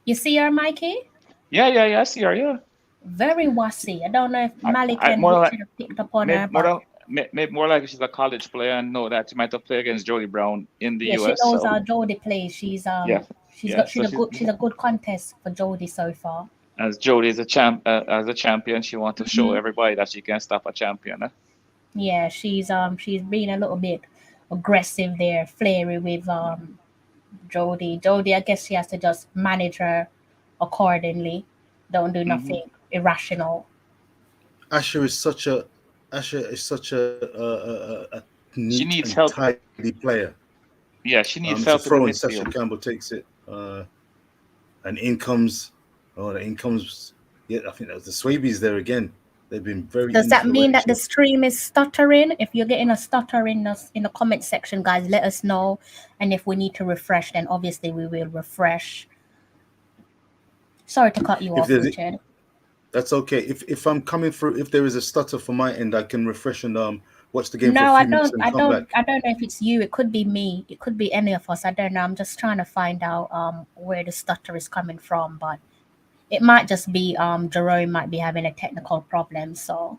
You see her, Mikey? Yeah, I see her, yeah. Very wussy. I don't know if Malik and have picked up on her. maybe more likely she's a college player and know that she might have played against Jody Brown in the Yeah, she US. knows So how Jody plays. yeah, She's a good contest for Jody so far. as Jody is as a champion, she wants to show everybody that she can stop a champion. Yeah, she's being a little bit aggressive there, flary with Jody. Jody, I guess she has to just manage her accordingly. Don't do nothing irrational. Asher is such a a She neat needs and help. tidy player. Yeah, she needs It's a help in the throw, and Sasha midfield. Campbell takes it, and in comes. Yeah, I think that was the Swabies there again. They've been very. Does that mean that the influential. stream is stuttering? If you're getting a stutter in the comment section, guys, let us know. And if we need to refresh, then obviously we will refresh. Sorry to cut you off, Richard. That's okay. If I'm coming through, if there is a stutter from my end, I can refresh and watch the game No, for a I few minutes and come back. I don't know if it's you. It could be me. It could be any of us. I don't know. I'm just trying to find out where the stutter is coming from, but it might just be Jerome might be having a technical problem. So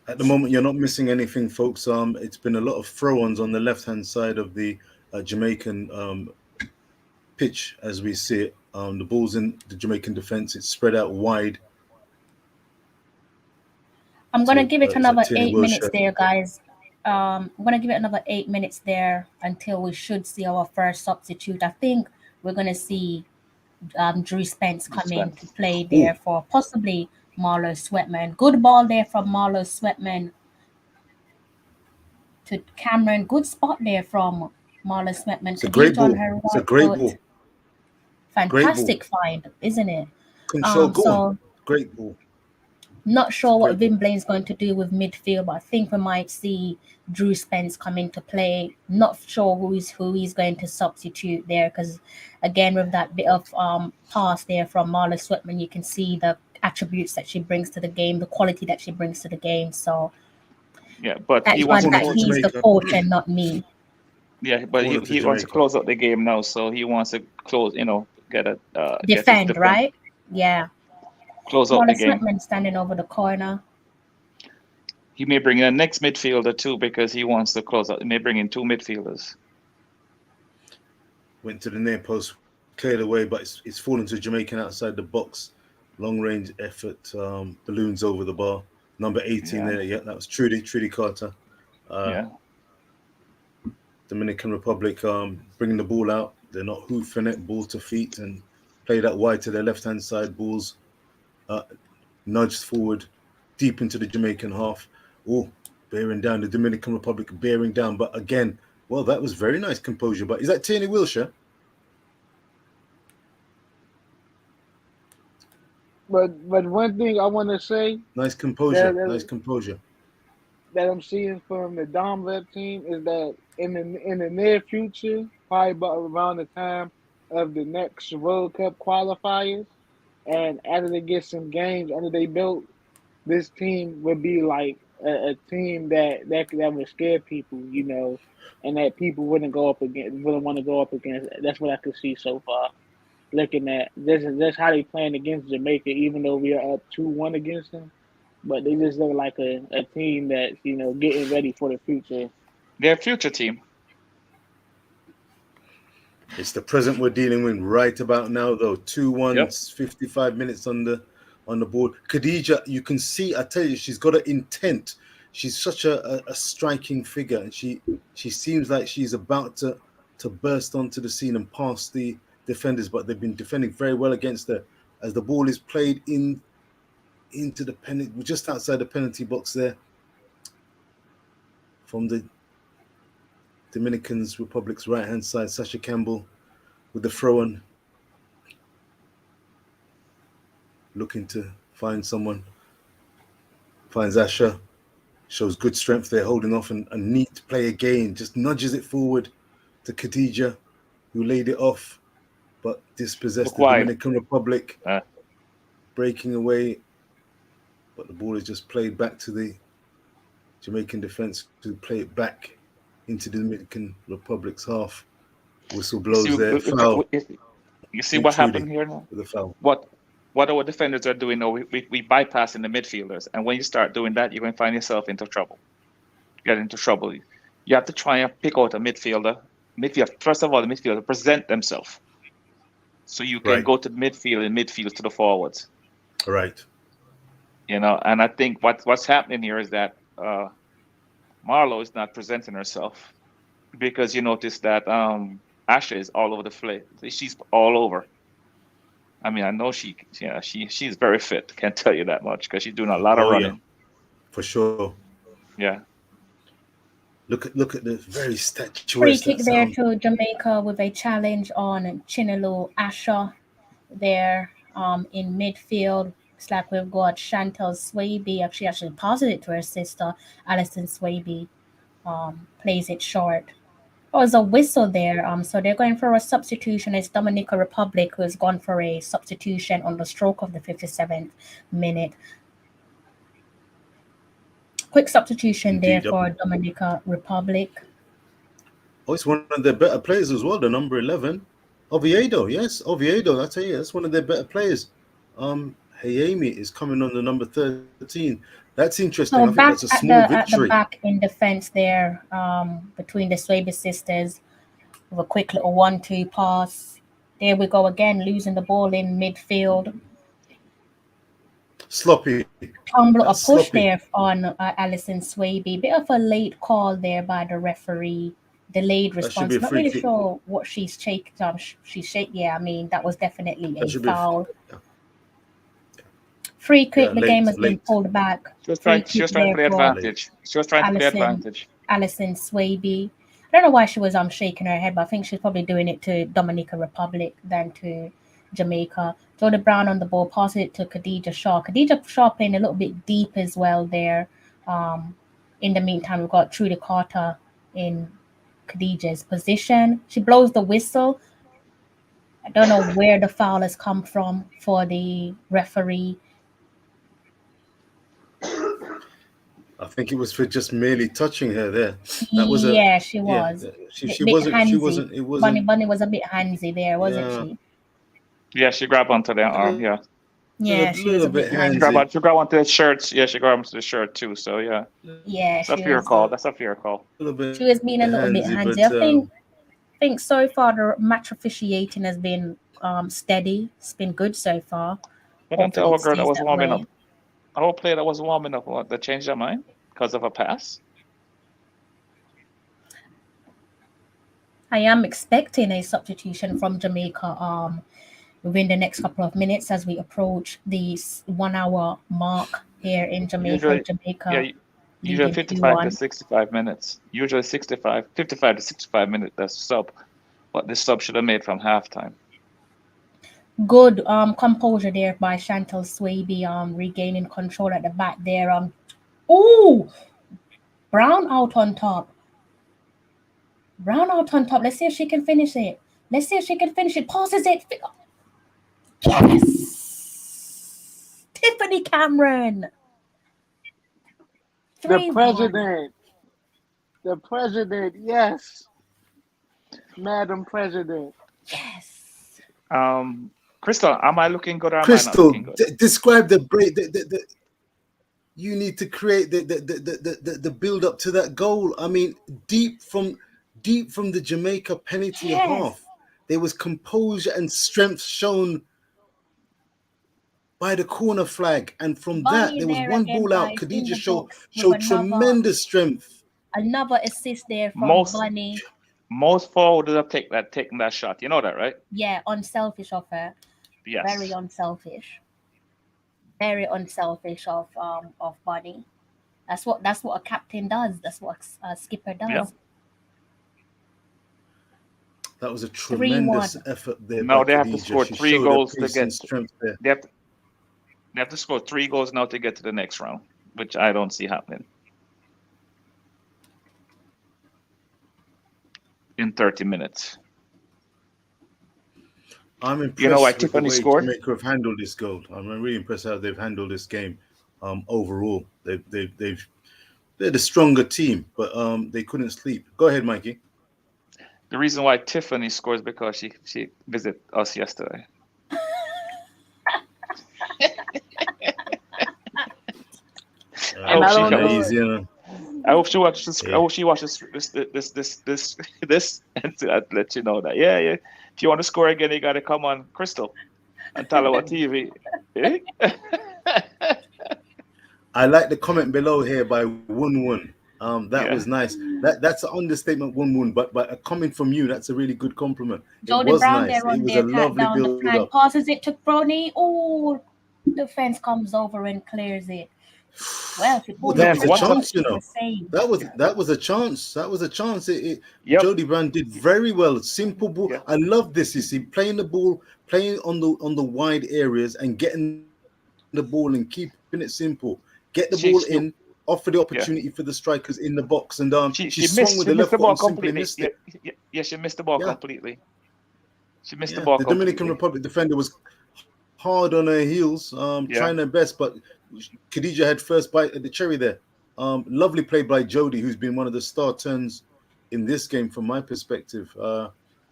at the moment, you're not missing anything, folks. It's been a lot of throw-ons on the left-hand side of the Jamaican pitch as we see it. The ball's in the Jamaican defense. It's spread out wide. I'm gonna give it another 8 minutes Wilshire. there, guys. I'm gonna give it another 8 minutes there until we should see our first substitute. I think we're gonna see Drew Spence come in to play there for possibly Marlo Sweatman. Good ball there from Marlo Sweatman to Cameron. Good spot there from Marlo Sweatman. It's a great ball. It's a great ball. Fantastic find, isn't it? Control goal. So great ball. Not sure what Vin Blaine's going to do with midfield, but I think we might see Drew Spence come into play. Not sure who he's going to substitute there, because again, with that bit of pass there from Marla Sweatman, you can see the attributes that she brings to the game, the quality that she brings to the game. So yeah, but that's why he's the coach and not me. Yeah, but he wants to close out the game now, so he wants to close, get a defend, right? Yeah. Close out the game. Sweatman standing over the corner. He may bring in a next midfielder too, because he wants to close out. He may bring in two midfielders. Went to the near post, cleared away, but it's fallen to Jamaican outside the box. Long range effort, balloons over the bar. Number 18 there, yeah, that was Trudy Carter. Dominican Republic bringing the ball out. They're not hoofing it, ball to feet, and play that wide to their left-hand side. Balls nudged forward deep into the Jamaican half. Oh, bearing down, the Dominican Republic bearing down. But again, well, that was very nice composure. But is that Tierney Wilshire? But one thing I want to say, nice composure that I'm seeing from the Dom Rep team is that in the near future, probably about around the time of the next World Cup qualifiers, and after they get some games under they belt, this team would be like a team that would scare people, and that people wouldn't want to go up against. That's what I could see so far. Looking at that's how they playing against Jamaica, even though we are up 2-1 against them. But they just look like a team that's, getting ready for the future. They're a future team. It's the present we're dealing with right about now, though. 2-1, 55 minutes on the board. Khadija, you can see, I tell you, she's got an intent. She's such a striking figure, and she seems like she's about to burst onto the scene and pass the defenders, but they've been defending very well against her as the ball is played into the penalty, just outside the penalty box there from the Dominican Republic's right-hand side. Sasha Campbell with the throw-in, looking to find someone. Finds Asher, shows good strength there, holding off, and a neat play again. Just nudges it forward to Khadija, who laid it off, but dispossessed the Dominican Republic, breaking away. But the ball is just played back to the Jamaican defense to play it back into the Dominican Republic's half. Whistle blows there. Foul. You see what happened here now? With a foul. What what our defenders are doing now, we bypassing the midfielders. And when you start doing that, you're going to find yourself into trouble. Get into trouble. You have to try and pick out a midfielder. First of all, the midfielder present themselves. So you can go to the midfield and midfield to the forwards. Right. You know, and I think what's happening here is that Marlo is not presenting herself, because you notice that Asha is all over the place. She's all over. I mean, I know she's very fit. Can't tell you that much, because she's doing a lot of running. Yeah. For sure. Yeah. Look at the very statuesque. Free kick there to Jamaica with a challenge on Chinelo Asha there in midfield. It's like we've got Chantel Swaby. Actually passes it to her sister, Alison Swaby. Plays it short. Oh, there's a whistle there. So they're going for a substitution. It's Dominican Republic who's gone for a substitution on the stroke of the 57th minute. Quick substitution there for Dominican Republic. Oh, it's one of their better players as well, the number 11. Oviedo, yes. Oviedo, I tell you, that's one of their better players. Hayemi is coming on the number 13. That's interesting. So I think back that's a small victory. at the back in defense there, between the Swaby sisters, with a quick little 1-2 pass. There we go again, losing the ball in midfield. Sloppy. A push there on Alison Swaby. Bit of a late call there by the referee. Delayed response. Not really sure what she's shaked. Yeah, I mean, that was definitely a foul. Free kick. The game has been pulled back. She was trying to play advantage. Alison Swaby. I don't know why she was shaking her head, but I think she's probably doing it to Dominican Republic than to Jamaica. Jordan Brown on the ball, passes it to Khadija Shaw. Khadija Shaw playing a little bit deep as well there. In the meantime, we've got Trudy Carter in Khadija's position. She blows the whistle. I don't know where the foul has come from for the referee. I think it was for just merely touching her there. She was. She wasn't. It wasn't. Bunny was a bit handsy there, wasn't she? Yeah, she grabbed onto their arm. Yeah. Yeah, she was a bit handsy. She grabbed onto the shirt. Yeah, she grabbed onto the shirt too. So yeah. Yeah, that's a fair call. That's a fair call. She was being a little bit handsy. I think so far the match officiating has been steady. It's been good so far. But don't tell a girl that was warming up. A whole player that was warming up, what, they changed their mind because of a pass? I am expecting a substitution from Jamaica within the next couple of minutes as we approach the 1 hour mark here in Jamaica. Yeah, usually 55 to 65 minutes. Usually 55 to 65 minutes, that's sub. But this sub should have made from halftime. Good composure there by Chantal Swaby, regaining control at the back there. Brown out on top. Let's see if she can finish it. Passes it. Yes! Tiffany Cameron. The president, yes. Madam President. Yes. Crystal, am I looking good or Crystal, am I not looking good? Describe the break. You need to create the build up to that goal. I mean, deep from the Jamaica penalty half, there was composure and strength shown by the corner flag, and from that there was one ball out. Khadija showed tremendous strength. Another assist there from Bunny. Most forward would have taken that shot. You know that, right? Yeah, unselfish of her. Yes. Very unselfish. Very unselfish of Bunny. That's what a captain does. That's what a skipper does. Yeah. That was a tremendous effort there. No, they have to score 3 goals to get. They have to score 3 goals now to get to the next round, which I don't see happening. In 30 minutes. I'm impressed. You know why Tiffany scored? Jamaica have handled this goal. I'm really impressed how they've handled this game. Overall, they're the stronger team, but they couldn't sleep. Go ahead, Mikey. The reason why Tiffany scores because she visited us yesterday. hope I she don't Yeah, know. he's, you know, I hope she watches this. I yeah. hope she watches this, and to let you know that. Yeah, yeah. If you want to score again, you got to come on Crystal and Talawa TV. Eh? I like the comment below here by Woon Woon. That Yeah. was nice. That's an understatement, Woon Woon, but coming from you, that's a really good compliment. It Jody was Brown nice. there It on was the a attack lovely down the build flank, up. passes it to Brony. Oh, defense comes over and clears it. Well, she Well, pulled that the Man, was a trigger, wonderful. but chance, you it know. was saved. That was a chance. That was a chance. Yep. Jody Brown did very well. Simple ball. Yeah. I love this. You see, playing the ball, playing on the wide areas, and getting the ball and keeping it simple. Get the ball She in, offer the yeah. opportunity for the strikers in the box, and she swung with She the missed left the foot ball and simply completely. missed Yeah, it. yeah, she missed the ball Yeah, completely. She missed the yeah. ball The Dominican completely. Republic defender was hard on her heels, Yeah. trying her best, but Khadija had first bite at the cherry there. Lovely play by Jody, who's been one of the star turns in this game from my perspective.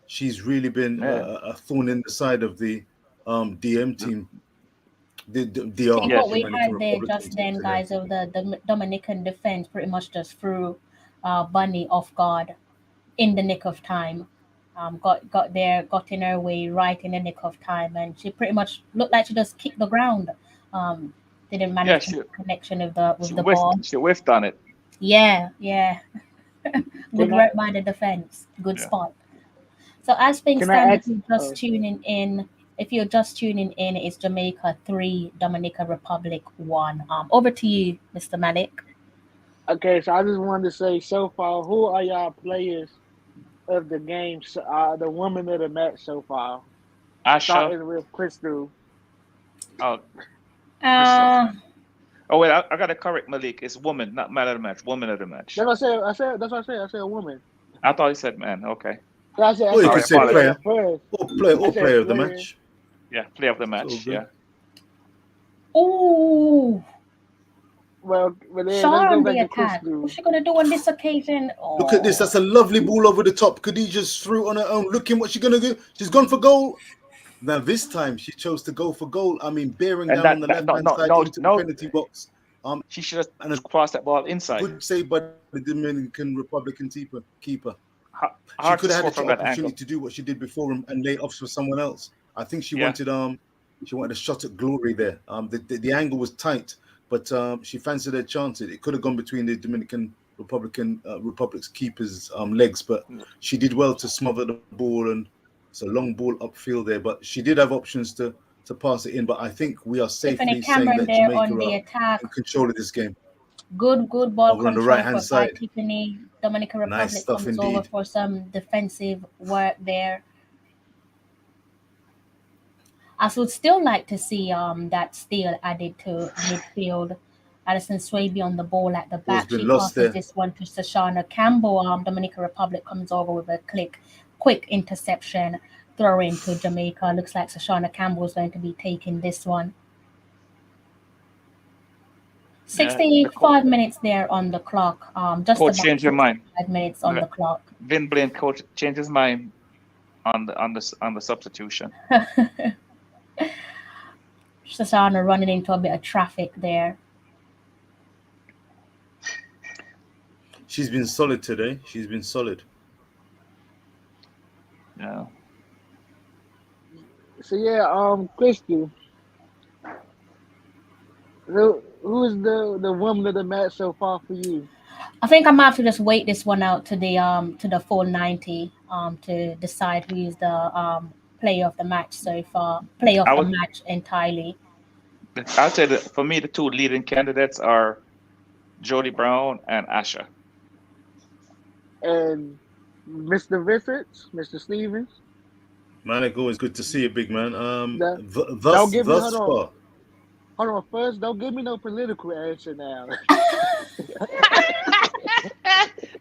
She's really been Yeah. a thorn in the side of the DM team, the I think DR, what Yes. we Dominican had there Republican just team then, today. guys, of the Dominican defense pretty much just threw Bunny off guard in the nick of time. Got in her way right in the nick of time, and she pretty much looked like she just kicked the ground. Didn't Yeah. manage to make connection with the ball. She whiffed on it. Yeah, yeah. Good Can I work by the defense. Good Yeah. spot. So as things can I stand, ask? if you're just tuning in, it's Jamaica 3, Dominican Republic 1. Over to you, Mr. Malik. Okay, so I just wanted to say so far, who are y'all players of the game? The woman of the match so far. Asha. Starting with Crystal. Oh, Crystal. Uh, Oh wait, I gotta correct Malik. It's woman, not man of the match. Woman of the match. That's what I said. That's what I said. I said a woman. I thought he said man. Okay. I said Or you a could Sorry, say apologize. player player, first. I or said player of the player. match. Yeah, play of the It's all match. good. Yeah. oh, Well, let's Shaw go on back the to attack. Crystal. What's she gonna do on this occasion? Look at this. Oh, That's a lovely ball over the top. Khadija threw it on her own. Looking what she's gonna do. She's gone for goal. Now this time she chose to go for goal. I mean, bearing And down on the that left hand side into the no. penalty box. She should have And a crossed that ball inside. good save by the Dominican Republican keeper. She Hard could to have score had from the that opportunity angle. to do what she did before and lay it off for someone else. I think she Yeah. wanted a shot at glory there. The angle was tight, but she fancied her chances. It could have gone between the Dominican Republic's keeper's legs, but she did well to smother the ball, and it's a long ball upfield there. But she did have options to pass it in. But I think we are Tiffany safely saying Cameron that there on Jamaica the are attack. in control of this game. Good ball Over on the control right-hand by side. Tiffany. Dominican Nice Republic stuff comes over indeed. for some defensive work there. I would still like to see that steal added to midfield. Addison Swaby on the ball at the Ball's back. been She lost passes there. this one to Sashana Campbell. Dominican Republic comes over with a quick interception, throw into Jamaica. Looks like Sashana Campbell is going to be taking this one. Yeah. 65 minutes there on the clock. Just Coach about change your mind. 65 minutes on the clock. Vin Blaine coach changed his mind on the substitution. Sasana running into a bit of traffic there. She's been solid today. She's been solid. Yeah. So yeah, Crystal. Who is the woman of the match so far for you? I think I'm gonna have to just wait this one out to the full 90 to decide who is the player of the match so far. Player of the match entirely. I'll say that for me, the two leading candidates are Jody Brown and Asha. And Mr. Visits, Mr. Stevens. Malik, always good to see you, big man. Thus far. Hold on, first, don't give me no political answer now.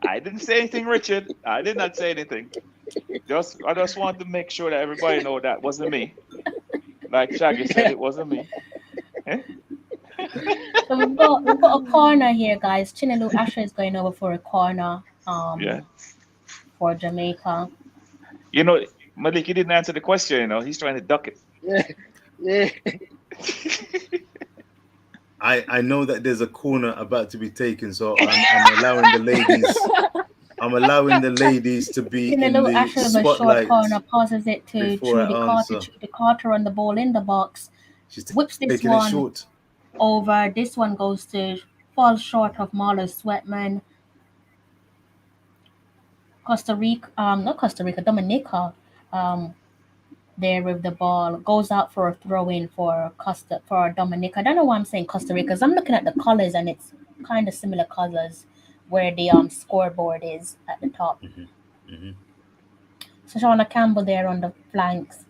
I didn't say anything, Richard. I did not say anything. I just want to make sure that everybody know that wasn't me. Like Shaggy said, it wasn't me. So we've got a corner here, guys. Chinelu Asha is going over for a corner. For Jamaica. You know, Malik, you didn't answer the question. You know, he's trying to duck it. Yeah. I know that there's a corner about to be taken, so I'm allowing the ladies. I'm allowing the ladies to be In a in little the Asher with a short spotlight corner, passes it to before I Trudy Carter. answer. Trudy Carter on the ball in the box, She's whips this taking it one short. over. This one goes to falls short of Marlo Sweatman. Not Costa Rica, Dominica, there with the ball goes out for a throw in for Dominica. I don't know why I'm saying Costa Rica because I'm looking at the colors and it's kind of similar colors where the scoreboard is at the top. So Shauna Campbell there on the flanks,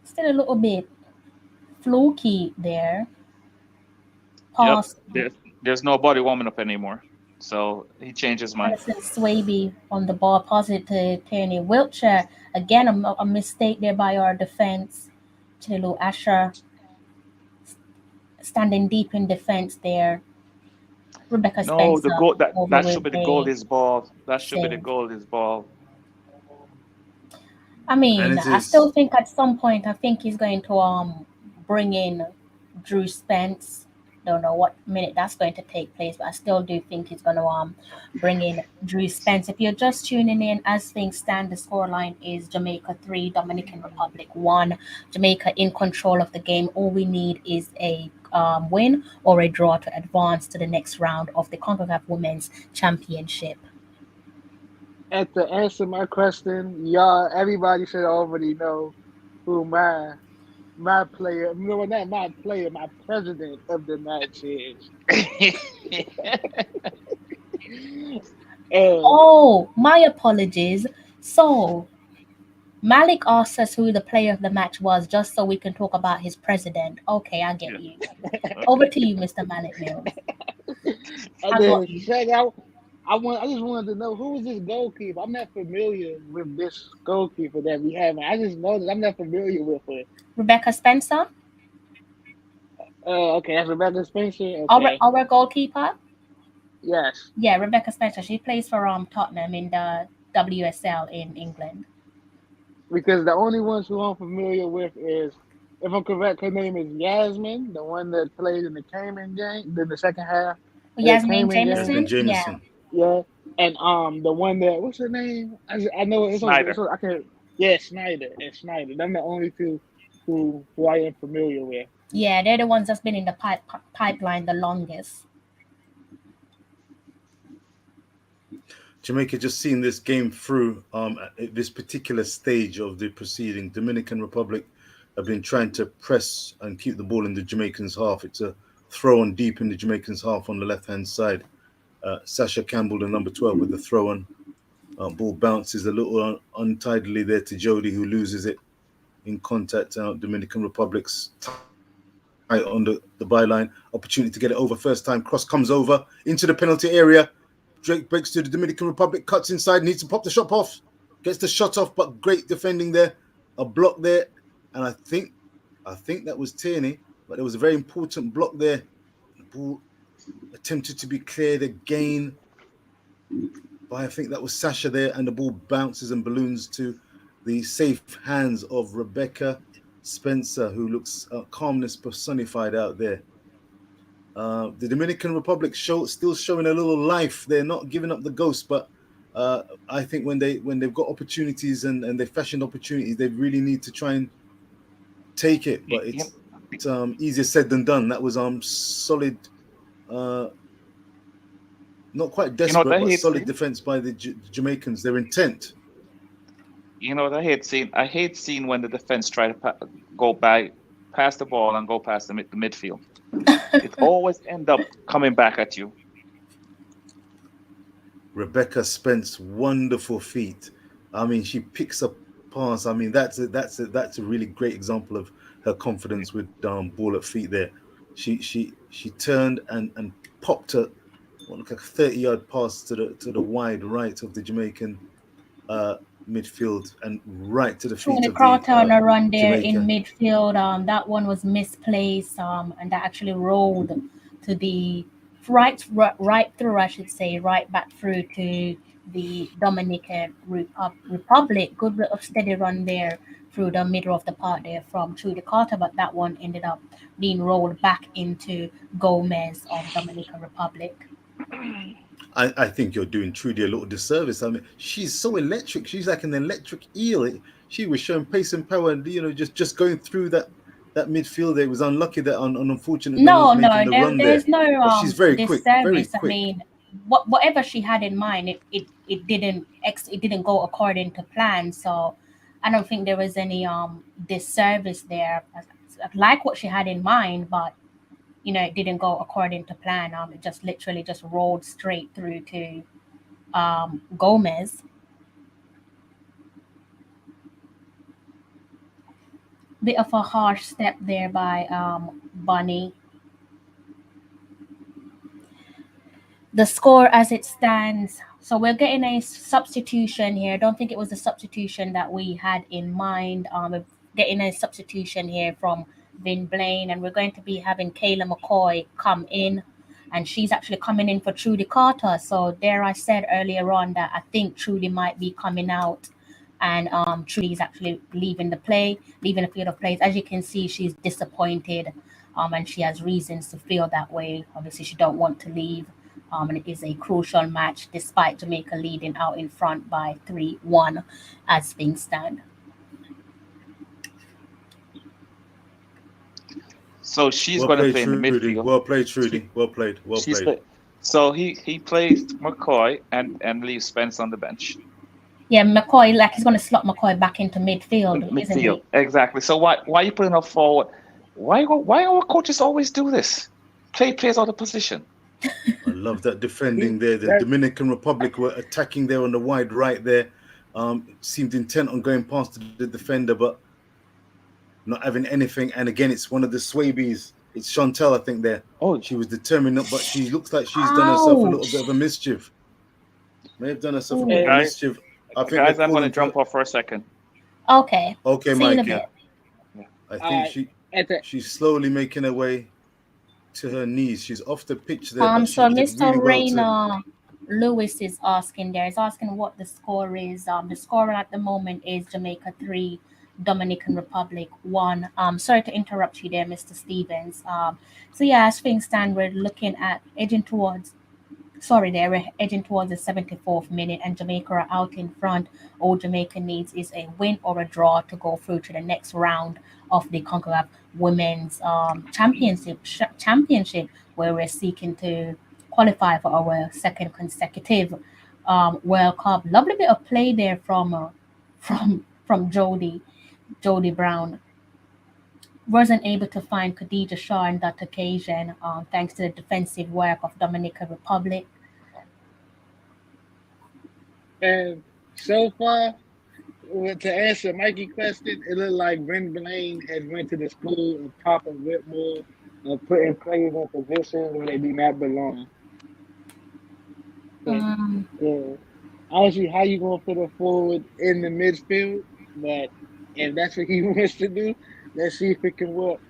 still a little bit fluky there. Pass. Yep. There's no body warming up anymore. So he changed his mind. Alison Swaby on the ball, pass it to Tierney Wiltshire. Again, a mistake there by our defense. Chililu Asher standing deep in defense there. Rebecca Spencer. No, the goal that should be the a goalie's ball. That should be the save. goalie's ball. I mean, And it I is. still think at some point, I think he's going to bring in Drew Spence. Don't know what minute that's going to take place, but I still do think he's going to bring in Drew Spence. If you're just tuning in, as things stand, the scoreline is Jamaica 3, Dominican Republic 1. Jamaica in control of the game. All we need is a win or a draw to advance to the next round of the Concacaf Women's Championship. And to answer my question, y'all, everybody should already know who my player, no, not my player, my president of the match is. Oh, my apologies. So, Malik asked us who the player of the match was just so we can talk about his president. Okay, I get you. Over to you, Mr. Malik Mills. And then check out. I just wanted to know who was this goalkeeper. I'm not familiar with this goalkeeper that we have. I just know that I'm not familiar with her. Rebecca Spencer? Okay, that's Rebecca Spencer. Okay. Our goalkeeper? Yes. Yeah, Rebecca Spencer. She plays for Tottenham in the WSL in England. Because the only ones who I'm familiar with is, if I'm correct, her name is Yasmin, the one that played in the Cayman game, then the second half. Yasmin Jameson? Jameson. Yeah. And the one that, what's her name? I know it's Snyder. Snyder and Snyder. Them the only two who I am familiar with. Yeah, they're the ones that's been in the pipeline the longest. Jamaica just seen this game through at this particular stage of the proceeding. Dominican Republic have been trying to press and keep the ball in the Jamaicans' half. It's a throw on deep in the Jamaicans' half on the left-hand side. Sasha Campbell, the number 12, with the throw on. Ball bounces a little untidily there to Jody, who loses it in contact. Dominican Republic's tight on the byline. Opportunity to get it over first time. Cross comes over into the penalty area. Drake breaks to the Dominican Republic, cuts inside, needs to pop the shot off. Gets the shot off, but great defending there. A block there. And I think that was Tierney, but there was a very important block there. The ball attempted to be cleared again by, I think that was Sasha there, and the ball bounces and balloons to the safe hands of Rebecca Spencer, who looks calmness personified out there. The Dominican Republic still showing a little life. They're not giving up the ghost, but I think when they've got opportunities and they fashioned opportunities, they really need to try and take it. But it's easier said than done. That was solid, not quite desperate, but solid defense by the Jamaicans. Their intent. You know what I hate seeing? I hate seeing when the defense try to pass the ball and go past the midfield. It always end up coming back at you. Rebecca Spence, wonderful feet. I mean, she picks up pass. I mean, that's a really great example of her confidence with ball at feet there. She turned and popped a 30-yard pass to the wide right of the Jamaican midfield and right to the feet of Carter on a run there Jamaica. in midfield. That one was misplaced, and that actually rolled to the right through, I should say, right back through to the Dominican Republic. Good bit of steady run there through the middle of the park there from Trudy Carter, but that one ended up being rolled back into Gomez of Dominican Republic. I think you're doing Trudy a little disservice. I mean, she's so electric. She's like an electric eel. She was showing pace and power, and just going through that midfield. It was unlucky that unfortunately No, was making the run there's there. no But she's very quick, very disservice. I quick. mean, whatever she had in mind, it didn't go according to plan. So I don't think there was any disservice there. I like what she had in mind, but it didn't go according to plan. It just literally just rolled straight through to Gomez. Bit of a harsh step there by Bunny. The score as it stands. So we're getting a substitution here. I don't think it was the substitution that we had in mind. We're getting a substitution here from Vin Blaine, and we're going to be having Kayla McCoy come in, and she's actually coming in for Trudy Carter. So there, I said earlier on that I think Trudy might be coming out, and Trudy is actually leaving the field of play. As you can see, she's disappointed, and she has reasons to feel that way. Obviously, she don't want to leave. And it is a crucial match despite Jamaica leading out in front by 3-1 as things stand. So she's going to play in the midfield. Well played, Trudy. Well played. So he plays McCoy and leaves Spence on the bench. Yeah, McCoy, like he's going to slot McCoy back into midfield, isn't he? Exactly. So why are you putting her forward? Why our coaches always do this? Play players out of position. I love that defending there. The Dominican Republic were attacking there on the wide right there. Seemed intent on going past the defender, but not having anything. And again, it's one of the Swabies. It's Chantel, I think, there. Oh, she was determined, but she looks like she's done herself a little bit of a mischief. May have done herself a bit of mischief. I think guys, I'm going to jump off for a second. Okay. Okay, see Mike. Yeah. I think she's slowly making her way to her knees. She's off the pitch there. So Mr. Really Rainer Lewis is asking there. He's asking what the score is. The score at the moment is Jamaica 3, Dominican Republic 1. Sorry to interrupt you there, Mr. Stevens. So yeah, as things stand, we're looking at edging towards the 74th minute, and Jamaica are out in front. All Jamaica needs is a win or a draw to go through to the next round of the Concacaf Women's Championship, where we're seeking to qualify for our second consecutive World Cup. Lovely bit of play there from Jody Brown. Wasn't able to find Khadija Shaw on that occasion, thanks to the defensive work of Dominican Republic. And so far, to answer Mikey's question, it looked like Brent Blaine had went to the school of Papa Whitmore of putting players in positions where they do not belong. Honestly, how you gonna put her forward in the midfield? But if that's what he wants to do, let's see if it can work.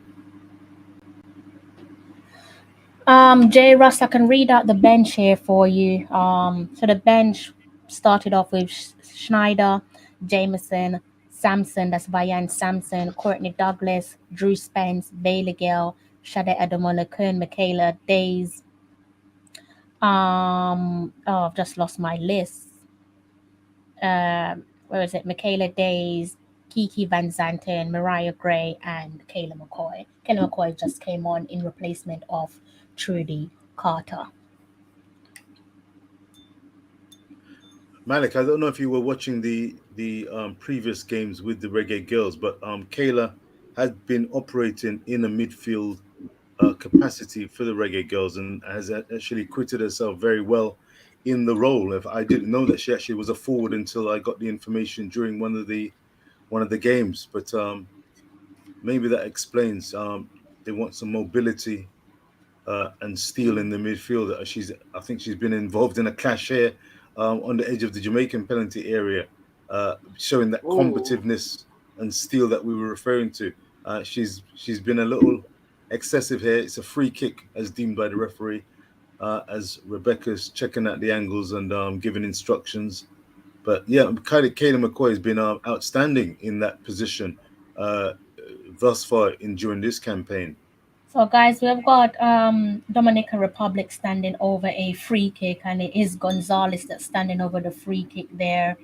Jay Russ, I can read out the bench here for you. So the bench started off with Schneider, Jameson, Sampson, that's Bayan Sampson, Courtney Douglas, Drew Spence, Bailey Gill, Shade Ademola, Kern, Michaela Days. I've just lost my list. Where is it? Michaela Days, Kiki Van Zanten, Mariah Gray, and Kayla McCoy. Kayla McCoy just came on in replacement of Trudy Carter. Malik, I don't know if you were watching the previous games with the Reggae Girls, but Kayla had been operating in a midfield capacity for the Reggae Girls and has actually acquitted herself very well in the role. If I didn't know that she actually was a forward until I got the information during one of the games, but maybe that explains. They want some mobility and steel in the midfield. I think she's been involved in a clash here on the edge of the Jamaican penalty area, showing that combativeness and steel that we were referring to. She's been a little excessive here. It's a free kick as deemed by the referee, as Rebecca's checking out the angles and giving instructions. But yeah, Kayla McCoy has been outstanding in that position thus far during this campaign. So, guys, we've got Dominican Republic standing over a free kick, and it is Gonzalez that's standing over the free kick there.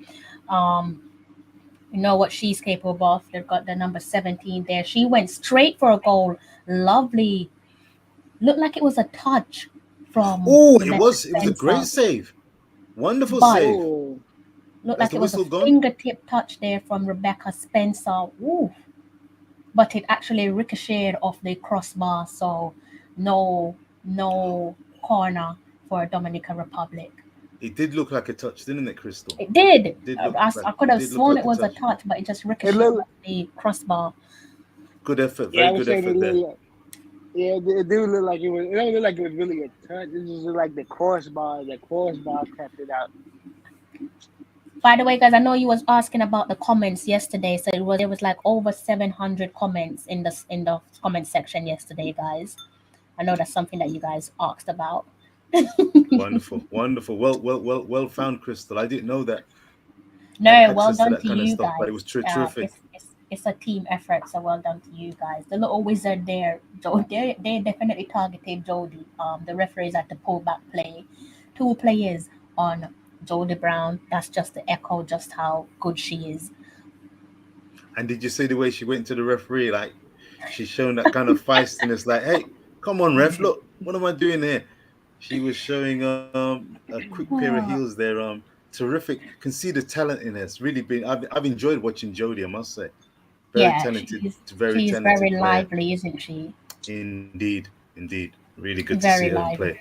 Um, you know what she's capable of. They've got the number 17 there. She went straight for a goal. Lovely. Looked like it was a touch from Oh, Rebecca it was a great Spencer, save. Wonderful but save. Oh, looked Has like the it was a whistle gone? fingertip touch there from Rebecca Spencer. Ooh. But it actually ricocheted off the crossbar, so no corner for Dominican Republic. It did look like a touch, didn't it, Crystal? It did. It did look I could have it did look sworn like it was a touch. touch, but it just it ricocheted looked. off the crossbar. Good effort, Yeah, I very was good saying effort it there. looked like. Yeah, it do look like it was. It don't look like it was really a touch. It just looked like the crossbar. The crossbar kept it out. By the way, guys, I know you was asking about the comments yesterday. So there was like over 700 comments in the comment section yesterday, guys. I know that's something that you guys asked about. Wonderful. Well found, Crystal. I didn't know that. No, Had well access to done that to kind of you stuff, but guys. it was terrific. It's a team effort, so well done to you guys. The little wizard there, they definitely targeted Jody. The referees at the pullback play, 2 players on Jody Brown. That's just to echo just how good she is. And did you see the way she went to the referee? Like she's shown that kind of feistiness, like, hey, come on, ref, look, what am I doing here? She was showing a quick pair of heels there. Terrific. Can see the talent in her. It's really been I've enjoyed watching Jodie, I must say. Very Yeah, talented, she's talented very player. lively, isn't she? Indeed. Really good to Very see her lively. play.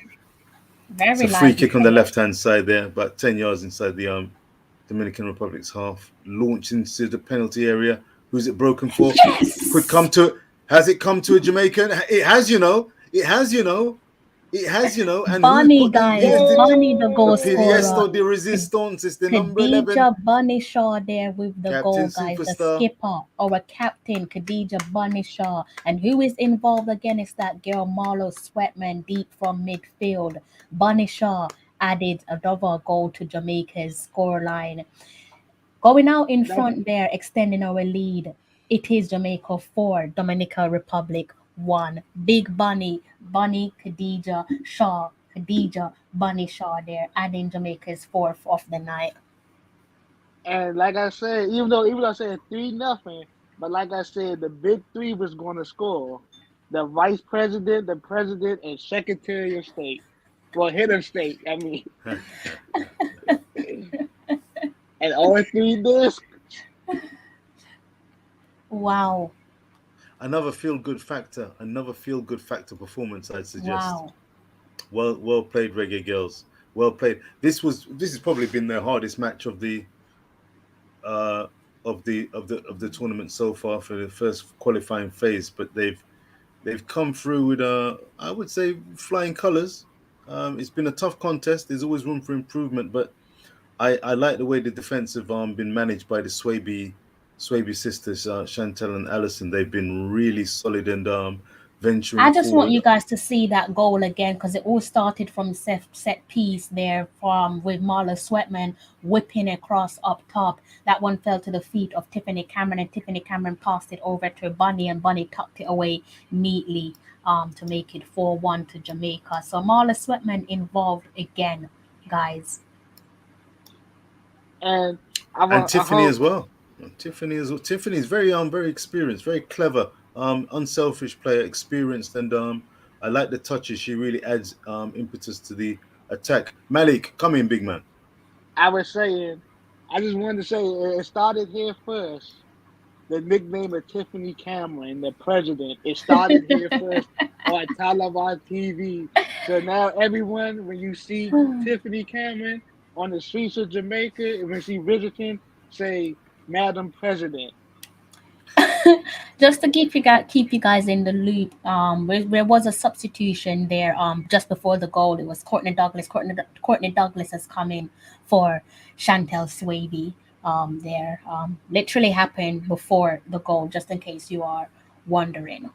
It's Very a free lively kick on the player. left-hand side there, about 10 yards inside the Dominican Republic's half. Launched into the penalty area. Who's it broken for? Yes. Has it come to a Jamaican? It has, you know. It has, you know. And Bunny, who's put guys. the Bunny, the the goal Piesto scorer. de Resistance is the number 11. Khadija Bunny Shaw there with the Captain goal, guys. The superstar. skipper, our captain, Khadija Bunny Shaw. And who is involved again is that girl, Marlo Sweatman, deep from midfield. Bunny Shaw added another goal to Jamaica's scoreline. Going out in That front there, extending our lead. It is Jamaica 4, Dominican Republic 1. Big Bunny, Khadija, Shaw, Khadija, Bunny Shaw there, adding Jamaica's 4th of the night. and like I said, even though I said 3-0, but like I said, the big 3 was going to score. The vice president, the president, and secretary of state. Well, head of state. I mean, and all 3 did. Wow. Another feel-good factor performance, I'd suggest. Wow. Well played, Reggae Girls. Well played. This has probably been their hardest match of the tournament so far for the first qualifying phase, but they've come through with I would say flying colours. It's been a tough contest. There's always room for improvement, but I like the way the defense have been managed by the Swaby sisters, Chantel and Alison. They've been really solid and venturing I just want forward. you guys to see that goal again because it all started from set piece there from with Marla Sweatman whipping across up top. That one fell to the feet of Tiffany Cameron, and Tiffany Cameron passed it over to Bunny, and Bunny tucked it away neatly to make it 4-1 to Jamaica. So Marla Sweatman involved again, guys. And Tiffany as well. Tiffany's very experienced, very clever, unselfish player, experienced, and I like the touches. She really adds impetus to the attack. Malik, come in, big man. I was saying, I just wanted to say it started here first. The nickname of Tiffany Cameron, the president, it started here first on Taliban TV. So now everyone, when you see Tiffany Cameron on the streets of Jamaica, and when you see visiting, say, Madam President. Just to keep you guys in the loop, there was a substitution there just before the goal. It was Courtney Douglas. Courtney Douglas has come in for Chantel Swaby. There literally happened before the goal, just in case you are wondering.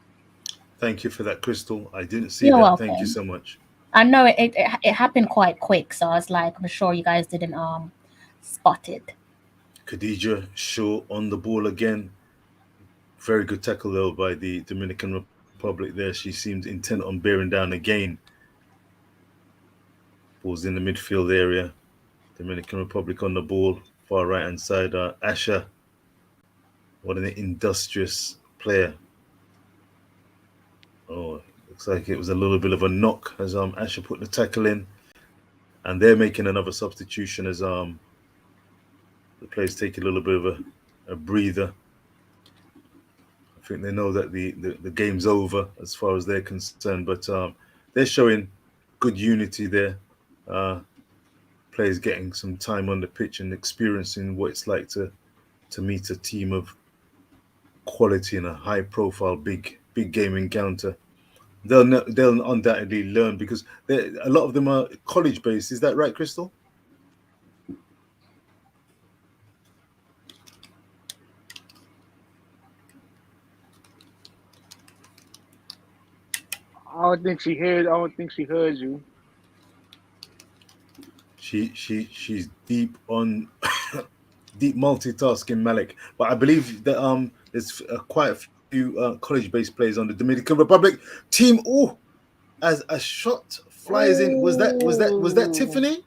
Thank you for that, Crystal. I didn't see You're that. welcome. Thank you so much. I know it happened quite quick, so I was like, I'm sure you guys didn't spotted. Khadija Shaw on the ball again. Very good tackle though by the Dominican Republic there. She seemed intent on bearing down again. Ball's in the midfield area. Dominican Republic on the ball. Far right hand side. Asher. What an industrious player. Oh, looks like it was a little bit of a knock as Asher put the tackle in. And they're making another substitution as the players take a little bit of a breather. I think they know that the game's over as far as they're concerned, but they're showing good unity there. Players getting some time on the pitch and experiencing what it's like to meet a team of quality in a high-profile, big game encounter. They'll undoubtedly learn because a lot of them are college-based. Is that right, Crystal? I don't think she heard you. She's deep on deep multitasking, Malik. But I believe that there's quite a few college-based players on the Dominican Republic team. Oh, as a shot flies in, was that Tiffany?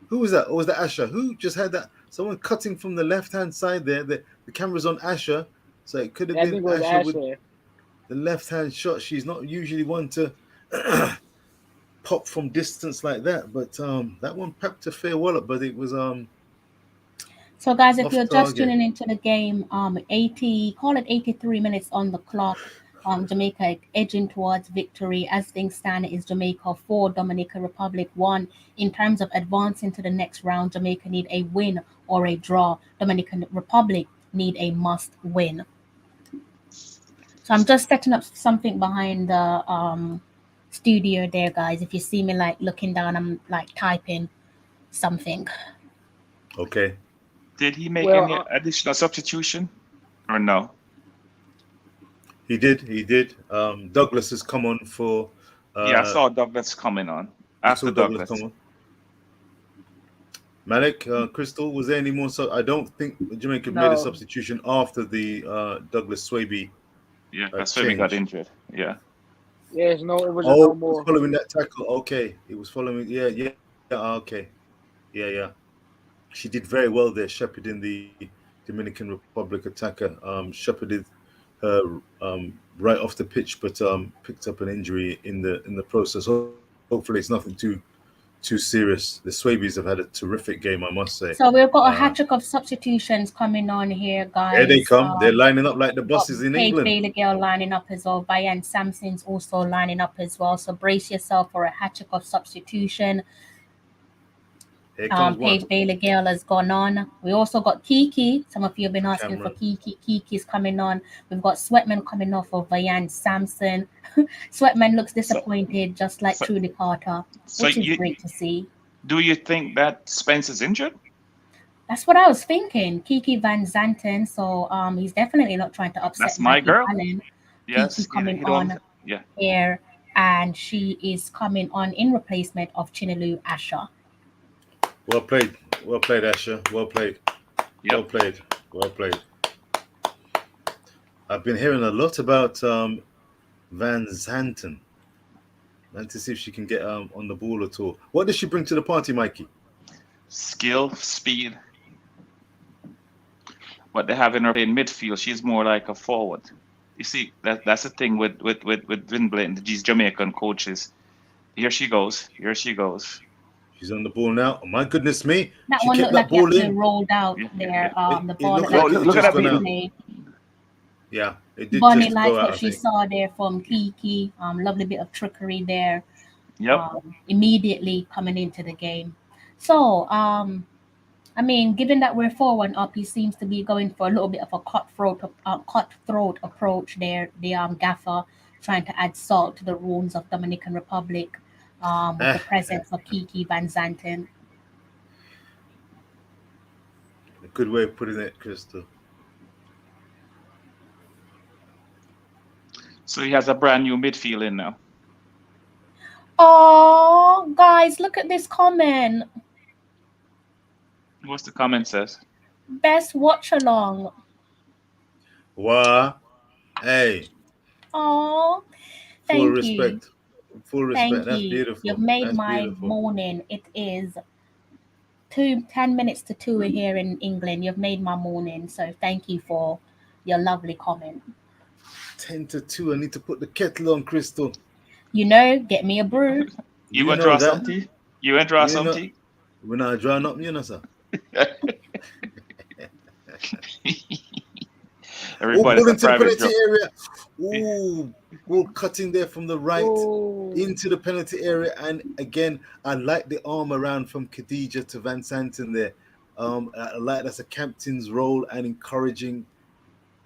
Who was that? Or was that Asher? Who just had that? Someone cutting from the left-hand side there. The camera's on Asher, so it could have been Asher with the left-hand shot. She's not usually one to pop from distance like that, but that one packed a fair wallop, but it was So guys, if you're off just target. tuning into the game, 83 minutes on the clock. Jamaica edging towards victory. As things stand, it is Jamaica 4, Dominican Republic 1. In terms of advancing to the next round, Jamaica need a win or a draw. Dominican Republic need a must win. So I'm just setting up something behind the studio there, guys. If you see me like looking down, I'm like typing something. Okay. Did he make any additional substitution or no? He did. Douglas has come on for. Yeah, I saw Douglas coming on after Douglas. Come on. Malik, Crystal, was there any more? I don't think Jamaica made a substitution after the Douglas Swaby. Yeah, Swaby got injured. Yeah. Yes, no, it was no more. Following that tackle. Okay, it was following. Yeah. Okay. Yeah. She did very well there, shepherding the Dominican Republic attacker. Shepherded her right off the pitch, but picked up an injury in the process. Hopefully, it's nothing too serious. The Swabys have had a terrific game, I must say. So we've got a hat trick of substitutions coming on here, guys. Here they come. They're lining up like the buses in Paige England. Bailey girl lining up as well. Bayan Sampson's also lining up as well. So brace yourself for a hat trick of substitution. Paige Bailey girl has gone on. We also got Kiki. Some of you have been asking for Kiki. Kiki's coming on. We've got Sweatman coming off of Bayan Sampson. Sweatman looks disappointed, just like Trudy Carter, which is great to see. Do you think that Spence is injured? That's what I was thinking. Kiki Van Zanten. So he's definitely not trying to upset. That's my girl. Ballin. Yes, Kiki coming on here, and she is coming on in replacement of Chinelu Asher. Well played, Asher. Well played. Yep. Well played. I've been hearing a lot about Van Zanten. And to see if she can get on the ball at all. What does she bring to the party, Mikey? Skill, speed. What they have in her in midfield, she's more like a forward. You see, that's the thing with Vin Blayton, these Jamaican coaches. Here she goes. She's on the ball now. Oh, my goodness me. That one looked like it rolled out there. The ball look at that. Yeah, it did. Bonnie liked what she saw there from Kiki. Lovely bit of trickery there. Yep. Immediately coming into the game. So, I mean, given that we're 4-1 up, he seems to be going for a little bit of a cutthroat approach there. The gaffer trying to add salt to the wounds of Dominican Republic. With the presence of Kiki Van Zanten. A good way of putting it, Crystal. So he has a brand new midfield in now. Oh, guys, look at this comment. What's the comment says? Best watch along. Wow. Hey, Oh, full thank you. respect. Full respect. Thank That's you. beautiful. You've made That's my beautiful. morning. It is 10 minutes to 2 here in England. You've made my morning. So thank you for your lovely comment. 10 to 2. I need to put the kettle on, Crystal. Get me a brew. You You gonna know draw some that. tea? You gonna draw You some know, tea? we're not drawing up, you know, sir. Everybody's Ball a into the private penalty joke. area. Ball cutting there from the right Oh, into the penalty area. And again, I like the arm around from Khadija to Van Santen there. I like that's a captain's role and encouraging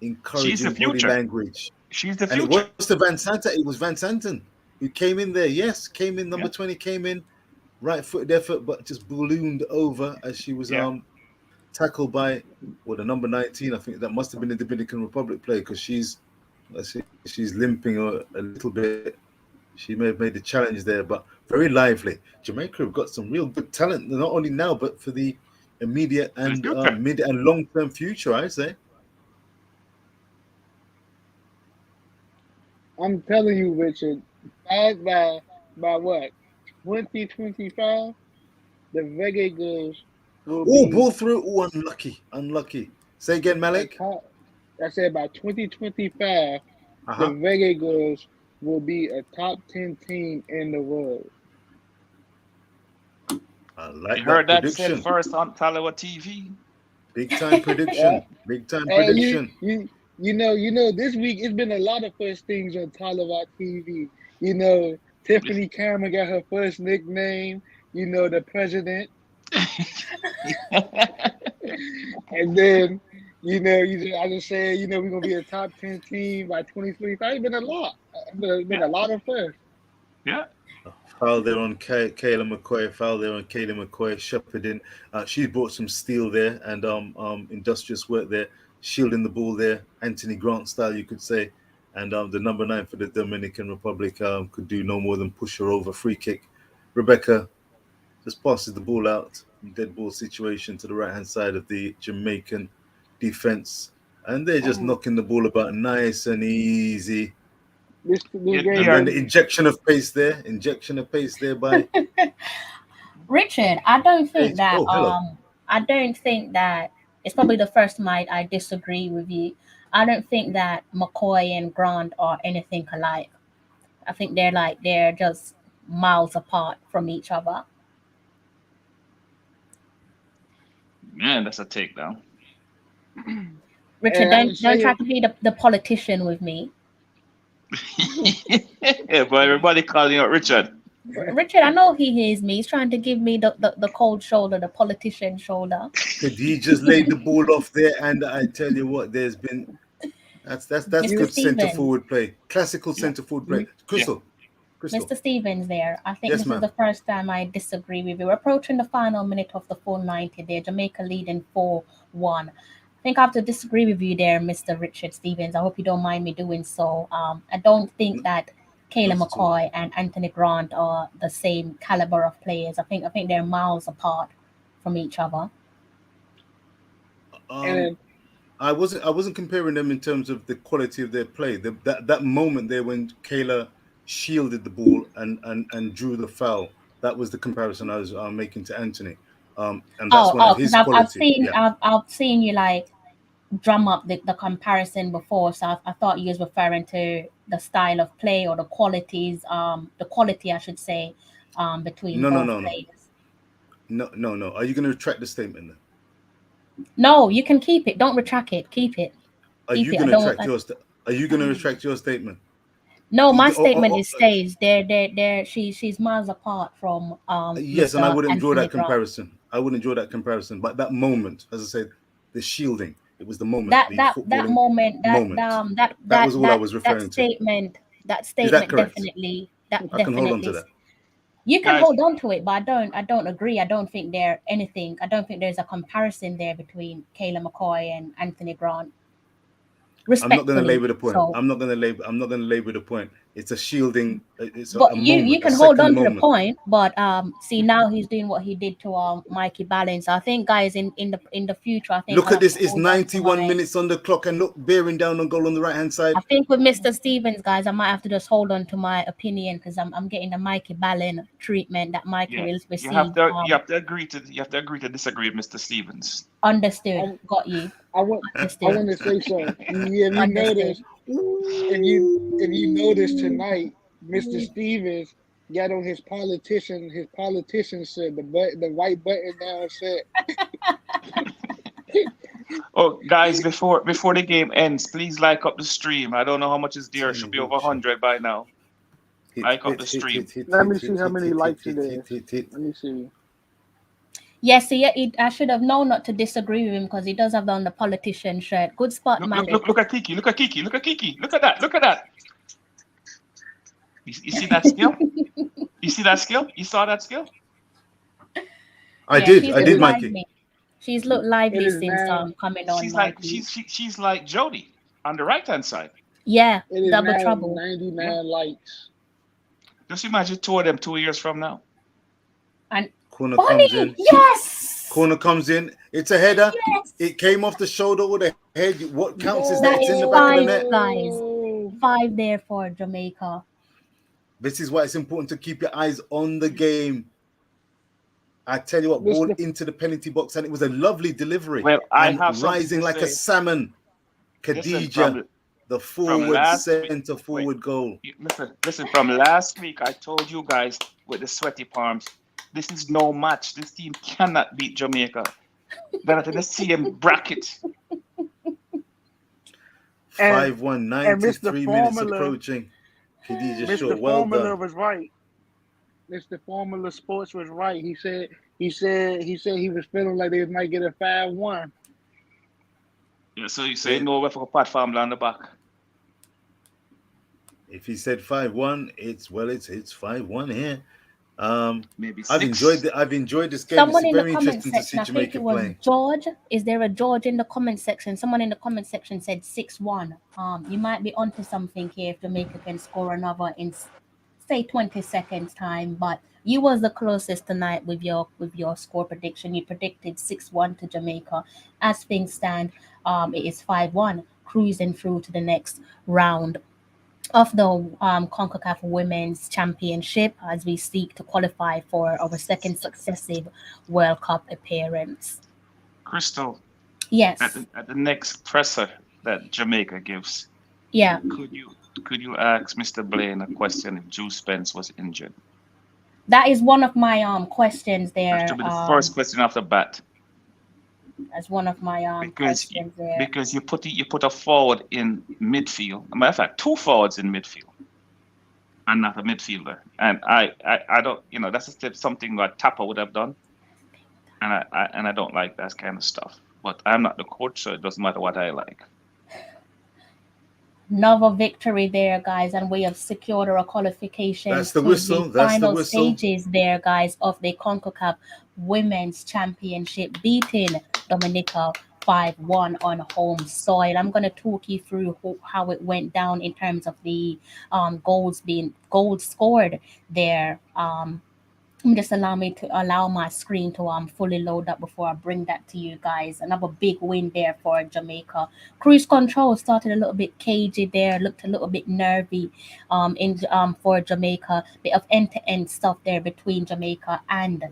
She's the body future. language. She's the And it future. was the Van Santen. It was Van Santen who came in there. Yes, came in. Number Yeah. 20 came in, right footed effort, but just ballooned over as she was Yeah. tackled by the number 19. I think that must have been the Dominican Republic player because she's limping a little bit. She may have made the challenge there, but very lively. Jamaica have got some real good talent, not only now but for the immediate For the and future. mid and long term future. I say. I'm telling you, Richard, by what? 2025, the Reggae Girls will Oh, be ball through. Oh, unlucky. Say again, a Malik. top. I said by 2025, the Uh-huh. Reggae Girls will be a top 10 team in the world. I like You that heard that said prediction. first on Talawa TV. Big time prediction. Big time Hey, prediction. you know, this week it's been a lot of first things on Talawa TV. Tiffany Cameron got her first nickname. The president, and then I just said we're gonna be a top 10 team by 2025. It's been a lot. It's been a lot of first. Yeah. Foul there on Kayla McCoy. Foul there on Kayla McCoy. Shepherding. She brought some steel there and industrious work there, shielding the ball there. Anthony Grant style, you could say. And the number 9 for the Dominican Republic could do no more than push her over. Free kick. Rebecca just passes the ball out. Dead ball situation to the right-hand side of the Jamaican defense. And they're just knocking the ball about nice and easy. This Yeah, game, And then the injection of pace there by Richard, I don't think that hello. I don't think that it's probably the first time I disagree with you. I don't think that McCoy and Grant are anything alike. I think they're just miles apart from each other. Man, that's a takedown. Richard, and I don't just don't say try to be the politician with me. Yeah, but everybody calling out Richard. Richard, I know he hears me. He's trying to give me the cold shoulder, the politician shoulder. He just laid the ball off there, and I tell you what, there's been that's Mr. good centre Stevens. forward play, classical centre forward play. Crystal. Mr. Stevens there. I think Yes, this ma'am. is the first time I disagree with you. We're approaching the final minute of the full 90 there. Jamaica leading 4-1. I think I have to disagree with you there, Mr. Richard Stevens. I hope you don't mind me doing so. I don't think that Kayla Not at all. McCoy and Anthony Grant are the same caliber of players. I think they're miles apart from each other. and I wasn't comparing them in terms of the quality of their play. That moment there when Kayla shielded the ball and drew the foul, that was the comparison I was making to Anthony. And that's one of Because his quality. I've seen you like drum up the comparison before, so I thought you was referring to the style of play or the qualities, the quality I should say, between both players. No. Are you going to retract the statement then? No, you can keep it. Don't retract it. Keep it. Are you going to retract your statement? No, my statement is stays. She's miles apart from Yes, Mr. and I wouldn't draw Anthony that Grant. comparison. I wouldn't draw that comparison. But that moment, as I said, the shielding, it was the moment. That the moment, that was all I was referring to. That Is that statement correct? definitely I can hold on to that. You can Guys. hold on to it, but I don't agree. I don't think there's a comparison there between Kayla McCoy and Anthony Grant. I'm not going to Respectfully. labor the point. So, I'm not going to labor the point. it's a shielding. It's But a you moment, can a hold second on to the moment. point, but see now he's doing what he did to Mikey Ballin. So I think guys in the future, I think Look I'll at have this. to It's hold on to 91 my. minutes on the clock, and look, bearing down on goal on the right hand side. I think with Mr. Stevens, guys, I might have to just hold on to my opinion because I'm getting the Mikey Ballin treatment that Mikey Yeah, will you have receive. to agree to disagree with Mr. Stevens. Understood. I, Got you. I want I Understood. want to say something. If you Understood. notice, if you notice tonight, Mr. Stevens got on his politician shirt, the white button down shirt. Oh, guys, before the game ends, please like up the stream. I don't know how much is there. It should Tiny be over Wiltshire. 100 by now. Hit, Like up hit, the hit, stream. hit, hit, Let me hit, see hit, how hit, many hit, likes hit, it hit, is. hit, hit. Let me see. Yes, I should have known not to disagree with him because he does have on the politician shirt. Good spot, Malik. Look at Kiki. Look at Kiki. Look at Kiki. Look at that. Look at that. You see that skill? You see that skill? You saw that skill? I Yeah, did, she's I looked did, Mikey. lively. She's looked It lively is since now. coming on, She's like Mikey. she's like Jody on the right hand side. Yeah, It is double now trouble. 99 likes. Just imagine two of them 2 years from now. And Corner Bonnie, comes in. yes, Corner comes in. It's a header. yes. It came off the shoulder or the head. What counts is That that it's in is the back of the 5, net. guys. Oh, 5 there for Jamaica. This is why it's important to keep your eyes on the game. I tell you what, ball Mr. into the penalty box, and it was a lovely delivery. Well, I and have something rising to like say. a salmon. Listen, Khadija, the forward last week- center forward goal. Listen, from last week, I told you guys with the sweaty palms, this is no match. This team cannot beat Jamaica. They're not in the same bracket. 5-1, and Mr. 93 minutes Formula- approaching. Khadija Mr. Shaw, well Formula done. was right. Mr. Formula Sports was right. He said he was feeling like they might get a 5-1. Yeah, so you say no way for a platform on the back. If he said 5-1, it's 5-1 here. Maybe I've 6. enjoyed this game. Someone It's in the very comment interesting to see section, I think Jamaica it was playing. George. Is there a George in the comment section? Someone in the comment section said 6-1. You might be onto something here if Jamaica can score another in say 20 seconds time, but you was the closest tonight with your score prediction. You predicted 6-1 to Jamaica. As things stand, it is 5-1, cruising through to the next round of the Concacaf Women's Championship as we seek to qualify for our second successive World Cup appearance. Crystal, Yes. at the next presser that Jamaica gives, Yeah. could you ask Mr. Blaine a question if Juice Spence was injured? That is one of my questions there. That should be the first question off the bat. As one of my questions there. Because you put a forward in midfield. As a matter of fact, 2 forwards in midfield, and not a midfielder. And I don't, that's something like Tapper would have done. And I don't like that kind of stuff. But I'm not the coach, so it doesn't matter what I like. Another victory there, guys, and we have secured our qualification. That's the whistle. That's the whistle. Stages there, guys, of the Concacaf Women's Championship, beating Dominica 5-1 on home soil. I'm going to talk you through how it went down in terms of the goals scored there. Just allow my screen to fully load up before I bring that to you guys. Another big win there for Jamaica. Cruise control started a little bit cagey there, looked a little bit nervy for Jamaica. Bit of end-to-end stuff there between Jamaica and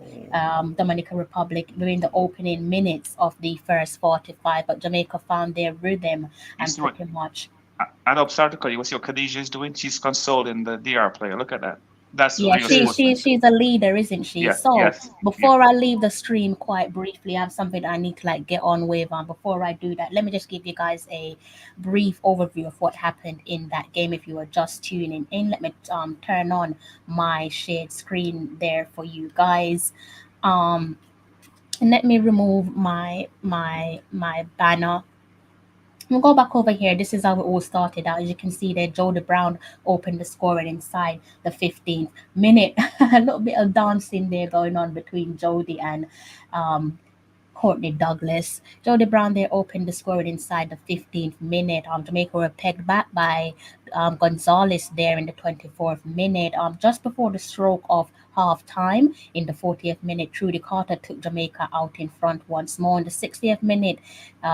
Dominican Republic during the opening minutes of the first 45, but Jamaica found their rhythm and pretty much. I'm sorry to call you. What's your Khadija is doing? She's consoling the DR player. Look at that. That's she's a leader, isn't she? Yeah, so yes, before I leave the stream, quite briefly, I have something I need to get on with. Before I do that, let me just give you guys a brief overview of what happened in that game. If you are just tuning in, let me turn on my shared screen there for you guys. And let me remove my banner. We'll go back over here. This is how it all started out. As you can see there, Jody Brown opened the scoring inside the 15th minute. A little bit of dancing there going on between Jody and Courtney Douglas. Jody Brown there opened the scoring inside the 15th minute. Jamaica were pegged back by Gonzalez there in the 24th minute. Just before the stroke of half time in the 40th minute, Trudy Carter took Jamaica out in front once more. In the 60th minute,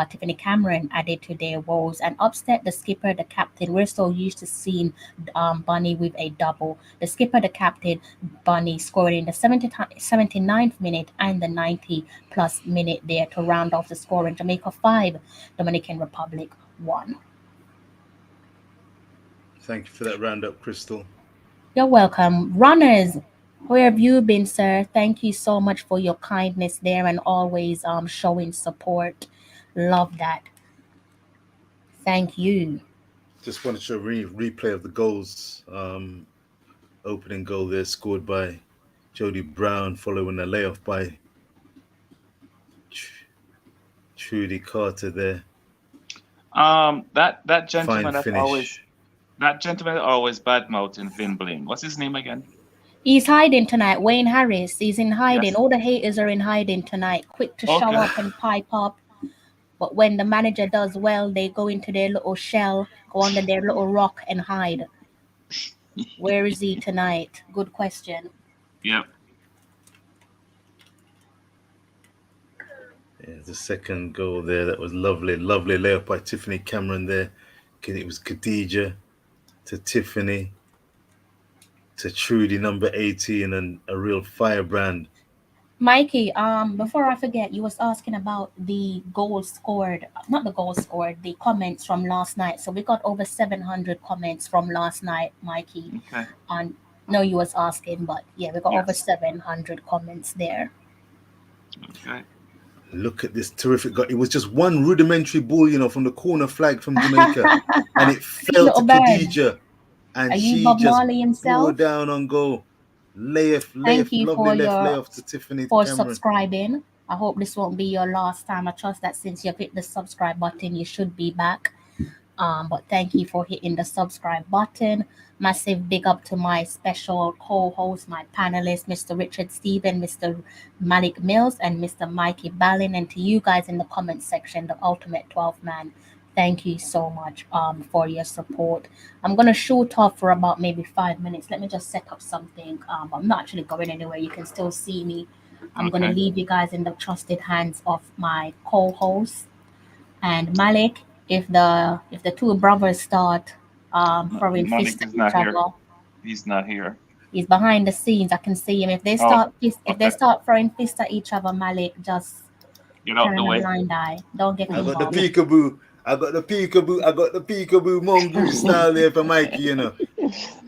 Tiffany Cameron added to their woes and upset the skipper, the captain. We're so used to seeing Bunny with a double. The skipper, the captain, Bunny scored in the 79th minute and the 90 plus minute there to round off the score. In Jamaica 5, Dominican Republic 1. Thank you for that roundup, Crystal. You're welcome. Runners, where have you been, sir? Thank you so much for your kindness there and always showing support. Love that. Thank you. Just wanted to show a replay of the goals. Opening goal there scored by Jody Brown, following a layoff by Trudy Carter there. That gentleman Fine finish. that gentleman always badmouthing Vin Bling. What's his name again? He's hiding tonight. Wayne Harris. He's in hiding. Yes. All the haters are in hiding tonight. Quick to show Okay. up and pipe up. But when the manager does well, they go into their little shell, go under their little rock and hide. Where is he tonight? Good question. Yep. Yeah, the second goal there, that was lovely layup by Tiffany Cameron there. It was Khadija to Tiffany to Trudy, number 18, and a real firebrand. Mikey, before I forget, you was asking about the goals scored, not the goals scored, the comments from last night. So we got over 700 comments from last night, Mikey. Okay. No, you was asking, but yeah, we got Yes. over 700 comments there. Okay. Look at this terrific goal. It was just one rudimentary ball, from the corner flag from Jamaica, and it fell to Little bird. Khadija, and Are you she Bob just Marley himself? bore down on goal. Thank you for lovely left your layoff to Tiffany for Cameron. subscribing. I hope this won't be your last time. I trust that since you've hit the subscribe button, you should be back. But thank you for hitting the subscribe button. Massive big up to my special co-host, my panelists, Mr. Richard Stephen, Mr. Malik Mills, and Mr. Mikey Ballin, and to you guys in the comment section, the ultimate 12 man. Thank you so much for your support. I'm gonna shoot off for about maybe 5 minutes. Let me just set up something. I'm not actually going anywhere. You can still see me. I'm gonna Okay. leave you guys in the trusted hands of my co-host. And Malik, if the two brothers start throwing Malik fists at is each not here. other, He's not here. he's behind the scenes. I can see him. If they start throwing fists at each other, Malik, just Get out turn the a way. blind eye. Don't get I got the involved. peekaboo. I got the peekaboo mongoose style there for Mikey,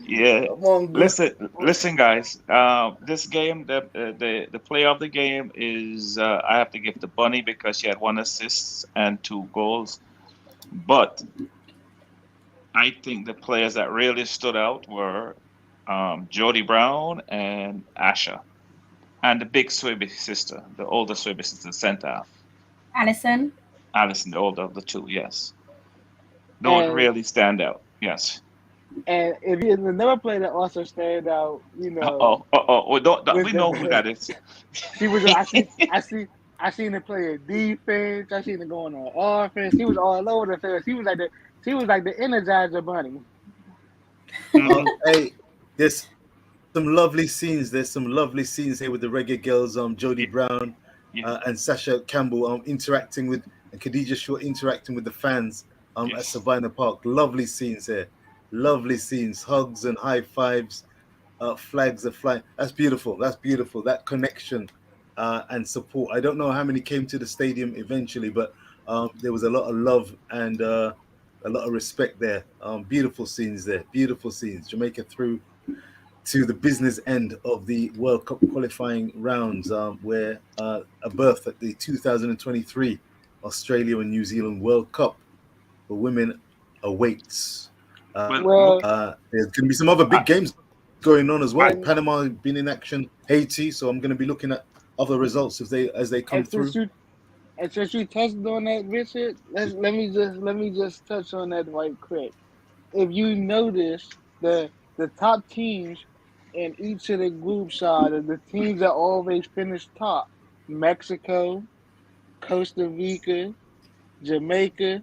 Yeah. Mongoose. Listen, guys. This game, the player of the game is I have to give to Bunny because she had 1 assist and 2 goals. But I think the players that really stood out were Jody Brown and Asha, and the big Swibby sister, the older Swibby sister, centre half. Allison, Alison, the older of the two, yes. Those And- really stand out, yes. And if you another player that also stand out, We know who that is. she was. I seen her play a defense. I seen her going on offense. She was all over the field. She was like the Energizer Bunny. Hey, there's some lovely scenes. There's some lovely scenes here with the reggae girls, Jody Brown Yeah. and Sasha Campbell interacting with, and Khadija Shaw interacting with the fans at Yes. Sabina Park. Lovely scenes here. Lovely scenes. Hugs and high fives. Flags are flying. That's beautiful. That connection and support. I don't know how many came to the stadium eventually, but there was a lot of love and a lot of respect there. Beautiful scenes there. Beautiful scenes. Jamaica through to the business end of the World Cup qualifying rounds, where a berth at the 2023 Australia and New Zealand World Cup for women awaits. There's going to be some other big games going on as well. Panama been in action, Haiti, so I'm going to be looking at other results as they come through. And since you touched on that, Richard, let me just touch on that right quick. If you notice, the top teams in each of the groups are the teams that always finish top: Mexico, Costa Rica, Jamaica,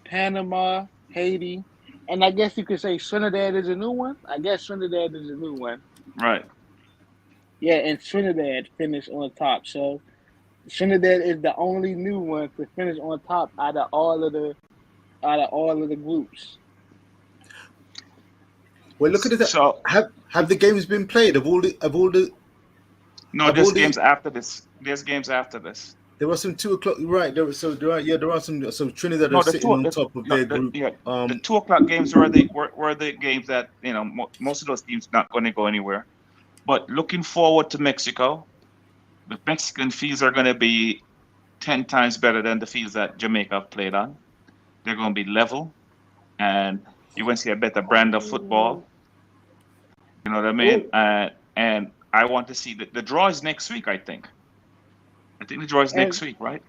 Panama, Haiti, And I guess you could say Trinidad is a new one. I guess Trinidad is a new one. Right. Yeah, and Trinidad finished on top. So Trinidad is the only new one to finish on top out of all of the groups. Well, look at it. So Have the games been played? Of all the no, there's games after this. There's games after this. There were some 2 o'clock, right? There are some. So Trinidad No, are sitting on top of their group. The 2 o'clock games were the games that most of those teams not going to go anywhere. But looking forward to Mexico, the Mexican fields are going to be 10 times better than the fields that Jamaica have played on. They're going to be level, and you're going to see a better brand of football. You know what I mean? And I want to see the draw is next week. I think the draw is next week, right?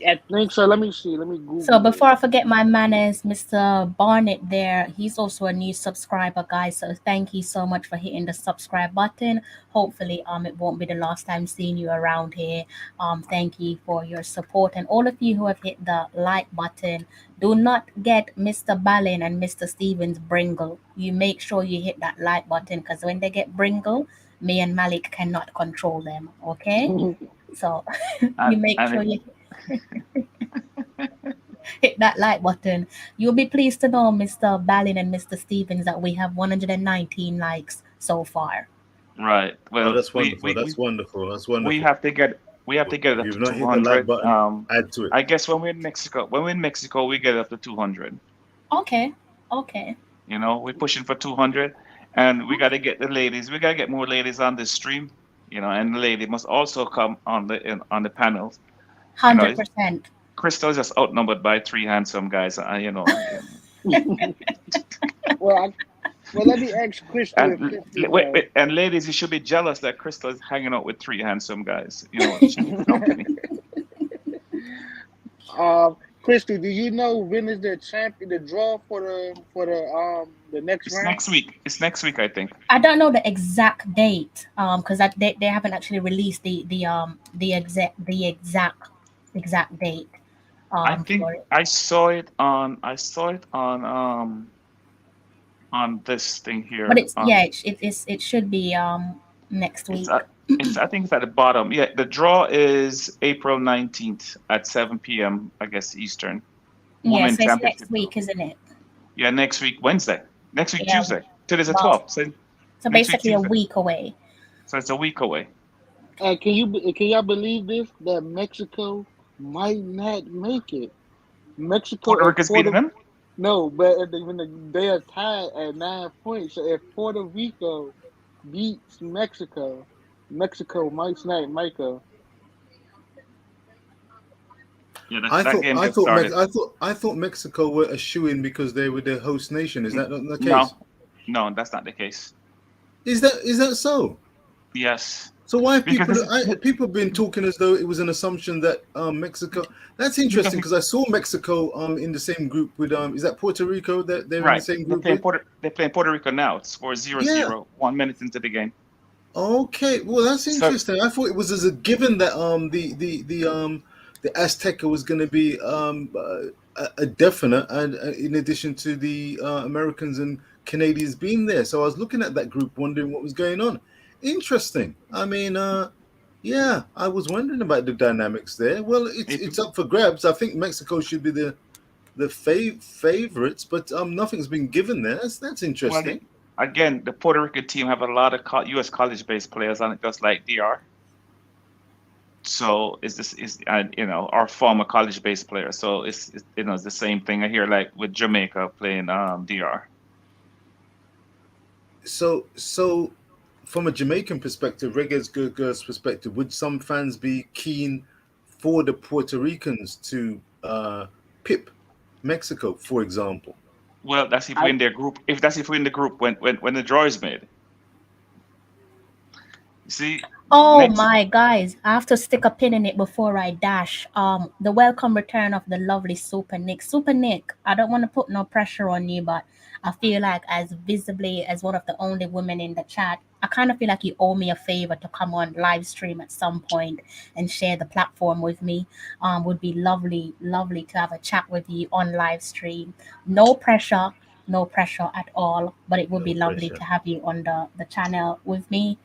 I think so. Let me see. Let me Google. So before I forget my manners, Mr. Barnett there, he's also a new subscriber, guys. So thank you so much for hitting the subscribe button. Hopefully, it won't be the last time seeing you around here. Thank you for your support. And all of you who have hit the like button, do not get Mr. Ballin and Mr. Stevens Bringle. You make sure you hit that like button, because when they get Bringle, me and Malik cannot control them. Okay? So you make sure you hit that like button. You'll be pleased to know, Mr. Ballin and Mr. Stevens, that we have 119 likes so far. Right. Well, that's wonderful. That's wonderful. We have to get up to 200. Like button, add to it. I guess when we're in Mexico, we get up to 200. Okay. You know, we're pushing for 200, and we got to get the ladies. We got to get more ladies on this stream. You know, and the lady must also come on the panels. 100%. Crystal is just outnumbered by 3 handsome guys. You know. Well, let me ask Crystal. And ladies, you should be jealous that Crystal is hanging out with 3 handsome guys. You know, she's company. Crystal, do you know when is the draw for the next round? It's next week, I think. I don't know the exact date, because they haven't actually released the exact date. I think I saw it on this thing here. But it should be next week. I think it's at the bottom. Yeah, the draw is April 19th at 7 p.m. I guess Eastern. Yes, it's next week, isn't it? Yeah, next week Wednesday. Next week Tuesday. Today's the 12th. So basically a week away. So it's a week away. Can y'all believe this? That Mexico might not make it. Puerto Rico's beating them? No, but when they are tied at 9 points, so if Puerto Rico beats Mexico might snipe Jamaica. Yeah, I thought Mexico were a shoo-in because they were the host nation. Is that not the case? No, that's not the case. Is that so? Yes. So why have people have been talking as though it was an assumption that Mexico? That's interesting because I saw Mexico in the same group with is that Puerto Rico that they're in the same group? They're playing Puerto Rico now. It's 0-0, 1 minute into the game. Okay, well that's interesting. I thought it was as a given that the Azteca was going to be a definite, and in addition to the Americans and Canadians being there. So I was looking at that group, wondering what was going on. Interesting. I mean, yeah, I was wondering about the dynamics there. Well, it's up for grabs. I think Mexico should be the favorites, but nothing's been given there. That's interesting. Well, again, the Puerto Rican team have a lot of U.S. college-based players on it, just like DR. So is our former college-based players. So it's the same thing I hear like with Jamaica playing DR. So from a Jamaican perspective, Reggae's Girls perspective, would some fans be keen for the Puerto Ricans to pip Mexico, for example? Well, that's if we're in their group. If we're in the group when the draw is made. See. Oh my guys, I have to stick a pin in it before I dash. The welcome return of the lovely Super Nick. Super Nick, I don't want to put no pressure on you, but I feel like as visibly as one of the only women in the chat, I kind of feel like you owe me a favor to come on live stream at some point and share the platform with me. Would be lovely to have a chat with you on live stream. No pressure. No pressure at all. But it would No be lovely pressure. to have you on the channel with me.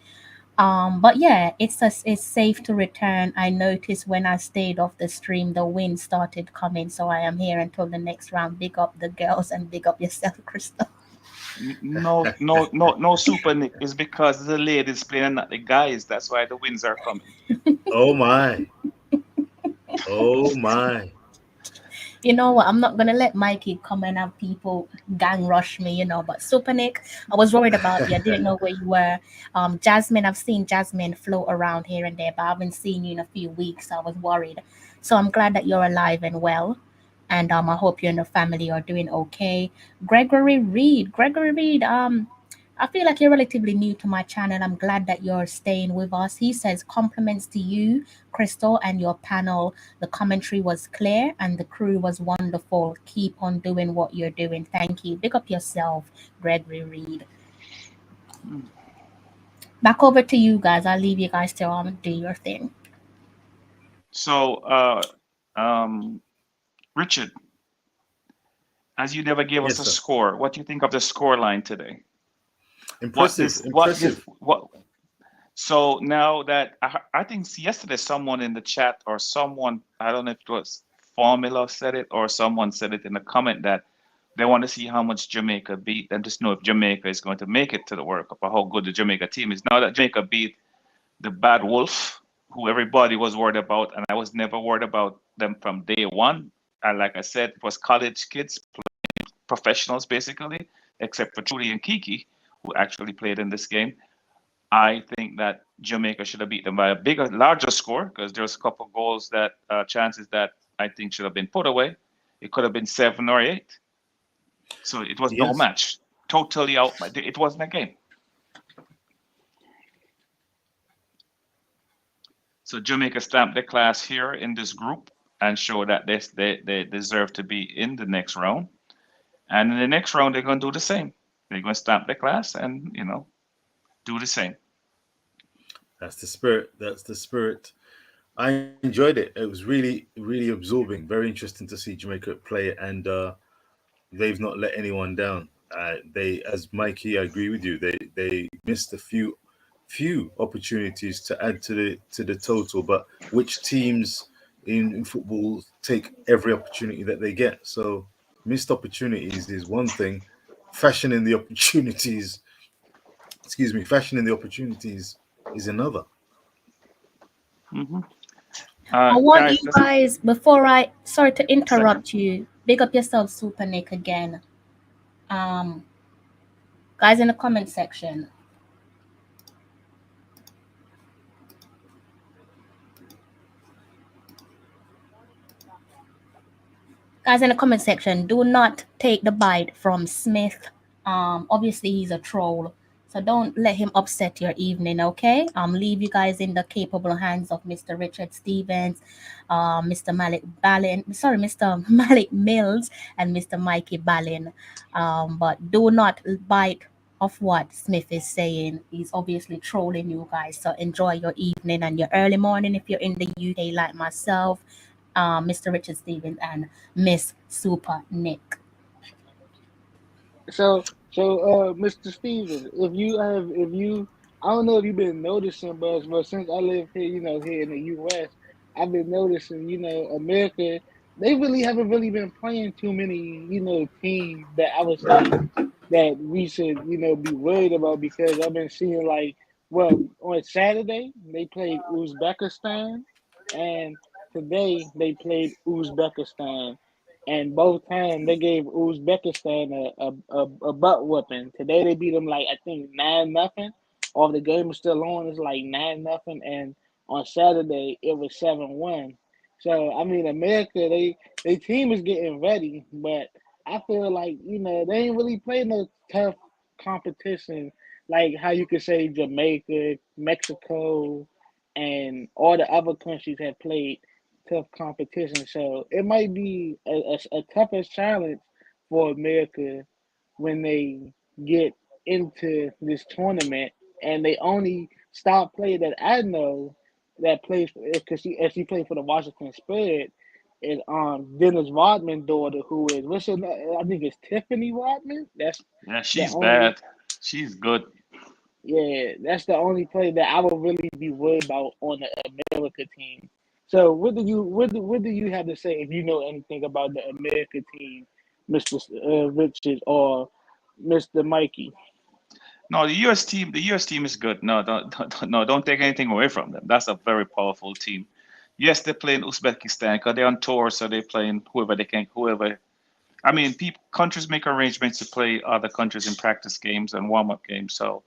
But yeah, it's safe to return. I noticed when I stayed off the stream, the wind started coming, so I am here until the next round. Big up the girls and big up yourself, Crystal. No, Super Nick. It's because the ladies playing and not the guys. That's why the wins are coming. Oh my. Oh my. You know what? I'm not gonna let Mikey come and have people gang rush me, But Super Nick, I was worried about you. I didn't know where you were. Jasmine, I've seen Jasmine float around here and there, but I haven't seen you in a few weeks. So I was worried. So I'm glad that you're alive and well. And I hope you and your family are doing okay. Gregory Reed, I feel like you're relatively new to my channel. I'm glad that you're staying with us. He says compliments to you, Crystal, and your panel. The commentary was clear and the crew was wonderful. Keep on doing what you're doing. Thank you. Big up yourself, Gregory Reed. Back over to you guys. I'll leave you guys to do your thing. So, Richard, as you never gave us Yes, a sir. score, what do you think of the score line today? Impressive. Impressive. What? So now that I think yesterday someone in the chat or someone, I don't know if it was Formula said it or someone said it in the comment that they want to see how much Jamaica beat and just know if Jamaica is going to make it to the World Cup or how good the Jamaica team is. Now that Jamaica beat the Bad Wolf, who everybody was worried about, and I was never worried about them from day one. And like I said, it was college kids, professionals basically, except for Trudy and Kiki, who actually played in this game. I think that Jamaica should have beat them by a larger score because there's a couple goals that chances that I think should have been put away. It could have been 7 or 8. So it was no Yes. match. Totally out. It wasn't a game. So Jamaica stamped the class here in this group and show that they deserve to be in the next round. And in the next round, they're going to do the same. They're going to stamp the class and, do the same. That's the spirit. That's the spirit. I enjoyed it. It was really, really absorbing. Very interesting to see Jamaica play, and they've not let anyone down. They, as Mikey, I agree with you. They missed a few opportunities to add to the total, but which teams in football take every opportunity that they get? So missed opportunities is one thing. Fashioning the opportunities, fashioning the opportunities is another. Mm-hmm. I want you Guys, guys, before sorry to a second. interrupt you, big up yourself, Super Nick, again. Guys in the comment section, do not take the bite from Smith. Obviously he's a troll, so don't let him upset your evening, okay? Leave you guys in the capable hands of Mr. Richard Stevens, Mr. Malik Ballin, sorry, Mr. Malik Mills, and Mr. Mikey Ballin. But do not bite of what Smith is saying. He's obviously trolling you guys. So enjoy your evening and your early morning if you're in the UK like myself, Mr. Richard Stevens and Miss Super Nick. So, Mr. Stevens, I don't know if you've been noticing, but since I live here, here in the U.S., I've been noticing, America, they really haven't really been playing too many, teams that I would say that we should, be worried about because I've been seeing on Saturday they played Uzbekistan, and today they played Uzbekistan, and both times they gave Uzbekistan a butt whooping. Today they beat them I think 9-0. Or if the game is still on, it's 9-0, and on Saturday it was 7-1. So I mean, America, they team is getting ready, but I feel like they ain't really played no tough competition like how you could say Jamaica, Mexico, and all the other countries have played tough competition. So it might be a tougher challenge for America when they get into this tournament, and they only star player that I know that plays because she played for the Washington Spirit and Dennis Rodman's daughter, who is what's her name? I think it's Tiffany Rodman. That's Yeah, the she's only. bad. She's good. Yeah, that's the only player that I would really be worried about on the America team. So, what do you have to say if you know anything about the America team, Mister Richard or Mister Mikey? No, the US team is good. No, no, don't take anything away from them. That's a very powerful team. Yes, they're playing Uzbekistan because they're on tour, so they're playing whoever they can, whoever. I mean, countries make arrangements to play other countries in practice games and warm-up games. So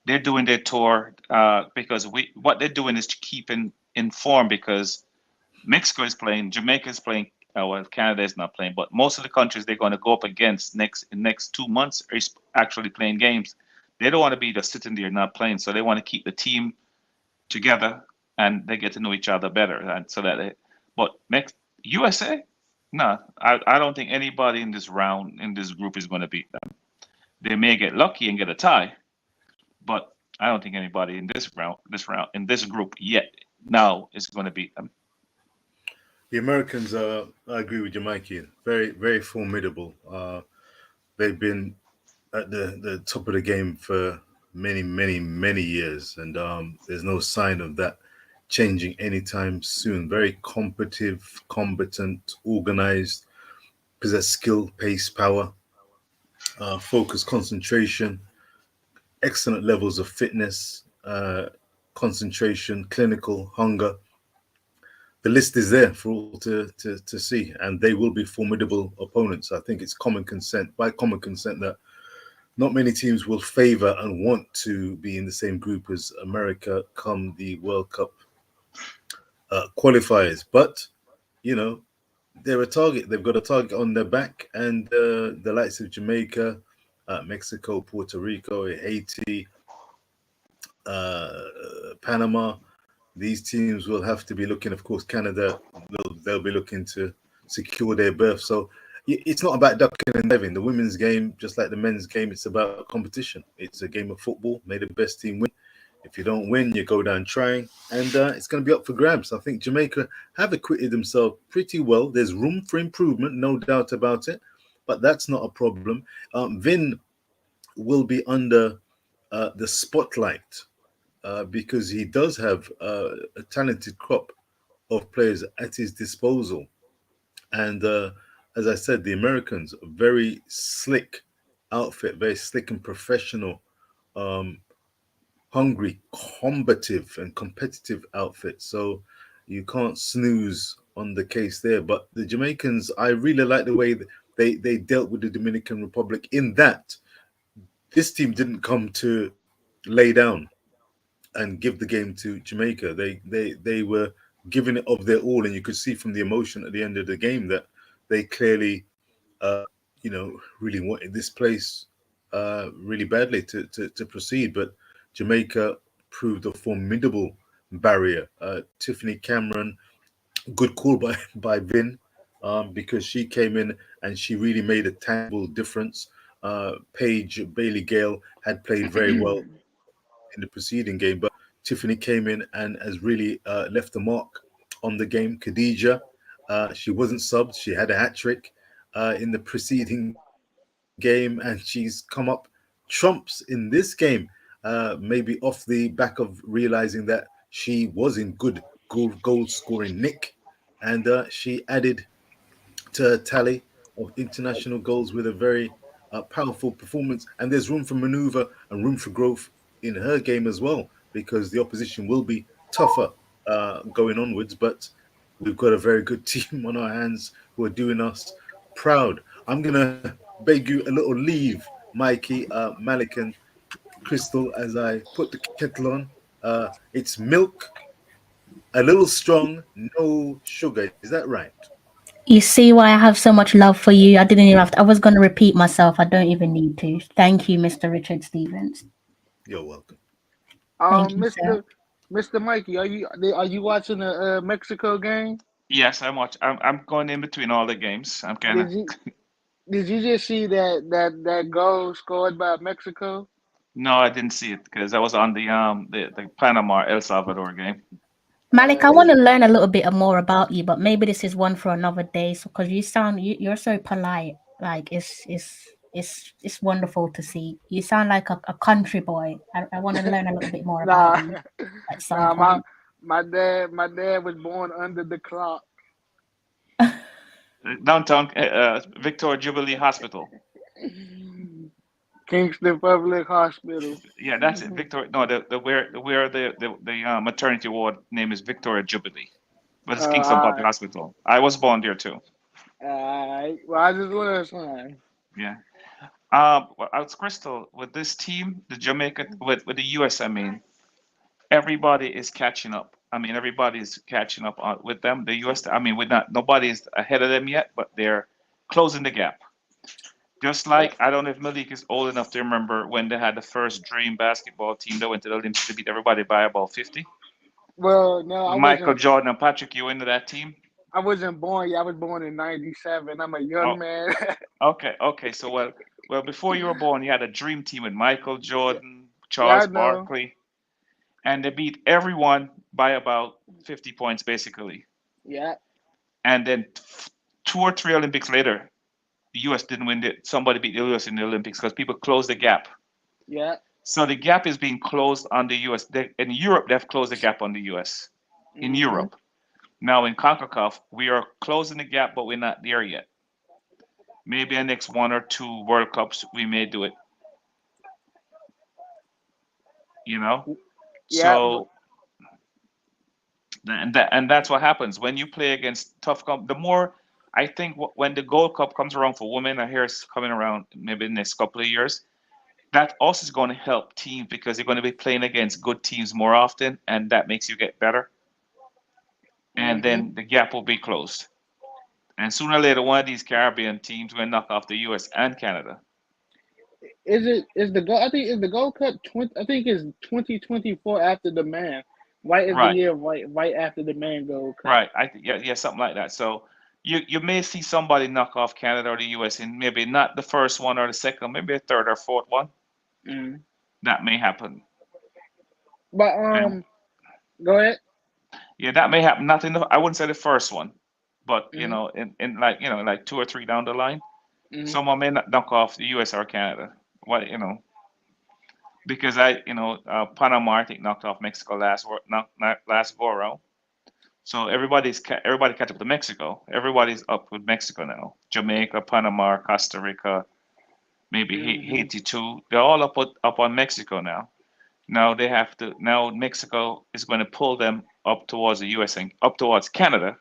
they're doing their tour because what they're doing is to keep informed because Mexico is playing, Jamaica is playing, well, Canada is not playing, but most of the countries they're going to go up against next 2 months is actually playing games. They don't want to be just sitting there not playing, so they want to keep the team together and they get to know each other better. And so that, but USA, no, I don't think anybody in this round in this group is going to beat them. They may get lucky and get a tie, but I don't think anybody in in this group yet now is going to beat them. The Americans are, I agree with you, Mikey, very, very formidable. They've been at the top of the game for many, many, many years, and there's no sign of that changing anytime soon. Very competitive, combatant, organized, possess skill, pace, power, focus, concentration, excellent levels of fitness, concentration, clinical, hunger. The list is there for all to see, and they will be formidable opponents. I think it's by common consent, that not many teams will favor and want to be in the same group as America come the World Cup qualifiers. But, you know, they're a target. They've got a target on their back, and the likes of Jamaica, Mexico, Puerto Rico, Haiti, Panama, these teams will have to be looking. Of course, Canada, they'll be looking to secure their berth. So it's not about ducking and diving. The women's game, just like the men's game, it's about competition. It's a game of football. May the best team win. If you don't win, you go down trying, and it's going to be up for grabs. I think Jamaica have acquitted themselves pretty well. There's room for improvement, no doubt about it, but that's not a problem. Vin will be under the spotlight because he does have a talented crop of players at his disposal. And as I said, the Americans, very slick outfit, very slick and professional, hungry, combative and competitive outfit. So you can't snooze on the case there. But the Jamaicans, I really like the way that they dealt with the Dominican Republic, in that this team didn't come to lay down and give the game to Jamaica. They were giving it of their all, and you could see from the emotion at the end of the game that they clearly, really wanted this place really badly to proceed. But Jamaica proved a formidable barrier. Tiffany Cameron, good call by Vin, because she came in and she really made a tangible difference. Paige Bailey Gale had played very well in the preceding game, but Tiffany came in and has really left a mark on the game. Khadija, she wasn't subbed. She had a hat trick in the preceding game, and she's come up trumps in this game, maybe off the back of realizing that she was in good goal scoring nick, and she added to a tally of international goals with a very powerful performance. And there's room for maneuver and room for growth in her game as well, because the opposition will be tougher going onwards. But we've got a very good team on our hands who are doing us proud. I'm going to beg you a little leave, Mikey, Malik, and Crystal, as I put the kettle on. It's milk, a little strong, no sugar. Is that right? You see why I have so much love for you? I didn't even have to, I was going to repeat myself. I don't even need to. Thank you, Mr. Richard Stevens. You're welcome. Thank you, sir. Mr. Mikey, are you watching the Mexico game? Yes, I'm going in between all the games. I'm kind of. Did you just see that goal scored by Mexico? No, I didn't see it because I was on the Panama El Salvador game. Malik, I want to learn a little bit more about you, but maybe this is one for another day. So, because you're so polite, like it's wonderful to see. You sound like a country boy. I want to learn a little bit more about Nah, you at some nah. My point. my dad was born under the clock. Downtown Victoria Jubilee Hospital. Kingston Public Hospital. Yeah, that's it. Victoria. No, the maternity ward name is Victoria Jubilee, but it's Kingston Public Alright. Hospital. I was born there too. Alright. Well, I just learned something. Yeah. Well, it's Crystal with this team, the Jamaica with the US. I mean, everybody is catching up. I mean, everybody's catching up with them. The US. I mean, we're not. Nobody's ahead of them yet, but they're closing the gap. Just like I don't know if Malik is old enough to remember when they had the first Dream basketball team that went to the Olympics to beat everybody by about 50. Well, no, Michael Jordan and Patrick, you into that team? I wasn't born yet. I was born in '97. I'm a young Oh, man. okay. So well, before you were born, you had a Dream team with Michael Jordan, Yeah, Charles I know. Barkley, and they beat everyone by about 50 points basically. Yeah, And then 2 or 3 Olympics later, the U.S. didn't win it. Somebody beat the U.S. in the Olympics because people closed the gap. yeah. So the gap is being closed on the U.S. In Europe, they've closed the gap on the U.S. In Mm-hmm. Europe. Now in Concacaf, we are closing the gap, but we're not there yet. Maybe in the next 1 or 2 World Cups, we may do it. You know? Yeah, So, and that's what happens when you play against tough the more, I think when the Gold Cup comes around for women, I hear it's coming around maybe in the next couple of years, that also is going to help teams because you're going to be playing against good teams more often, and that makes you get better. And mm-hmm. then the gap will be closed. And sooner or later, one of these Caribbean teams will knock off the U.S. and Canada. Is the gold? I think is the Gold Cup 20. I think it's 2024 after the man. Right is the Right, year right after the man Gold Cup. right. I think yeah, something like that. So you may see somebody knock off Canada or the U.S. in maybe not the first one or the second, maybe a third or fourth one. Mm. That may happen. But And go ahead. yeah, that may happen. Not in I wouldn't say the first one, but Mm-hmm. in like like 2 or 3 down the line, Mm-hmm. someone may not knock off the U.S. or Canada. What. Because Panama I think knocked off Mexico last go around. So everybody catch up to Mexico. Everybody's up with Mexico now. Jamaica, Panama, Costa Rica, maybe Mm-hmm. Haiti too. They're all up on Mexico now. Now they have to. Now Mexico is going to pull them up towards the U.S. and up towards Canada,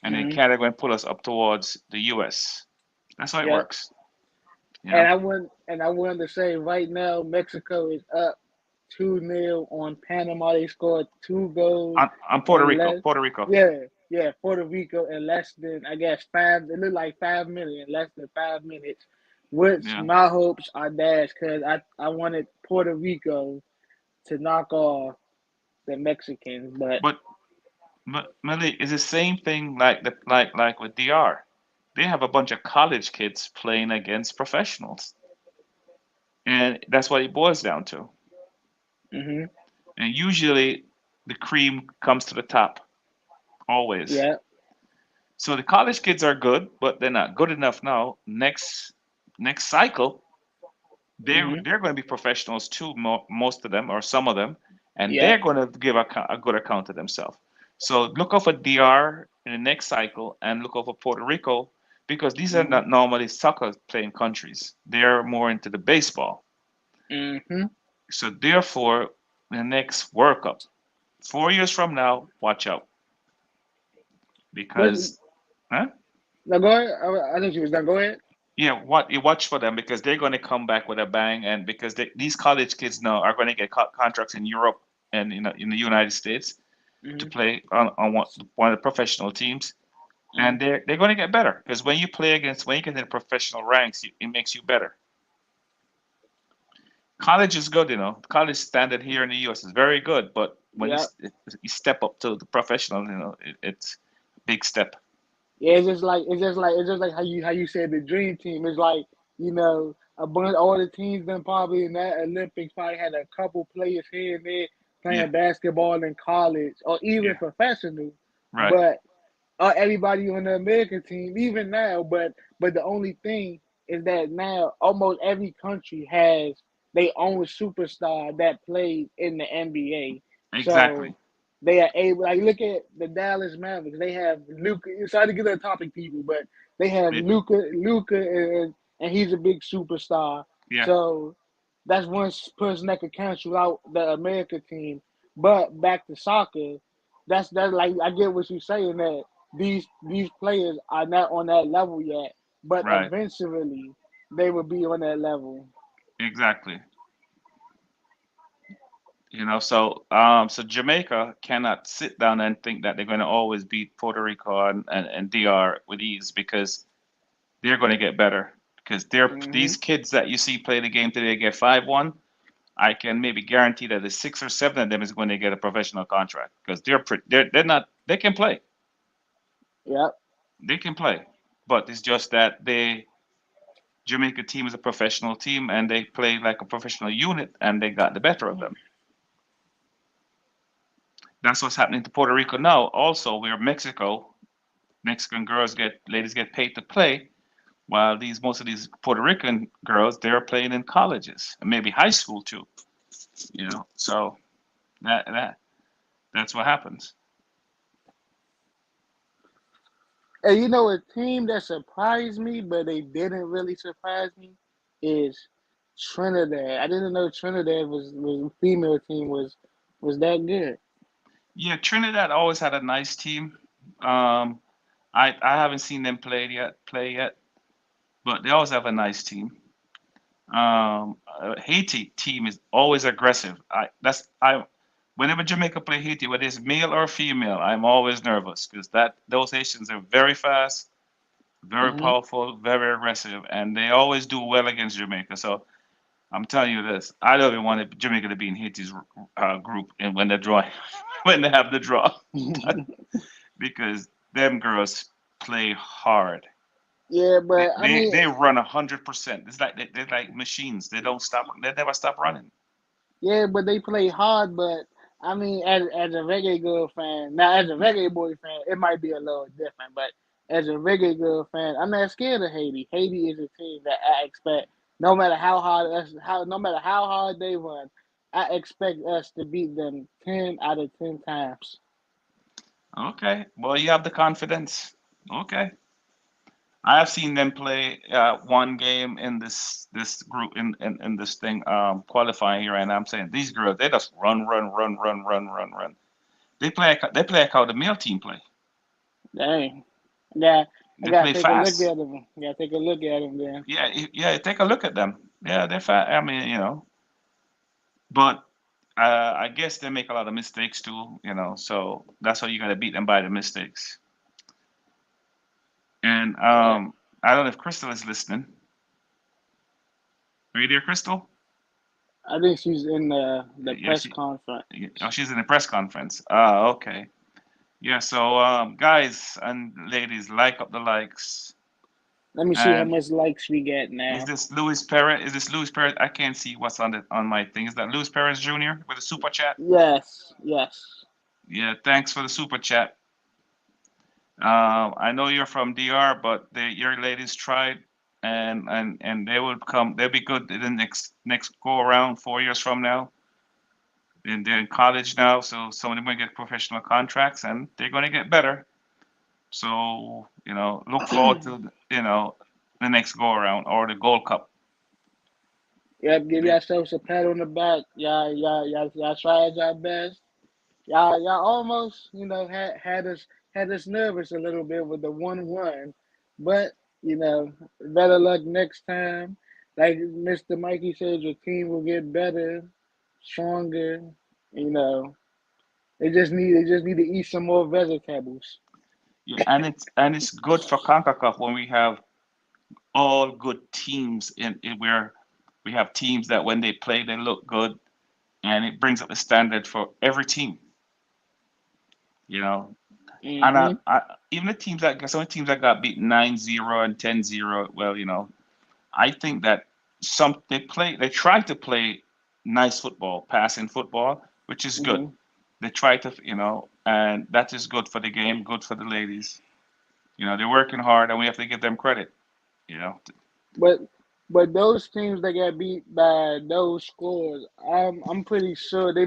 and then Mm-hmm. Canada going to pull us up towards the U.S. That's how it Yep. works. You And know. I wanted to say right now Mexico is up 2-0 on Panama. They scored 2 goals On Puerto in Rico. less. Puerto Rico. Yeah, Puerto Rico in less than I guess 5. It looked like 5 minutes in less than 5 minutes. Which Yeah. my hopes are dashed because I wanted Puerto Rico to knock off the Mexicans, but But Malik, it's the same thing like with DR. They have a bunch of college kids playing against professionals, and that's what it boils down to. hmm And usually, the cream comes to the top, always. yeah, So the college kids are good, but they're not good enough now. Next cycle, hmm they're going to be professionals too, most of them or some of them, and yeah, they're going to give a good account of themselves. So look out for DR in the next cycle, and look out for Puerto Rico because these are hmm not normally soccer playing countries. They're more into the baseball. hmm So therefore, the next World Cup, 4 years from now, watch out But because, huh? now go ahead. I think she was done. Go ahead. Yeah, what you watch for them because they're going to come back with a bang, and because these college kids now are going to get contracts in Europe and in the United States to hmm play on one of the professional teams, hmm and they're going to get better because when you get in the professional ranks, it makes you better. College is good, College standard here in the U.S. is very good, but when Yeah, you step up to the professional, it's a big step. yeah. It's just like how you said the dream team. It's like a bunch all the teams then probably in that Olympics probably had a couple players here and there playing Yeah. basketball in college or even Yeah. professional, Right. but everybody on the American team, even now. But the only thing is that now almost every country has their own superstar that plays in the NBA. Exactly. So they are able, like, look at the Dallas Mavericks. They have Luca. Sorry to get on topic, people, but they have Yeah. Luca, and he's a big superstar. Yeah. So that's one person that could cancel out the America team. But back to soccer, that's like, I get what you're saying, that these players are not on that level yet, but Right. eventually they will be on that level. Exactly. So Jamaica cannot sit down and think that they're going to always beat Puerto Rico and DR with ease, because they're going to get better. Because Hmm. these kids that you see play the game today get 5-1. I can maybe guarantee that the 6 or 7 of them is going to get a professional contract, because they're not, they can play. Yep. They can play. But it's just that Jamaica team is a professional team, and they play like a professional unit, and they got the better of them. That's what's happening to Puerto Rico now. Also, we're Mexico. Mexican ladies get paid to play, while most of these Puerto Rican girls, they're playing in colleges and maybe high school too. So that's what happens. And a team that surprised me, but they didn't really surprise me, is Trinidad. I didn't know Trinidad was a female team was that good. Yeah, Trinidad always had a nice team. Um, I haven't seen them play yet, but they always have a nice team. Haiti team is always aggressive. Whenever Jamaica play Haiti, whether it's male or female, I'm always nervous, because those Haitians are very fast, very Hmm. powerful, very aggressive, and they always do well against Jamaica. So I'm telling you this, I don't even want Jamaica to be in Haiti's group, and when they're drawing, when they have the draw, because them girls play hard. Yeah, They but I they, mean, they run 100%. It's like they're like machines. They don't stop. They never stop running. yeah, but they play hard. But I mean, as a reggae girl fan, now as a reggae boy fan, it might be a little different. But as a reggae girl fan, I'm not scared of Haiti. Haiti is a team that I expect, no matter how hard they run, I expect us to beat them 10 out of 10 times. Okay. Well, you have the confidence. Okay. I have seen them play one game in this group in this thing qualifying here, and I'm saying these girls, they just run, run, run, run, run, run, run. They play like how the male team play. Dang, yeah, I They gotta play take a look fast. at them. Gotta take a look at them then. Yeah, yeah. Take a look at them. Yeah, they're fast. I mean, but I guess they make a lot of mistakes too. So that's why you got to beat them by the mistakes. And Yeah, I don't know if Crystal is listening. Are you there, Crystal? I think she's in the Yeah, press conference. she's in the press conference. Okay. Yeah. So guys and ladies, like up the likes. Let me see how And much likes we get is now. this Louis Perez? Is this Louis Perez? I can't see what's on my thing. Is that Louis Perez Jr. with a super chat? Yes, yes. Yeah. Thanks for the super chat. I know you're from DR, but your ladies tried, and they will come. They'll be good in the next go around 4 years from now. And they're in college now, so some of them going to get professional contracts, and they're going to get better. So look forward to the next go around or the Gold Cup. Yep, give yourselves a pat on the back. Y'all tried your best. Y'all almost, had us nervous a little bit with the 1-1, but better luck next time. Like Mr. Mikey said, your team will get better, stronger. You know, they just need to eat some more vegetables. Yeah, and it's good for Concacaf when we have all good teams in where we have teams that when they play they look good, and it brings up the standard for every team. You know, and Hmm. even the teams that some teams that got beat 9-0 and 10-0. Well, I think that they try to play nice football, passing football, which is good. They try to, and that is good for the game, good for the ladies. They're working hard, and we have to give them credit. You know, But but those teams that got beat by those scores, I'm pretty sure they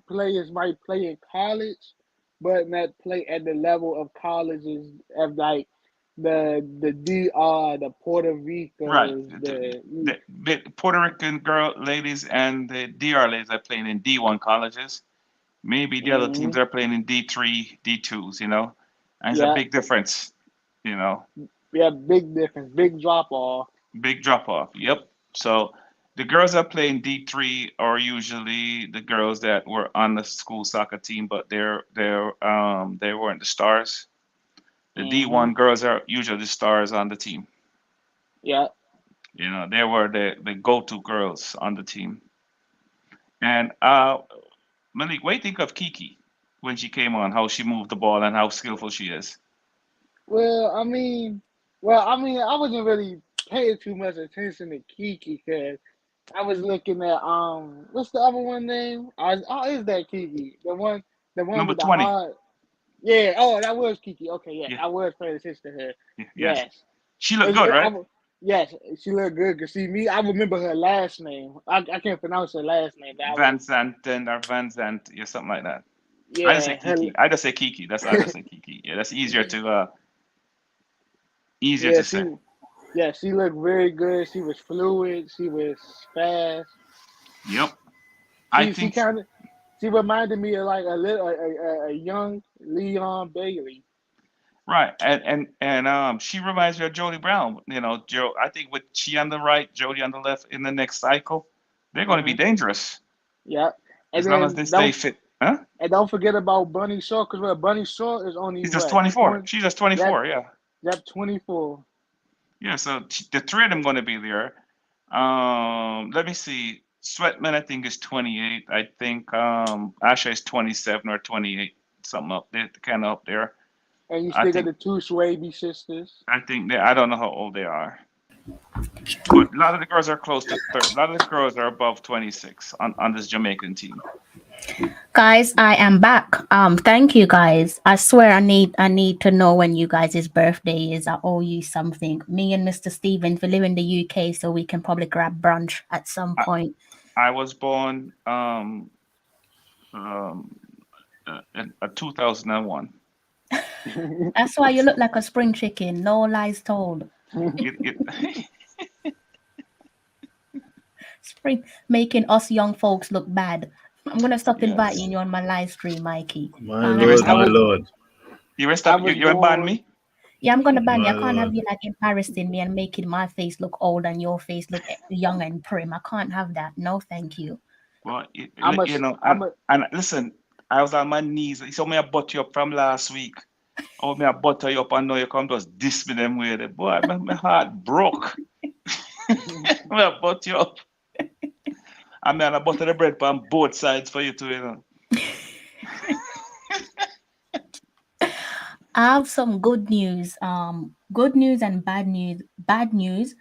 players might play in college, but not play at the level of colleges of like the DR, the Puerto right? Ricos, The Puerto Rican girl ladies and the DR ladies are playing in D1 colleges. Maybe the other teams mhm. are playing in D3, D2s. And it's a Yeah, big difference. You know, yeah, big difference, big drop off. Big drop off. Yep. So the girls that play in D3 are usually the girls that were on the school soccer team, but they weren't the stars. The Hmm. D1 girls are usually the stars on the team. Yeah. They were the go-to girls on the team. And Malik, what do you think of Kiki when she came on? How she moved the ball and how skillful she is. Well, I mean, I wasn't really paying too much attention to Kiki because I was looking at what's the other one name? Is that Kiki? The one Number with the 20. hard. Yeah. Oh, that was Kiki. Okay, yeah, Yeah. I was paying attention to her. Yes. Yes. She looked good, right? Yes, she looked good. Cause see me, I remember her last name. I can't pronounce her last name, but Van Zanten or Van Zant, yeah, something like that. I just say yeah, Kiki. I just say Kiki. I just say Kiki. Yeah, that's easier yeah, to say. she looked very good. She was fluid. She was fast. Yep. I She think kind of she reminded me of like a young Leon Bailey. right. And she reminds me of Jody Brown. Joe. I think with she on the right, Jody on the left in the next cycle, they're going to be Hmm. dangerous Yeah, and as long as then they stay fit. Huh? don't forget about Bunny Shaw because Bunny Shaw is only She's just what 24. 20. She's just Yep, 24. Yeah. yep, 24. Yeah. So the three of them going to be there. Let me see. Sweatman, I think, is 28. I think Asha is 27 or 28, something up there, kind of up there. And you I still got think the two Swaby sisters. I don't know how old they are, but a lot of the girls are close to 30. A lot of the girls are above 26 on this Jamaican team. Guys, I am back. Thank you guys. I swear I need to know when you guys' birthday is. I owe you something. Me and Mr. Stevens, we live in the UK, so we can probably grab brunch at some I, point. I was born um, in 2001. That's why you look like a spring chicken. No lies told. It Spring making us young folks look bad. I'm gonna stop inviting yes. you on my live stream, Mikey. My Can't You have will lord, you I stop my was it. lord, You will I stop. was You will ban born me. Yeah, I'm gonna ban you. my I can't have lord. you like embarrassing me and making my face look old and your face look young and prim. I can't have that. No, thank you. Well, I'm a I'm a and listen. I was on my knees. You saw me I butt you up from last week. Oh, me I butter you up and now you come just diss me them way. Boy, my heart broke. Me I butt you up. I mean, I butter the bread on both sides for you too. I have some good news. Good news and bad news. Bad news,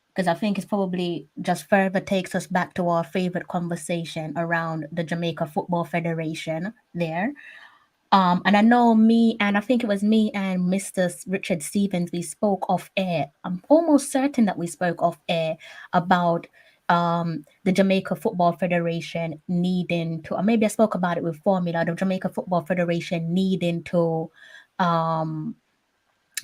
because I think it's probably just further takes us back to our favorite conversation around the Jamaica Football Federation there. And I know me and I think it was me and Mr. Richard Stevens, we spoke off air. I'm almost certain that we spoke off air about the Jamaica Football Federation needing to, or maybe I spoke about it with Formula, the Jamaica Football Federation needing to um,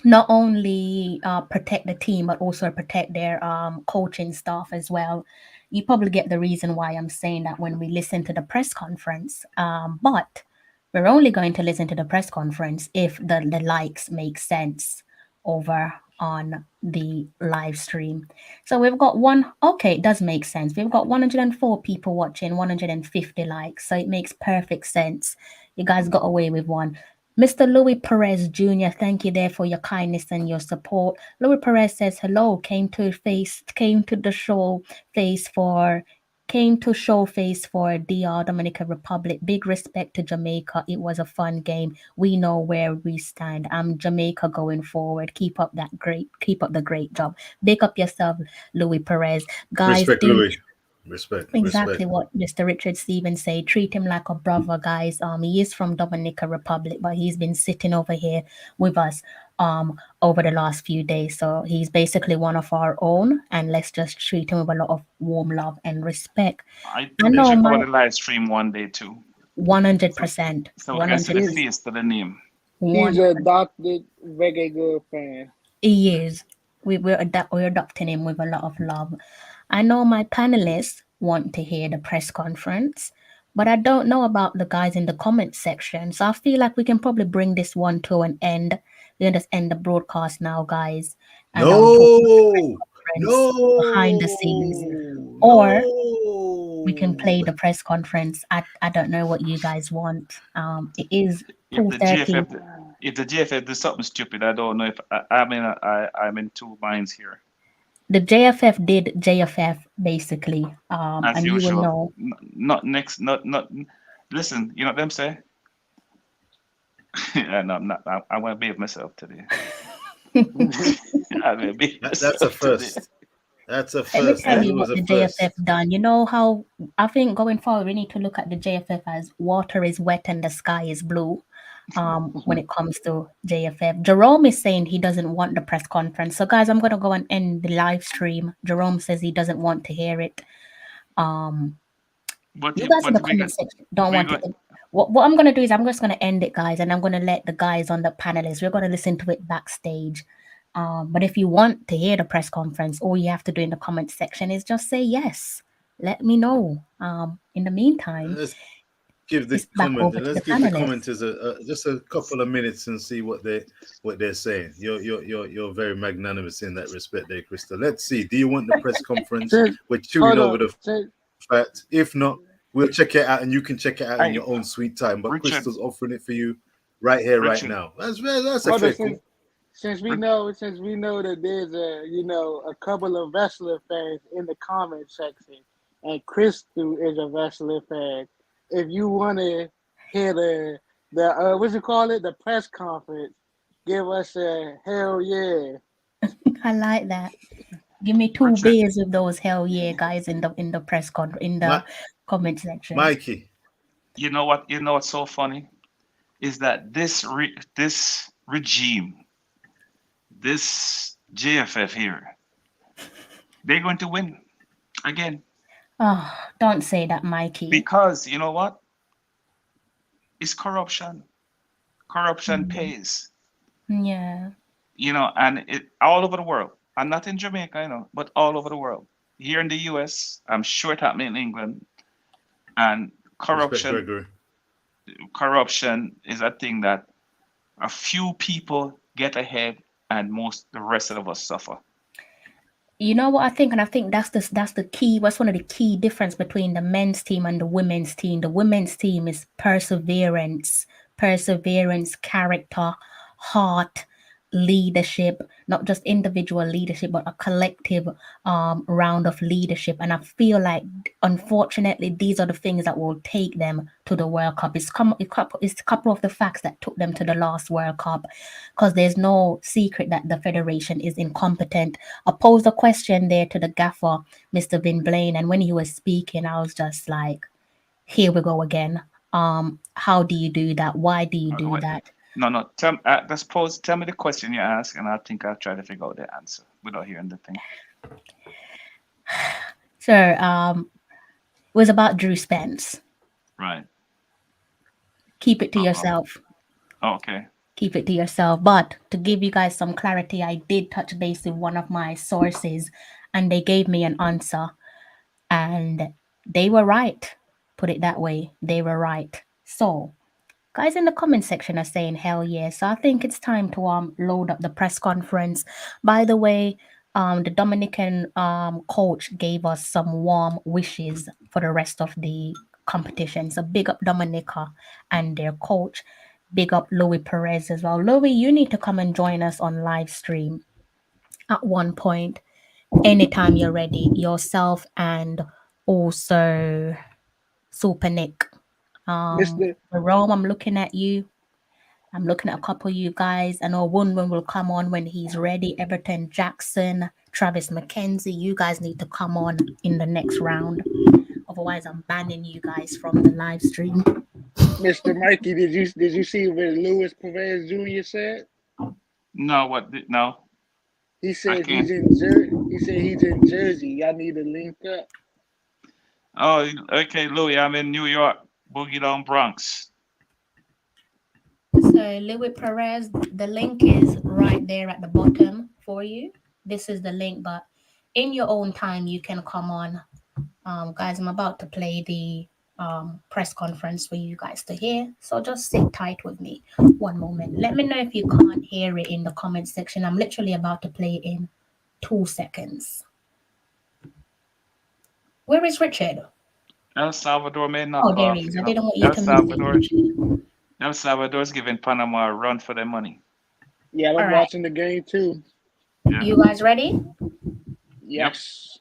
not only protect the team but also protect their coaching staff as well. You probably get the reason why I'm saying that when we listen to the press conference. But we're only going to listen to the press conference if the likes make sense over on the live stream. So we've got okay, it does make sense. We've got 104 people watching, 150 likes. So it makes perfect sense. You guys got away with one. Mr. Louis Perez Jr., thank you there for your kindness and your support. Louis Perez says hello, came to the show face for DR Dominican Republic. Big respect to Jamaica. It was a fun game. We know where we stand. I'm Jamaica going forward. Keep up the great job. Big up yourself, Louis Perez. Guys, Respect, the Louis. Respect. Exactly what Mr. Richard Stevens say. Treat him like a brother, guys. He is from Dominican Republic, but he's been sitting over here with us over the last few days. So he's basically one of our own, and let's just treat him with a lot of warm love and respect. I I think they know should cover my the live stream one day too, 100%, so we can see the 100%, He's face to the name. he's a adopted reggae good fan. he is. We're adopting him with a lot of love. I know my panelists want to hear the press conference, but I don't know about the guys in the comments section. So I feel like we can probably bring this one to an end. We can just end the broadcast now, guys, and talk about the press No, conference behind the scenes, no, or we can play no. the press conference. I don't know what you guys want. It is If the 2:30. GFF, if the GFF do something stupid, I don't know if I'm in two minds here. The JFF did JFF basically, As and you will usual. know. Not next. Not. Listen, you know what them say? No, I'm not. I'm gonna behave myself today. I'm gonna behave That's a myself today. first. That's a Let me first. tell That you was what a the first. JFF done. You know how I think going forward we need to look at the JFF as water is wet and the sky is blue. When it comes to JFF, Jerome is saying he doesn't want the press conference. So guys, I'm gonna go and end the live stream. Jerome says he doesn't want to hear it. But You guys in the we comment got section don't we want got it. What I'm gonna do is I'm just gonna end it, guys, and I'm gonna let the guys on the panelists. We're gonna listen to it backstage. But if you want to hear the press conference, all you have to do in the comment section is just say yes. Let me know. In the meantime, Let's give the it's back over to let's the give the panelists. commenters just a couple of minutes and see what they're saying. You're very magnanimous in that respect, there, Crystal. Let's see. Do you want the press conference? Since, We're chewing hold over on. the Since, fact. If not, we'll check it out, and you can check it out in Hey, your own sweet time. But Richard. Crystal's offering it for you right here, right Richard. now. That's a hold on. fair call. Since we know that there's a couple of wrestler fans in the comment section, and Crystal is a wrestler fan. If you want to hear the what you call it, the press conference, give us a hell yeah. I like that. Give me 2 Richard. beers with those hell yeah guys in the press con in the comment section. Mikey. You know what? You know what's so funny is that this regime, this JFF here, they're going to win again Oh, don't say that, Mikey. because you know what? It's corruption. Corruption pays. Yeah. You know, and it all over the world. And not in Jamaica, you know, but all over the world. Here in the US, I'm sure it happening in England. And Respect, Gregory. corruption is a thing that a few people get ahead and the rest of us suffer. You know what I think, and I think that's the key. What's one of the key difference between the men's team and the women's team? The women's team is perseverance, character, heart, leadership, not just individual leadership, but a collective round of leadership. And I feel like, unfortunately, these are the things that will take them to the World Cup. It's a couple of the facts that took them to the last World Cup, because there's no secret that the federation is incompetent. I posed a question there to the gaffer, Mr. Vin Blaine, and when he was speaking, I was just like, here we go again. How do you do that? Why do you do Wait, that? no. Tell me the question you asked, and I think I'll try to figure out the answer without hearing the thing. So, it was about Drew Spence. Right. Keep it to yourself. Okay. Keep it to yourself. But to give you guys some clarity, I did touch base with one of my sources, and they gave me an answer, and they were right. Put it that way. They were right. So, guys in the comment section are saying hell yeah. So I think it's time to load up the press conference. By the way, the Dominican coach gave us some warm wishes for the rest of the competition. So big up Dominica and their coach. Big up Louis Perez as well. Louis, you need to come and join us on live stream at one point, anytime you're ready. Yourself and also Super Nick. Mr. Jerome, I'm looking at you. I'm looking at a couple of you guys. I know Woonwin will come on when he's ready. Everton Jackson, Travis McKenzie, you guys need to come on in the next round. Otherwise, I'm banning you guys from the live stream. Mr. Mikey, did you see what Luis Perez Jr. said? No, no. He said can't. he's in Jersey. Y'all need to link up. Oh, okay, Louis. I'm in New York, Boogie Down Bronx. So, Louis Perez, the link is right there at the bottom for you. This is the link, but in your own time, you can come on. Guys, I'm about to play the press conference for you guys to hear. So just sit tight with me. One moment. Let me know if you can't hear it in the comment section. I'm literally about to play it in 2 seconds. Where is Richard? El Salvador may not. Oh, there he is. I didn't want you to miss it. El Salvador's giving Panama a run for their money. Yeah, I'm watching the game too. Yeah. You guys ready? Yes.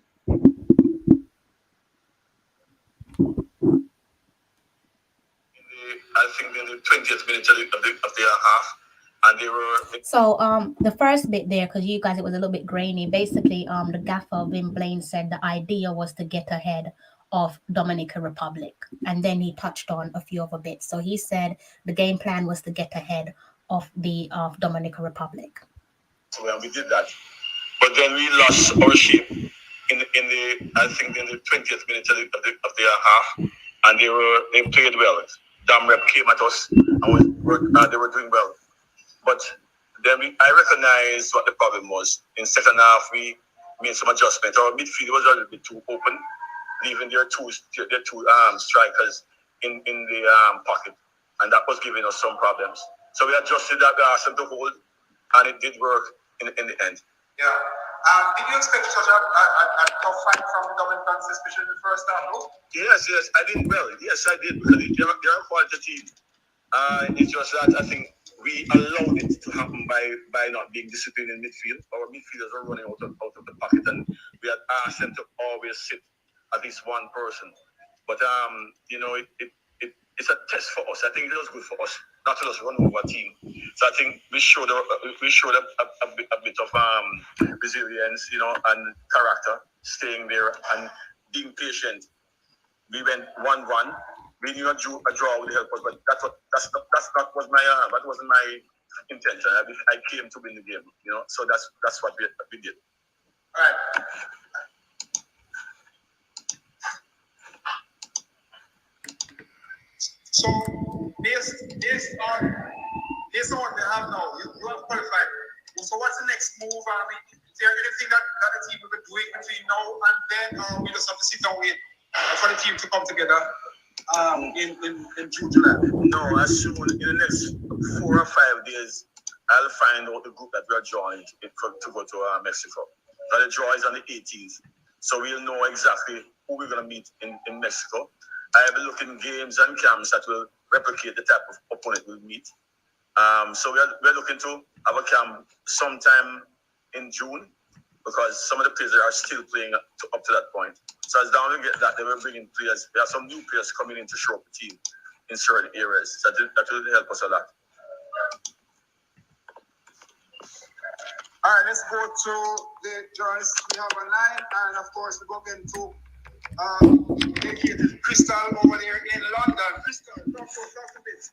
I think in the 20th minute of the half, and they were. So the first bit there, because you guys, it was a little bit grainy. Basically, the gaffer Vin Blaine said the idea was to get ahead of Dominican Republic, and then he touched on a few other bits. So he said the game plan was to get ahead of the Dominican Republic. Well, we did that, but then we lost our shape in the I think in the 20th minute of the half, and they played well. Dam Rep came at us, and they were doing well, but then I recognized what the problem was. In second half, we made some adjustments. Our midfield was a little bit too open, leaving their two strikers in the pocket, and that was giving us some problems. So we adjusted that. We asked them to hold, and it did work in the end. Yeah. Did you expect such a tough fight from the Dominicans, especially in the first half, no? Yes, I did well. Yes, I did, because they're a quality team. It's just that I think we allowed it to happen by not being disciplined in midfield. Our midfielders were running out of the pocket, and we had asked them to always sit at least one person. But it's a test for us. I think it was good for us not to just run over a team. So I think we showed a bit of resilience, and character, staying there and being patient. We went 1-1. We knew a draw would help us, but that wasn't my intention. I came to win the game, So that's what we did. All right. So based on what we have now, you have qualified. So what's the next move? Is there anything that the team will be doing between now and then, or we just have to sit down wait for the team to come together in June, July? No, as soon in the next 4 or 5 days, I'll find out the group that we are joined to go to Mexico. So the draw is on the 18th, so we'll know exactly who we're going to meet in Mexico. I will look in games and camps that will replicate the type of opponent we'll meet. So we're looking to have a camp sometime in June, because some of the players are still playing up to that point. So as long as we get that, they will bring in players. We have some new players coming in to show up the team in certain areas. So that will help us a lot. All right, let's go to the journalists we have online, and of course we go into dedicated Crystal over there in London. Crystal, talk a bit.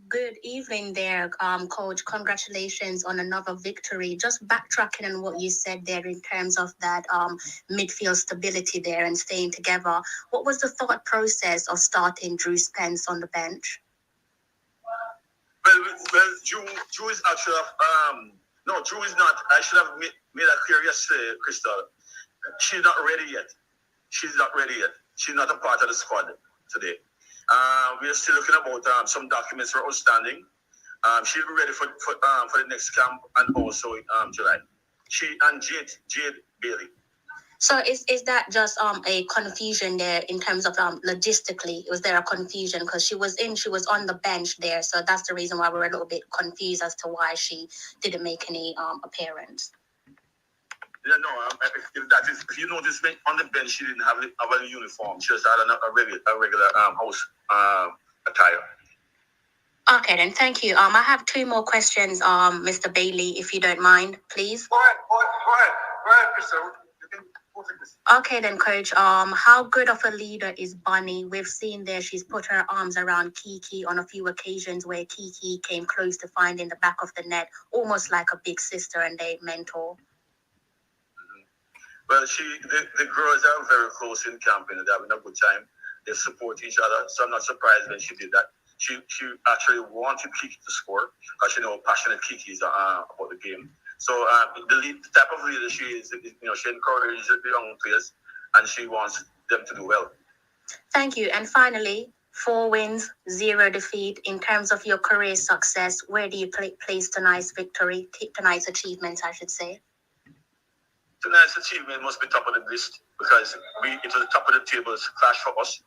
Good evening there, Coach. Congratulations on another victory. Just backtracking on what you said there in terms of that midfield stability there and staying together. What was the thought process of starting Drew Spence on the bench? Well, Drew is actually no, Drew is not. I should have made that clear yesterday, Crystal. She's not ready yet. She's not a part of the squad today. We are still looking about some documents for outstanding. She'll be ready for the next camp and also July. She and Jade Bailey. So is that just a confusion there in terms of logistically? Was there a confusion because she was on the bench there, so that's the reason why we're a little bit confused as to why she didn't make any appearance. Yeah, no. If you notice, on the bench she didn't have a uniform. She just had a regular house attire. Okay, then thank you. I have two more questions, Mr. Bailey, if you don't mind, please. Go ahead, Crystal. You can go for this. Okay, then, Coach. How good of a leader is Bunny? We've seen there she's put her arms around Kiki on a few occasions where Kiki came close to finding the back of the net, almost like a big sister and a mentor. Well, the girls are very close in camp and they're having a good time. They support each other, so I'm not surprised when she did that. She actually wanted Kiki to score because she know how passionate Kiki is about the game. So the type of leader she is, she encourages the young players and she wants them to do well. Thank you. And finally, 4 wins, 0 defeat. In terms of your career success, where do you place tonight's victory, tonight's achievements, I should say? Tonight's achievement must be top of the list because it was the top of the tables clash for us.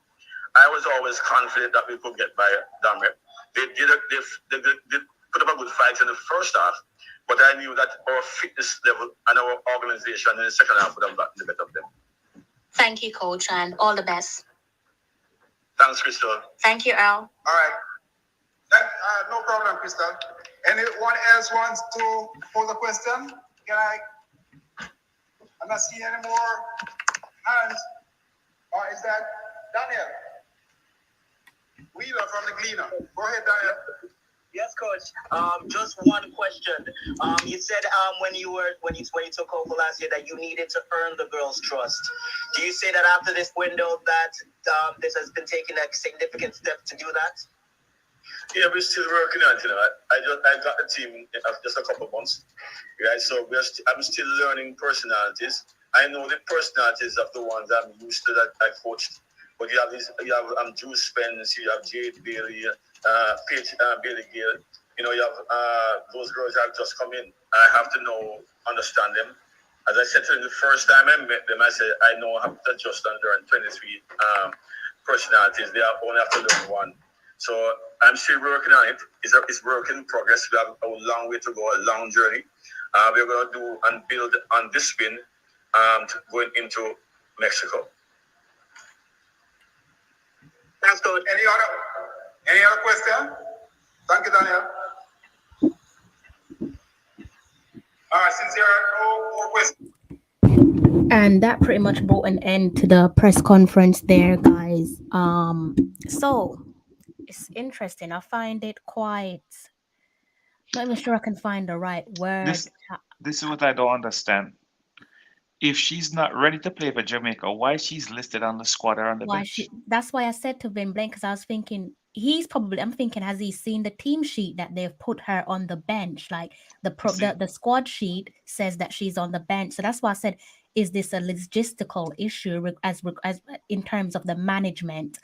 I was always confident that we could get by Dominic. They put up a good fight in the first half, but I knew that our fitness level and our organization in the second half would have gotten the better of them. Thank you, Coach, and all the best. Thanks, Crystal. Thank you, Earl. All right. No problem, Crystal. Anyone else wants to pose a question? I'm not seeing any more hands. Or is that Daniel Wheeler from the Gleaner? Go ahead, Daniel. Yes, Coach. Just one question. You said when you took over last year that you needed to earn the girls' trust. Do you say that after this window that this has been taking a significant step to do that? Yeah, we're still working on it. I got the team in just a couple of months, right? So I'm still learning personalities. I know the personalities of the ones I'm used to that I coached. But you have Drew Spence, you have Jade Bailey, Paige Bailey Gale. You have those girls that have just come in. I have to understand them. As I said to them the first time I met them, I said I know how to adjust and learn 23 personalities. They only have to learn one. So I'm still working on it. It's work in progress. We have a long way to go, a long journey. We're going to do and build on this win going into Mexico. Thanks, Coach. Any other question? Thank you, Daniel. All right, since there are no more questions. And that pretty much brought an end to the press conference there, guys. So it's interesting. I find it quite, not even sure I can find the right word. This is what I don't understand. If she's not ready to play for Jamaica, why she's listed on the squad or on the bench? That's why I said to Vin Blaine, because I was thinking I'm thinking, has he seen the team sheet that they've put her on the bench? Like the squad sheet says that she's on the bench. So that's why I said, is this a logistical issue as in terms of the management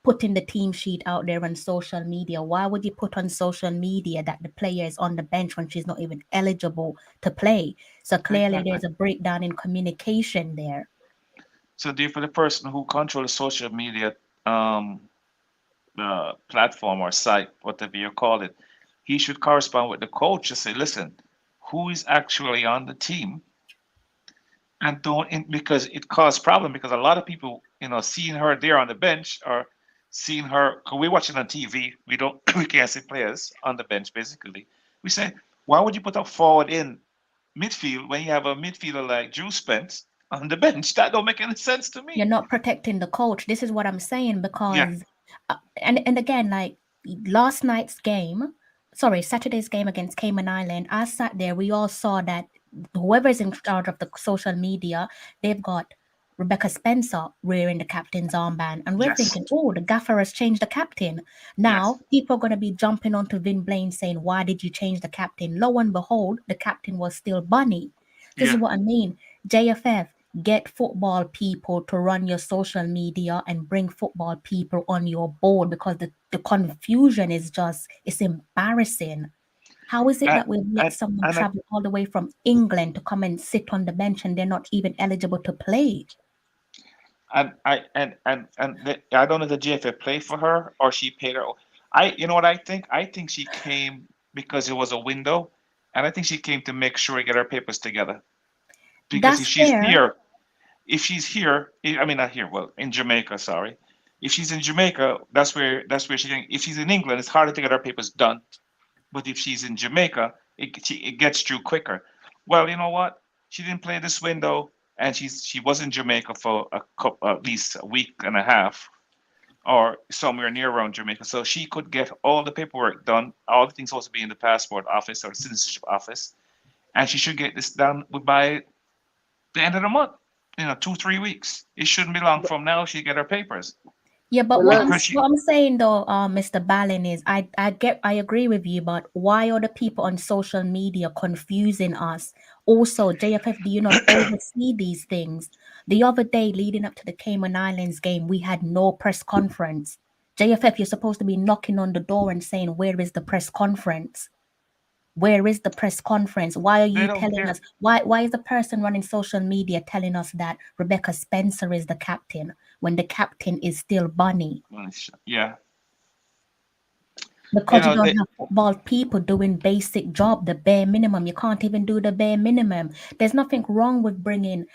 putting the team sheet out there on social media? Why would you put on social media that the player is on the bench when she's not even eligible to play? So clearly there's a breakdown in communication there. So for the person who controls social media platform or site, whatever you call it, he should correspond with the coach to say, listen, who is actually on the team? And because it caused problem, because a lot of people, seeing her there on the bench or seeing her, because we're watching on TV, we can't see players on the bench basically. We say, why would you put a forward in midfield when you have a midfielder like Drew Spence on the bench? That don't make any sense to me. You're not protecting the coach. This is what I'm saying, because and again, like Saturday's game against Cayman Island, I sat there, we all saw that whoever's in charge of the social media, they've got Rebecca Spencer wearing the captain's armband, and we're thinking, oh, the gaffer has changed the captain. Now people are going to be jumping onto Vin Blaine saying, why did you change the captain? Lo and behold, the captain was still Bunny. This is what I mean. JFF, get football people to run your social media and bring football people on your board, because the confusion is it's embarrassing. How is it that we let someone travel all the way from England to come and sit on the bench and they're not even eligible to play? And I don't know if the JFF played for her or she paid her. You know what I think? I think she came because it was a window, and I think she came to make sure we get her papers together. Because if she's here, in Jamaica, sorry, If she's in Jamaica, that's where she can. If she's in England, it's harder to get her papers done. But if she's in Jamaica, it gets through quicker. Well, you know what? She didn't play this window, and she was in Jamaica for at least a week and a half, or somewhere near around Jamaica. So she could get all the paperwork done, all the things supposed to be in the passport office or citizenship office, and she should get this done by the end of the month. 2-3 weeks. It shouldn't be long from now. She get her papers. Yeah, but Well, what I'm saying though, Mr. Ballin, is I agree with you, but why are the people on social media confusing us? Also, JFF, do you not oversee these things? The other day, leading up to the Cayman Islands game, we had no press conference. JFF, you're supposed to be knocking on the door and saying, "Where is the press conference? Where is the press conference? Why are you telling us? Why is the person running social media telling us that Rebecca Spencer is the captain when the captain is still Bunny?" Yeah. Because you don't have football people doing basic job, the bare minimum. You can't even do the bare minimum. There's nothing wrong with bringing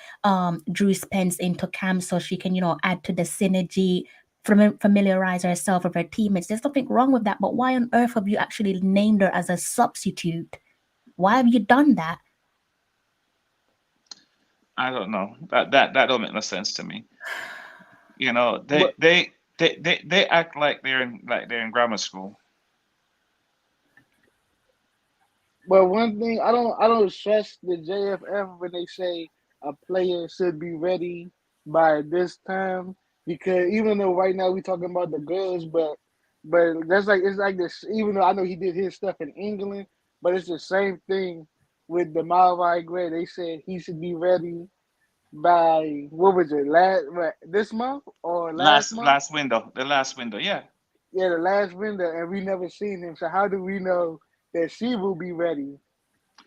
Drew Spence into camp so she can, add to the synergy, familiarize herself with her teammates. There's nothing wrong with that. But why on earth have you actually named her as a substitute? Why have you done that? I don't know. That don't make no sense to me. They act like they're in grammar school. But one thing I don't trust the JFF when they say a player should be ready by this time, because even though right now we talking about the girls, but it's like this. Even though I know he did his stuff in England, but it's the same thing with the Malvi Gray. They said he should be ready by this month or last month? The last window, yeah. Yeah, the last window, and we never seen him. So how do we know that she will be ready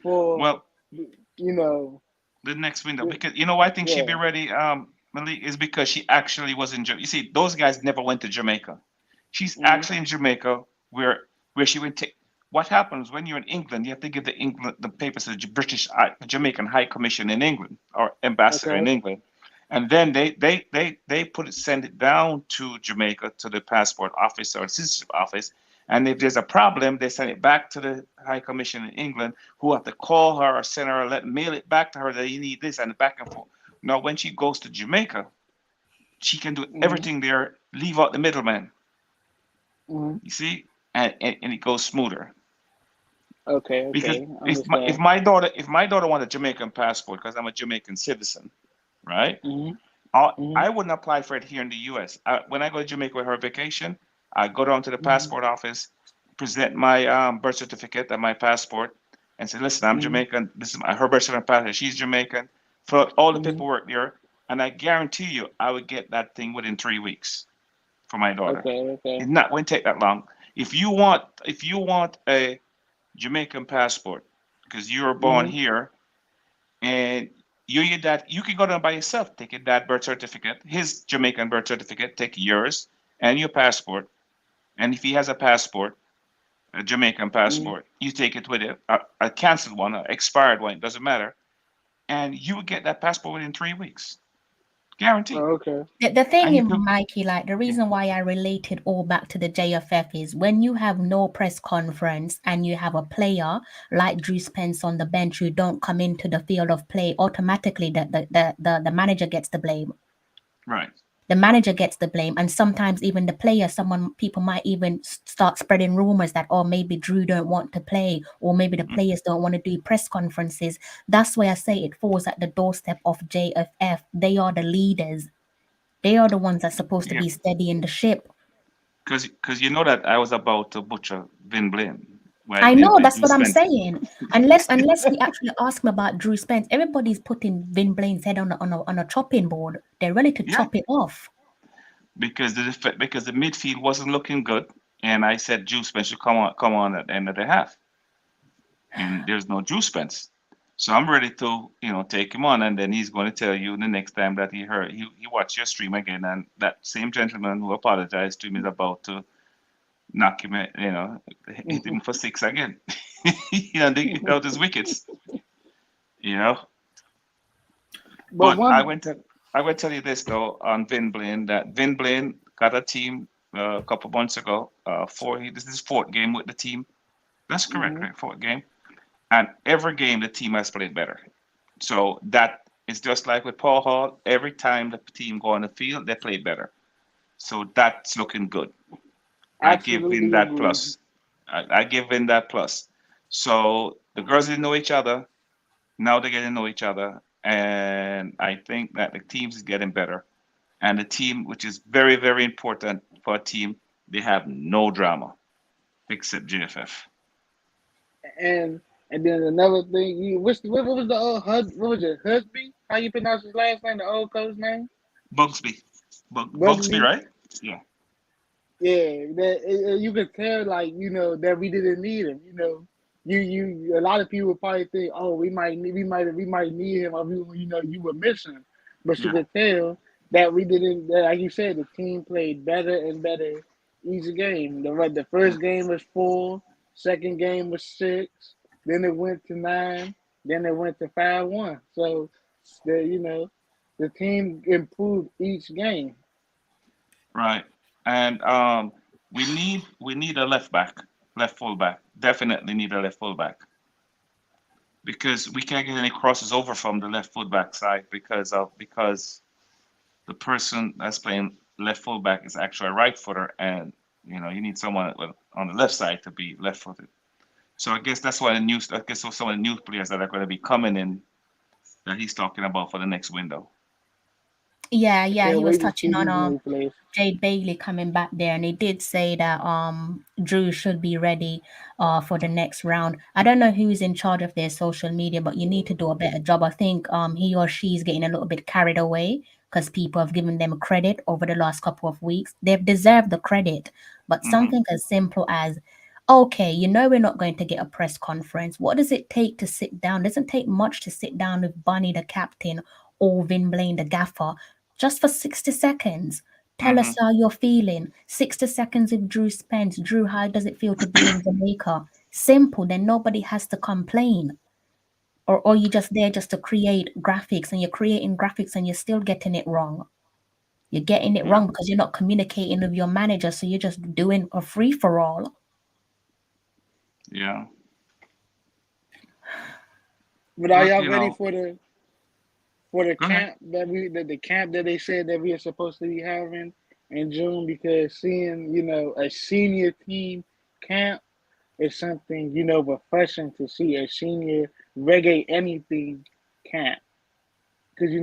for the next window? Because I think she'd be ready, Malik, is because she actually was in Jamaica. You see, those guys never went to Jamaica. She's actually in Jamaica where she went to. What happens when you're in England? You have to give the papers to the Jamaican High Commission in England or ambassador in England, and then they send it down to Jamaica to the passport office or citizenship office. And if there's a problem, they send it back to the High Commission in England, who have to call her or send her or mail it back to her that you need this and back and forth. Now, when she goes to Jamaica, she can do everything there, leave out the middleman. You see, and it goes smoother. Okay. Because if my daughter wants a Jamaican passport, because I'm a Jamaican citizen, right? I wouldn't apply for it here in the U.S. When I go to Jamaica with her vacation, I go down to the passport office, present my birth certificate and my passport, and say, "Listen, I'm Jamaican. This is her birth certificate and passport. She's Jamaican." Fill out all the paperwork there, and I guarantee you, I would get that thing within 3 weeks for my daughter. Okay. It won't take that long. If you want a Jamaican passport because you were born here, and your dad, you can go down by yourself. Take your dad's birth certificate, his Jamaican birth certificate. Take yours and your passport. And if he has a passport, a Jamaican passport, you take it with it, a canceled one, an expired one, it doesn't matter. And you will get that passport within 3 weeks. Guaranteed. Oh, okay. The thing, Mikey, the reason why I related all back to the JFF is when you have no press conference and you have a player like Drew Spence on the bench who don't come into the field of play, automatically the manager gets the blame. Right. The manager gets the blame, and sometimes even the player. People might even start spreading rumors that, maybe Drew don't want to play, or maybe the players don't want to do press conferences. That's why I say it falls at the doorstep of JFF. They are the leaders. They are the ones that's supposed to be steadying the ship. Because you know that I was about to butcher Vin Blaine. I know, that's what I'm saying. Unless we actually ask him about Drew Spence, everybody's putting Vin Blaine's head on a chopping board. They're ready to chop it off. Because the midfield wasn't looking good, and I said Drew Spence should come on at the end of the half, and there's no Drew Spence, so I'm ready to take him on, and then he's going to tell you the next time that he watched your stream again, and that same gentleman who apologized to him is about to knock him, hit him for 6 again. They out his wickets. But I went to tell you this though on Vin Blaine, that Vin Blaine got a team a couple months ago. This is his fourth game with the team. That's correct, right? Fourth game. And every game the team has played better. So that is just like with Paul Hall. Every time the team go on the field, they play better. So that's looking good. I give in that plus. I give in that plus. So the girls didn't know each other. Now they're getting to know each other. And I think that the teams is getting better. And the team, which is very, very important for a team, they have no drama except JFF. And then another thing, what was the old what was it, Husby? How you pronounce his last name? The old coach name? Bugsby. Bugsby, right? Yeah. Yeah, you could tell, like, that we didn't need him. A lot of people probably think, oh, we might need him, or you were missing. But you could tell that we didn't. That, like you said, the team played better and better each game. The first game was 4, second game was 6, then it went to 9, then it went to 5-1. So the team improved each game. Right. And we need a left fullback. Definitely need a left fullback. Because we can't get any crosses over from the left fullback side because the person that's playing left fullback is actually a right footer, and you need someone on the left side to be left footed. So I guess that's why some of the new players that are going to be coming in that he's talking about for the next window. Yeah, he was touching on Jade Bailey coming back there, and he did say that Drew should be ready for the next round. I don't know who's in charge of their social media, but you need to do a better job. I think he or she's getting a little bit carried away because people have given them credit over the last couple of weeks. They've deserved the credit, but something as simple as, okay, we're not going to get a press conference. What does it take to sit down? It doesn't take much to sit down with Bunny, the captain, or Vin Blaine, the gaffer, just for 60 seconds. Tell us how you're feeling. 60 seconds with Drew Spence. Drew, how does it feel to be in Jamaica? Simple. Then nobody has to complain. Or you're just there just to create graphics, and you're creating graphics and you're still getting it wrong. You're getting it wrong because you're not communicating with your manager, so you're just doing a free-for-all. Yeah. But are y'all ready for the camp the camp that they said that we are supposed to be having in June? Because seeing a senior team camp is something refreshing to see, a senior reggae anything camp. Because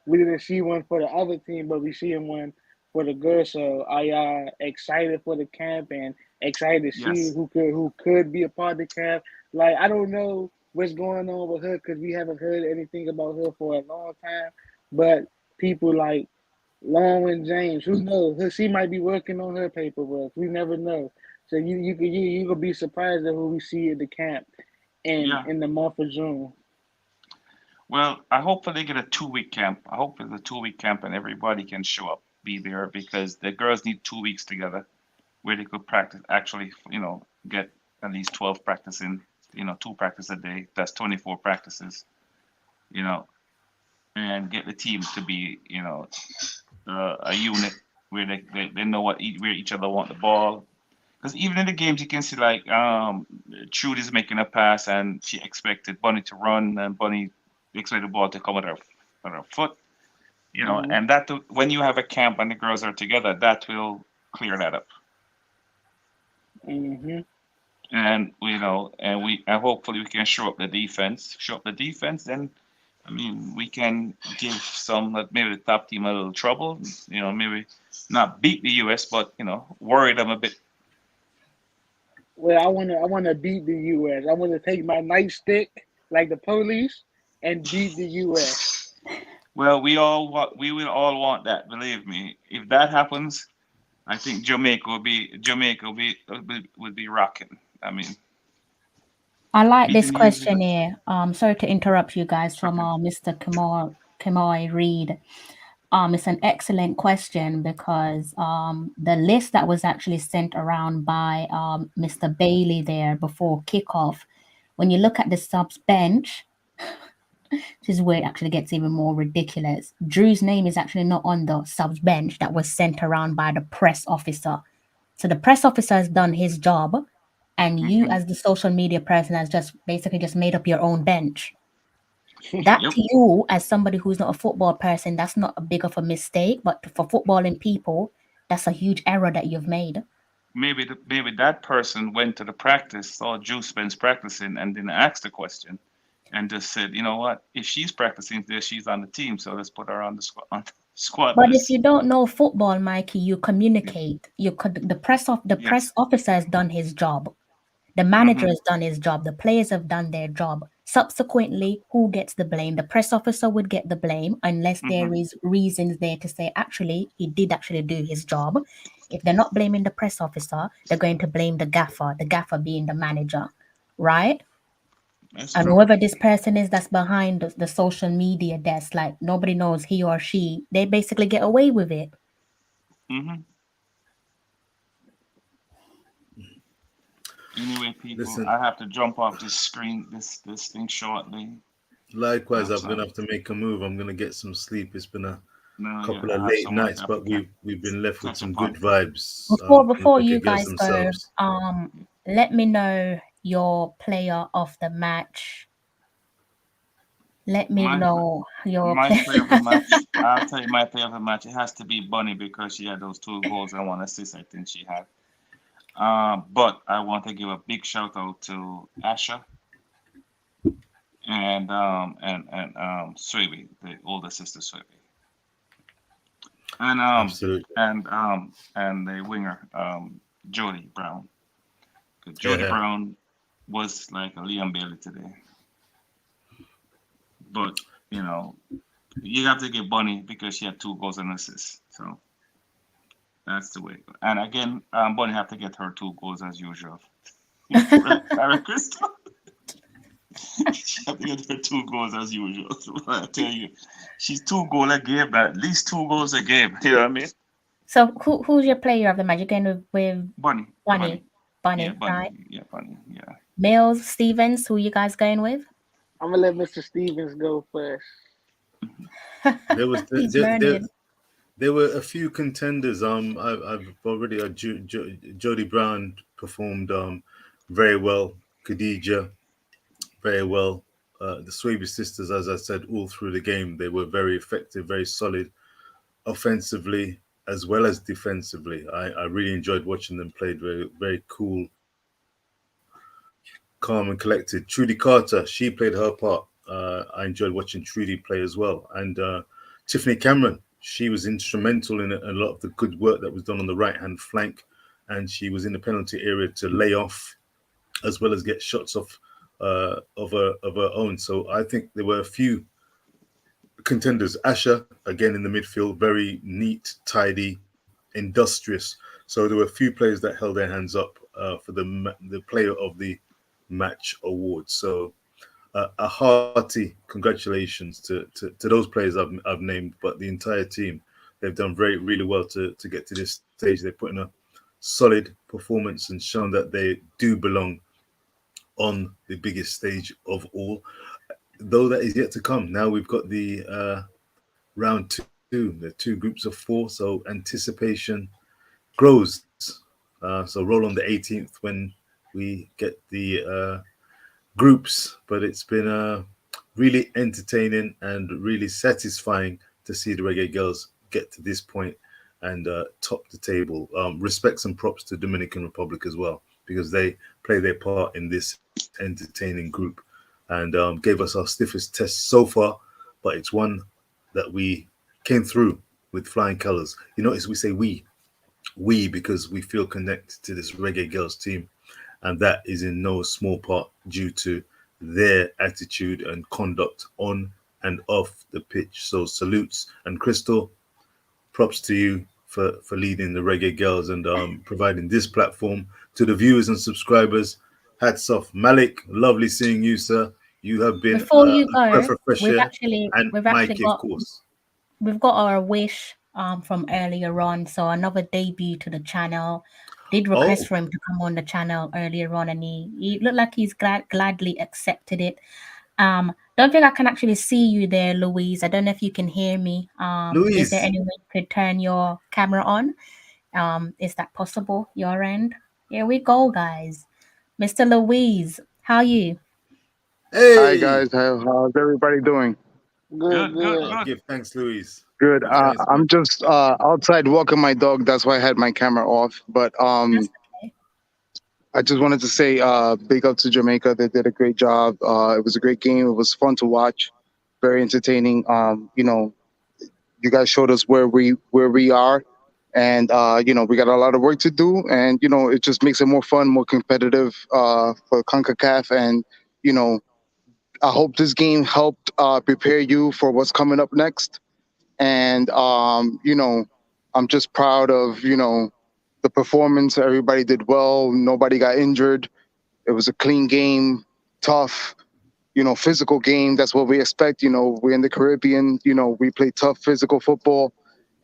we didn't see one for the other team, but we see one for the girls. So are y'all excited for the camp and excited to see who could be a part of the camp? Like, I don't know what's going on with her because we haven't heard anything about her for a long time. But people like Lauren James, who knows? She might be working on her paperwork. We never know. So you could be surprised at who we see at the camp in the month of June. Well, I hope they get a 2-week camp. I hope it's a 2-week camp and everybody can show up, be there, because the girls need 2 weeks together where they could practice, actually, get at least 12 practice in, 2 practice a day. That's 24 practices, and get the team to be, a unit where they know where each other want the ball. Because even in the games, you can see like Trudy's making a pass and she expected Bunny to run, and Bunny expected the ball to come at her foot, and that when you have a camp and the girls are together, that will clear that up. And and hopefully we can show up the defense. Then we can give maybe the top team a little trouble. Maybe not beat the US, but worry them a bit. Well, I wanna beat the US. I want to take my nightstick like the police and beat the US. Well, we will all want that. Believe me, if that happens, I think Jamaica will be rocking. I like this question here. Sorry to interrupt you guys from Mr. Kamoy Reed. It's an excellent question because the list that was actually sent around by Mr. Bailey there before kickoff, when you look at the subs bench, This is where it actually gets even more ridiculous. Drew's name is actually not on the subs bench that was sent around by the press officer. So the press officer has done his job, and you, as the social media person, has just basically just made up your own bench. That Yep. to you, as somebody who's not a football person, that's not a big of a mistake. But for footballing people, that's a huge error that you've made. Maybe that person went to the practice, saw Juice Spence practicing, and didn't ask the question, and just said, you know what? If she's practicing there, she's on the team, so let's put her on the squad But if list. you don't know football, Mikey, you communicate. You could the press Yes. officer has done his job. The manager has done his job. The players have done their job. Subsequently, who gets the blame? The press officer would get the blame unless there is reasons there to say actually he did actually do his job. If they're not blaming the press officer, they're going to blame the gaffer being the manager, right? That's And true. whoever this person is that's behind the social media desk, like nobody knows he or she, they basically get away with it. Mm-hmm. Anyway, people, Listen. I have to jump off this screen, this thing shortly. Likewise, I'm So- gonna have to make a move. I'm gonna get some sleep. It's been a No, couple yeah, I of have late some work nights, I but have to we've been left with catch some up on. good vibes. Before from the you Girls guys go, themselves. let me know your player of the match. Let me know your My player. player of the match. I'll tell you my player of the match. It has to be Bunny because she had those 2 goals and 1 assist. I think she had. But I want to give a big shout out to Asha and Swaby, the older sister Swaby, and Absolutely. and the winger Jody Brown. 'Cause Jody Yeah. Brown was like a Liam Bailey today. But you know, you have to give Bunny because she had 2 goals and assists. So that's the way. And again, Bunny have to get her 2 goals as usual. Right, Crystal? She have to get her 2 goals as usual. So I tell you, she's 2 goals a game, at least 2 goals a game. You know what I mean? So who's your player of the match? You're going with Bunny. Bunny, Yeah, Bunny. right? Yeah, Bunny. Yeah. Mills, Stevens, who you guys going with? I'm gonna let Mr. Stevens go first. There was He's learning. there were a few contenders. I've already Jody Brown performed very well. Khadija very well. The Swaby sisters, as I said, all through the game, they were very effective, very solid, offensively as well as defensively. I really enjoyed watching them play. Very very cool, calm and collected. Trudy Carter, she played her part. I enjoyed watching Trudy play as well. And Tiffany Cameron, she was instrumental in a lot of the good work that was done on the right-hand flank. And she was in the penalty area to lay off as well as get shots off of her own. So I think there were a few contenders. Asha, again in the midfield, very neat, tidy, industrious. So there were a few players that held their hands up for the player of the match award. So a hearty congratulations to those players I've named, but the entire team, they've done really well to get to this stage. They're putting a solid performance and shown that they do belong on the biggest stage of all, though that is yet to come. Now we've got the round 2, the 2 groups of 4, so anticipation grows. So roll on the 18th when we get the groups, but it's been really entertaining and really satisfying to see the Reggae Girls get to this point and top the table. Respects and props to Dominican Republic as well, because they play their part in this entertaining group and gave us our stiffest test so far, but it's one that we came through with flying colors. You notice we say we because we feel connected to this Reggae Girls team, and that is in no small part due to their attitude and conduct on and off the pitch. So salutes, and Crystal, props to you for leading the Reggae Girls and providing this platform to the viewers and subscribers. Hats off. Malik, lovely seeing you, sir. You have been Before you a go, breath of fresh we've air. actually And Mikey, of course. we've got our wish from earlier on, so another debut to the channel. Did request for him to come on the channel earlier on, and he looked like he's gladly accepted it. Don't think I can actually see you there, Louise. I don't know if you can hear me. Is there Louise. any way you could turn your camera on? Is that possible, your end? Here we go, guys. Mr. Louise, how are you? Hi Hey. guys, how's everybody doing? Good, Good, good, good. good. Give thanks, Louise. Good. Your side is I'm good. just outside walking my dog. That's why I had my camera off. But That's okay. I just wanted to say big up to Jamaica. They did a great job. It was a great game. It was fun to watch. Very entertaining. You guys showed us where we are, and we got a lot of work to do. And it just makes it more fun, more competitive for Concacaf. And you know, I hope this game helped prepare you for what's coming up next. And I'm just proud of the performance. Everybody did well. Nobody got injured. It was a clean game, tough, physical game. That's what we expect. We're in the Caribbean. We play tough physical football.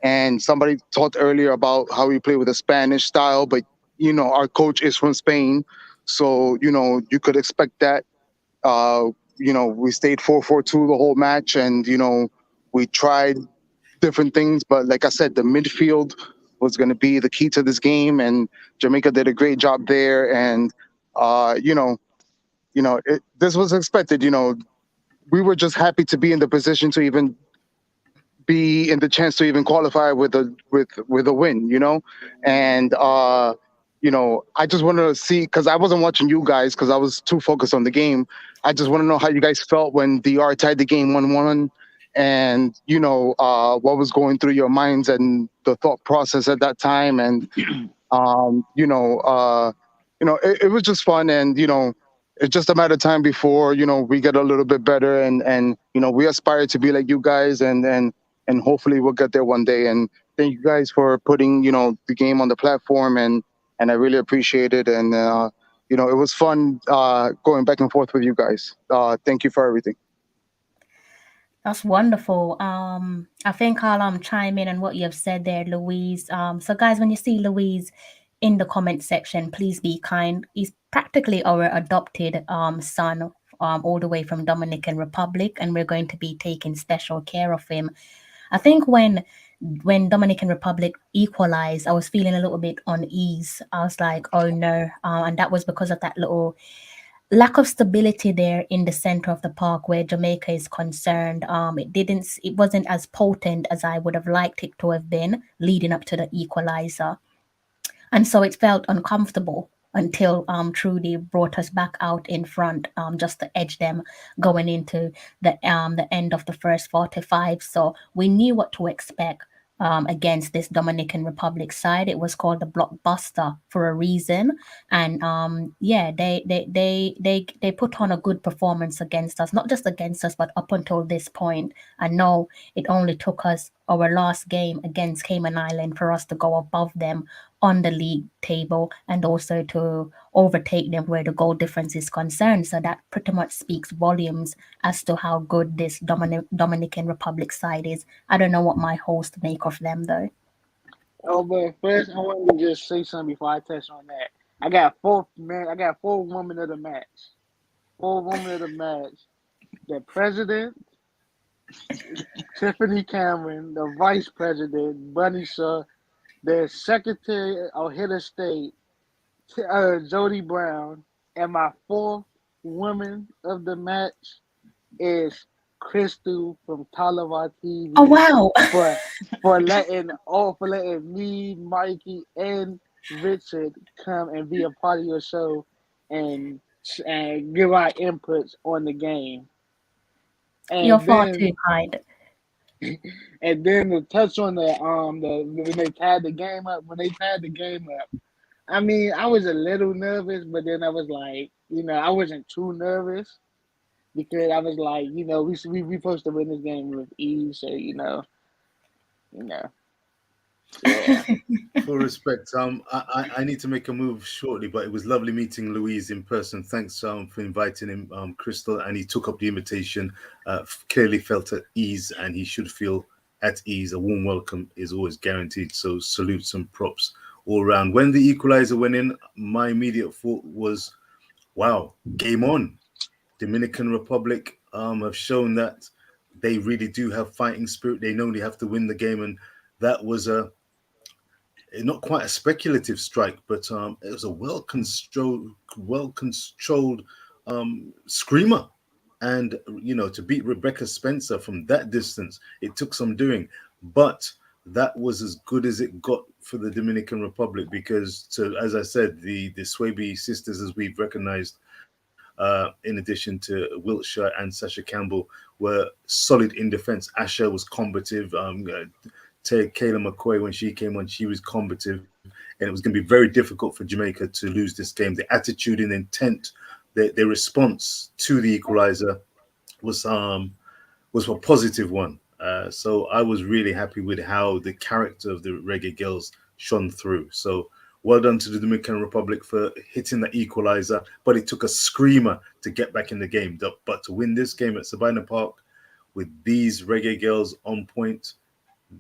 And somebody talked earlier about how we play with a Spanish style, but our coach is from Spain, so you could expect that. We stayed 4-4-2 the whole match, and we tried different things, but like I said, the midfield was going to be the key to this game, and Jamaica did a great job there. And this was expected. We were just happy to be in the position to even be in the chance to even qualify with a win. And I just wanted to see, because I wasn't watching you guys because I was too focused on the game. I just want to know how you guys felt when DR tied the game 1-1, and what was going through your minds and the thought process at that time. And it was just fun. And it's just a matter of time before we get a little bit better, and we aspire to be like you guys, and hopefully we'll get there one day. And thank you guys for putting the game on the platform, and I really appreciate it. And it was fun going back and forth with you guys. Thank you for everything. That's wonderful. I think I'll chime in on what you have said there, Louise. So guys, when you see Louise in the comment section, please be kind. He's practically our adopted son, all the way from Dominican Republic, and we're going to be taking special care of him. I think when Dominican Republic equalized, I was feeling a little bit unease. I was like, oh no, and that was because of that little lack of stability there in the center of the park where Jamaica is concerned. It wasn't as potent as I would have liked it to have been leading up to the equalizer, and so it felt uncomfortable until Trudy brought us back out in front, just to edge them going into the end of the first 45. So we knew what to expect against this Dominican Republic side. It was called the Blockbuster for a reason, and they put on a good performance against us, not just against us, but up until this point. I know it only took us our last game against Cayman Island for us to go above them on the league table and also to overtake them where the goal difference is concerned. So that pretty much speaks volumes as to how good this Dominican Republic side is. I don't know what my host make of them though. Oh, but first I wanted to just say something before I touch on that. I got four women of the match. 4 women of the match. The president, Tiffany Cameron, the vice president, Bunny Shaw, the secretary of head of state, Jody Brown, and my 4th woman of the match is Crystal from Talawa TV. Oh wow! for letting me, Mikey, and Richard come and be a part of your show and give our inputs on the game. And You're far too kind. And then to touch on the when they tied the game up. I mean, I was a little nervous, but then I was like, I wasn't too nervous because I was like, we supposed to win this game with ease, so Yeah. Full respect. I need to make a move shortly, but it was lovely meeting Louise in person. Thanks for inviting him, Crystal, and he took up the invitation. Clearly felt at ease, and he should feel at ease. A warm welcome is always guaranteed. So salutes and props all around. When the equalizer went in, my immediate thought was, "Wow, game on!" Dominican Republic have shown that they really do have fighting spirit. They know they have to win the game, and that was not quite a speculative strike, but it was a well controlled screamer. And to beat Rebecca Spencer from that distance, it took some doing, but that was as good as it got for the Dominican Republic, because, as I said, the Swaby sisters, as we've recognized, in addition to Wiltshire and Sasha Campbell, were solid in defense. Asha was combative. Kayla McCoy, when she came on, she was combative, and it was going to be very difficult for Jamaica to lose this game. The attitude and intent, their response to the equalizer was a positive one. So I was really happy with how the character of the Reggae Girls shone through. So well done to the Dominican Republic for hitting the equalizer, but it took a screamer to get back in the game. But to win this game at Sabina Park with these Reggae Girls on point,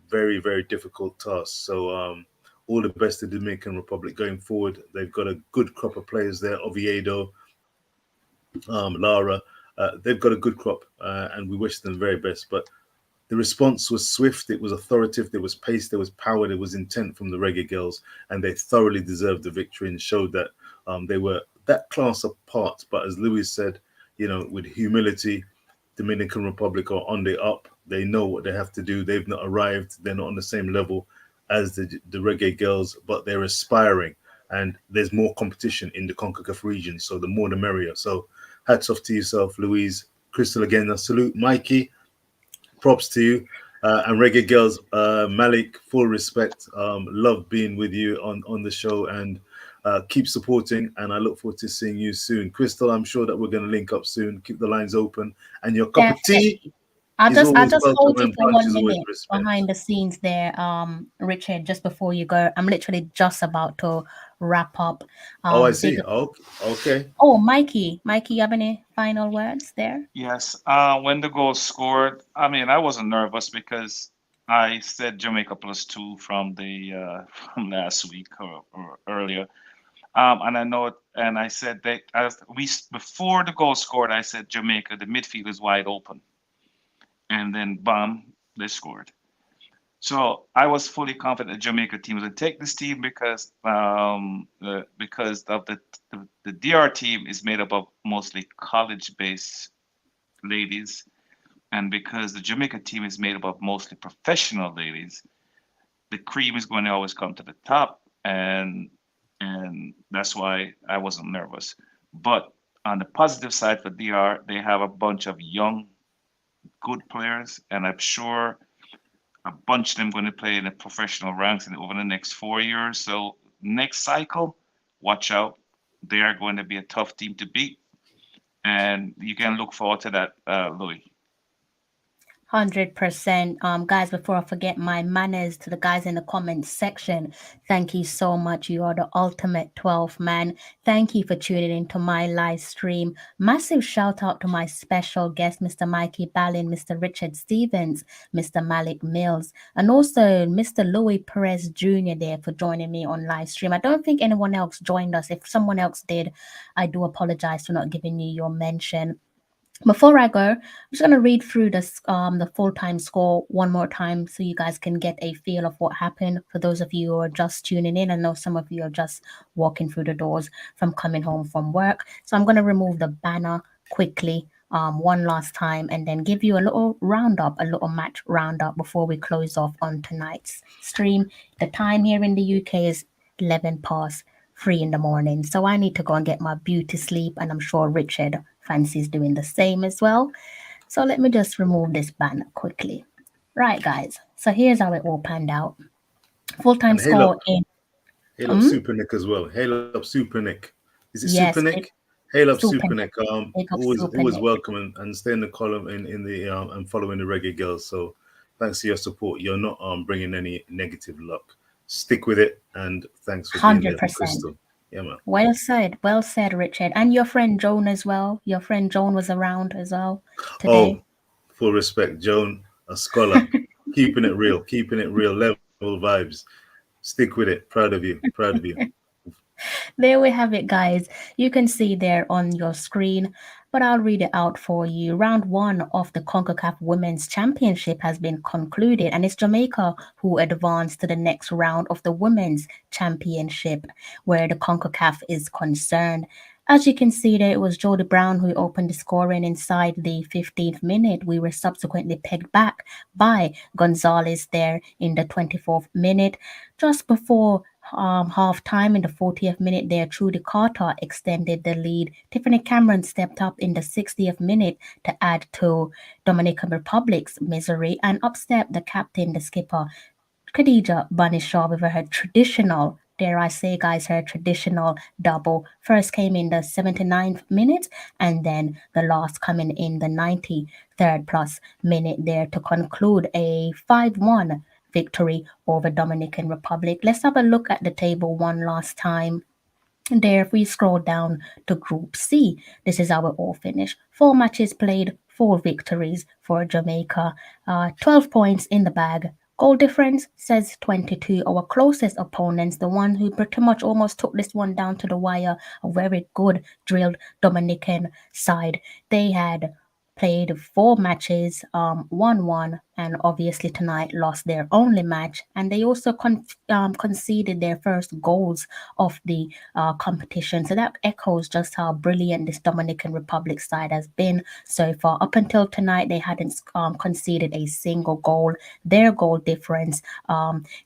very, very difficult task. So all the best to the Dominican Republic going forward. They've got a good crop of players there. Oviedo, Lara, they've got a good crop, and we wish them the very best. But the response was swift, it was authoritative, there was pace, there was power, there was intent from the Reggae Girls, and they thoroughly deserved the victory and showed that they were that class apart. But as Louis said, with humility, Dominican Republic are on the up. They know what they have to do. They've not arrived. They're not on the same level as the Reggae Girls, but they're aspiring. And there's more competition in the Concacaf region, so the more the merrier. So hats off to yourself, Louise. Crystal, again, a salute. Mikey, props to you. And Reggae Girls, Malik, full respect. Love being with you on the show, and keep supporting. And I look forward to seeing you soon. Crystal, I'm sure that we're going to link up soon. Keep the lines open. And your cup of tea. I'll just hold you for 1 minute respect. behind the scenes there, Richard, just before you go. I'm literally just about to wrap up. I see. Okay. Oh, Mikey, you have any final words there? Yes. When the goal scored, I mean, I wasn't nervous because I said Jamaica +2 from the from last week or earlier. And I know it, and I said that before the goal scored, I said Jamaica, the midfield is wide open. And then, bam, they scored. So I was fully confident the Jamaica team was going to take this team because of the DR team is made up of mostly college-based ladies, and because the Jamaica team is made up of mostly professional ladies, the cream is going to always come to the top, and that's why I wasn't nervous. But on the positive side for DR, they have a bunch of young, good players, and I'm sure a bunch of them going to play in the professional ranks over the next 4 years. So next cycle, watch out. They are going to be a tough team to beat, and you can look forward to that, Louis. 100%. Guys, before I forget my manners, to the guys in the comments section, thank you so much. You are the ultimate 12th man. Thank you for tuning into my live stream. Massive shout out to my special guest, Mr. Mikey Ballin, Mr. Richard Stevens, Mr. Malik Mills, and also Mr. Louis Perez Jr. there for joining me on live stream. I don't think anyone else joined us. If someone else did, I do apologize for not giving you your mention. Before I go, I'm just going to read through the full-time score one more time so you guys can get a feel of what happened. For those of you who are just tuning in, I know some of you are just walking through the doors from coming home from work. So I'm going to remove the banner quickly one last time and then give you a little roundup, a little match roundup before we close off on tonight's stream. The time here in the UK is 3:11 in the morning. So I need to go and get my beauty sleep, and I'm sure Richard fancies doing the same as well. So let me just remove this banner quickly. Right, guys. So here's how it all panned out. Full-time score in... Hail up Super Nick as well. Hail up Super Nick. Is it Super Nick? Hail up Super Nick. Always welcome and stay in the column in the and following the Reggae Girls. So thanks for your support. You're not bringing any negative luck. Stick with it, and thanks for being there, Crystal. Yeah, man. Well said, Richard. And your friend Joan as well. Your friend Joan was around as well today. Oh, full respect, Joan, a scholar, keeping it real, level vibes. Stick with it. Proud of you. There we have it, guys. You can see there on your screen, but I'll read it out for you. Round one of the CONCACAF Women's Championship has been concluded, and it's Jamaica who advanced to the next round of the Women's Championship, where the CONCACAF is concerned. As you can see there, it was Jody Brown who opened the scoring inside the 15th minute. We were subsequently pegged back by Gonzalez there in the 24th minute. Just before half time in the 40th minute there, Trudy Carter extended the lead. Tiffany Cameron stepped up in the 60th minute to add to Dominican Republic's misery, and up stepped the captain, the skipper, Khadija Banishaw, with her traditional, dare I say, guys, her traditional double. First came in the 79th minute, and then the last coming in the 93rd plus minute there to conclude a 5-1 victory over Dominican Republic. Let's have a look at the table one last time. And there, if we scroll down to Group C, this is how it all finished. 4 matches played, 4 victories for Jamaica, 12 points in the bag. Goal difference says 22. Our closest opponents, the one who pretty much almost took this one down to the wire, a very good drilled Dominican side. They had played 4 matches, won 1, and obviously tonight lost their only match. And they also conceded their first goals of the competition. So that echoes just how brilliant this Dominican Republic side has been so far. Up until tonight, they hadn't conceded a single goal. Their goal difference,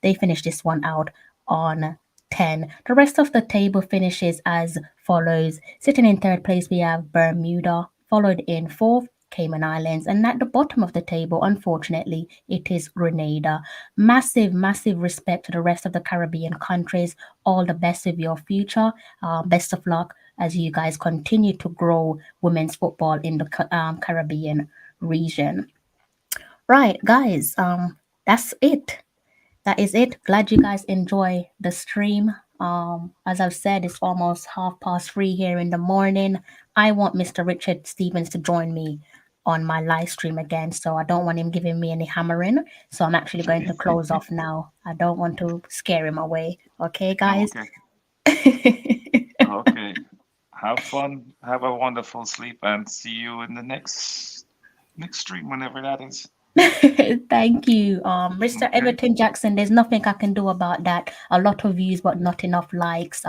they finished this one out on 10. The rest of the table finishes as follows. Sitting in third place, we have Bermuda, followed in fourth, Cayman Islands, and at the bottom of the table, unfortunately, it is Grenada. Massive, massive respect to the rest of the Caribbean countries. All the best with your future. Best of luck as you guys continue to grow women's football in the Caribbean region. Right, guys, that's it. That is it. Glad you guys enjoy the stream. As I've said, it's almost 3:30 here in the morning. I want Mr. Richard Stevens to join me on my live stream again, so I don't want him giving me any hammering. So I'm actually going to close off now. I don't want to scare him away. Okay, guys? Okay. Okay. Have fun. Have a wonderful sleep, and see you in the next stream, whenever that is. Thank you, Mr. Okay. Everton Jackson. There's nothing I can do about that. A lot of views, but not enough likes.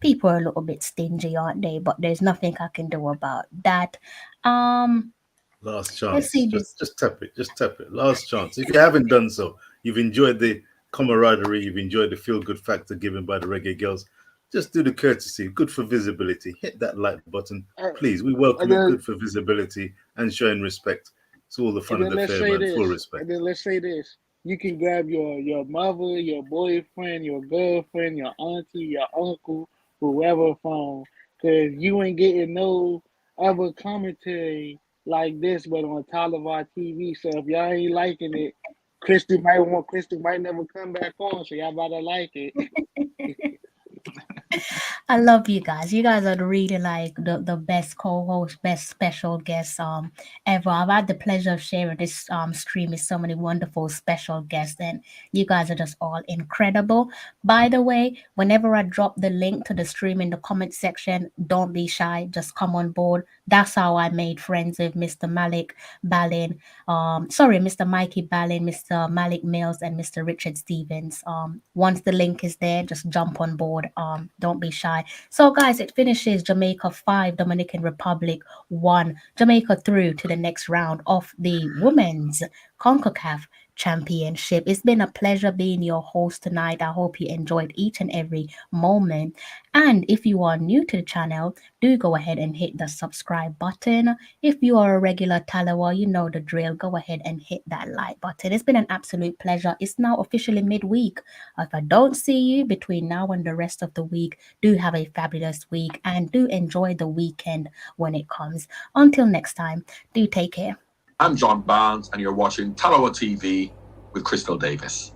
People are a little bit stingy, aren't they? But there's nothing I can do about that. Last Let's chance. see this. Just tap it. Just tap it. Last chance. If you haven't done so, you've enjoyed the camaraderie, you've enjoyed the feel-good factor given by the Reggae Girls. Just do the courtesy. Good for visibility. Hit that like button, please. We welcome it. Good for visibility and showing respect. It's all the fun of the fair, man. Full respect. And then let's say this. You can grab your mother, your boyfriend, your girlfriend, your auntie, your uncle, whoever from, because you ain't getting no other commentary like this, but on Talivar TV. So if y'all ain't liking it, Crystal might never come back on, so y'all better like it. I love you guys. You guys are really like the best co-host, best special guests ever. I've had the pleasure of sharing this stream with so many wonderful special guests, and you guys are just all incredible. By the way, whenever I drop the link to the stream in the comment section, don't be shy. Just come on board. That's how I made friends with Mr. Malik Ballin. Mr. Mikey Ballin, Mr. Malik Mills, and Mr. Richard Stevens. Once the link is there, just jump on board. Don't be shy. So, guys, it finishes Jamaica 5, Dominican Republic 1. Jamaica through to the next round of the Women's Concacaf Championship. It's been a pleasure being your host tonight. I hope you enjoyed each and every moment. And if you are new to the channel, do go ahead and hit the subscribe button. If you are a regular Talawa, you know the drill. Go ahead and hit that like button. It's been an absolute pleasure. It's now officially midweek. If I don't see you between now and the rest of the week, do have a fabulous week and do enjoy the weekend when it comes. Until next time, do take care. I'm John Barnes, and you're watching Talawa TV with Crystal Davis.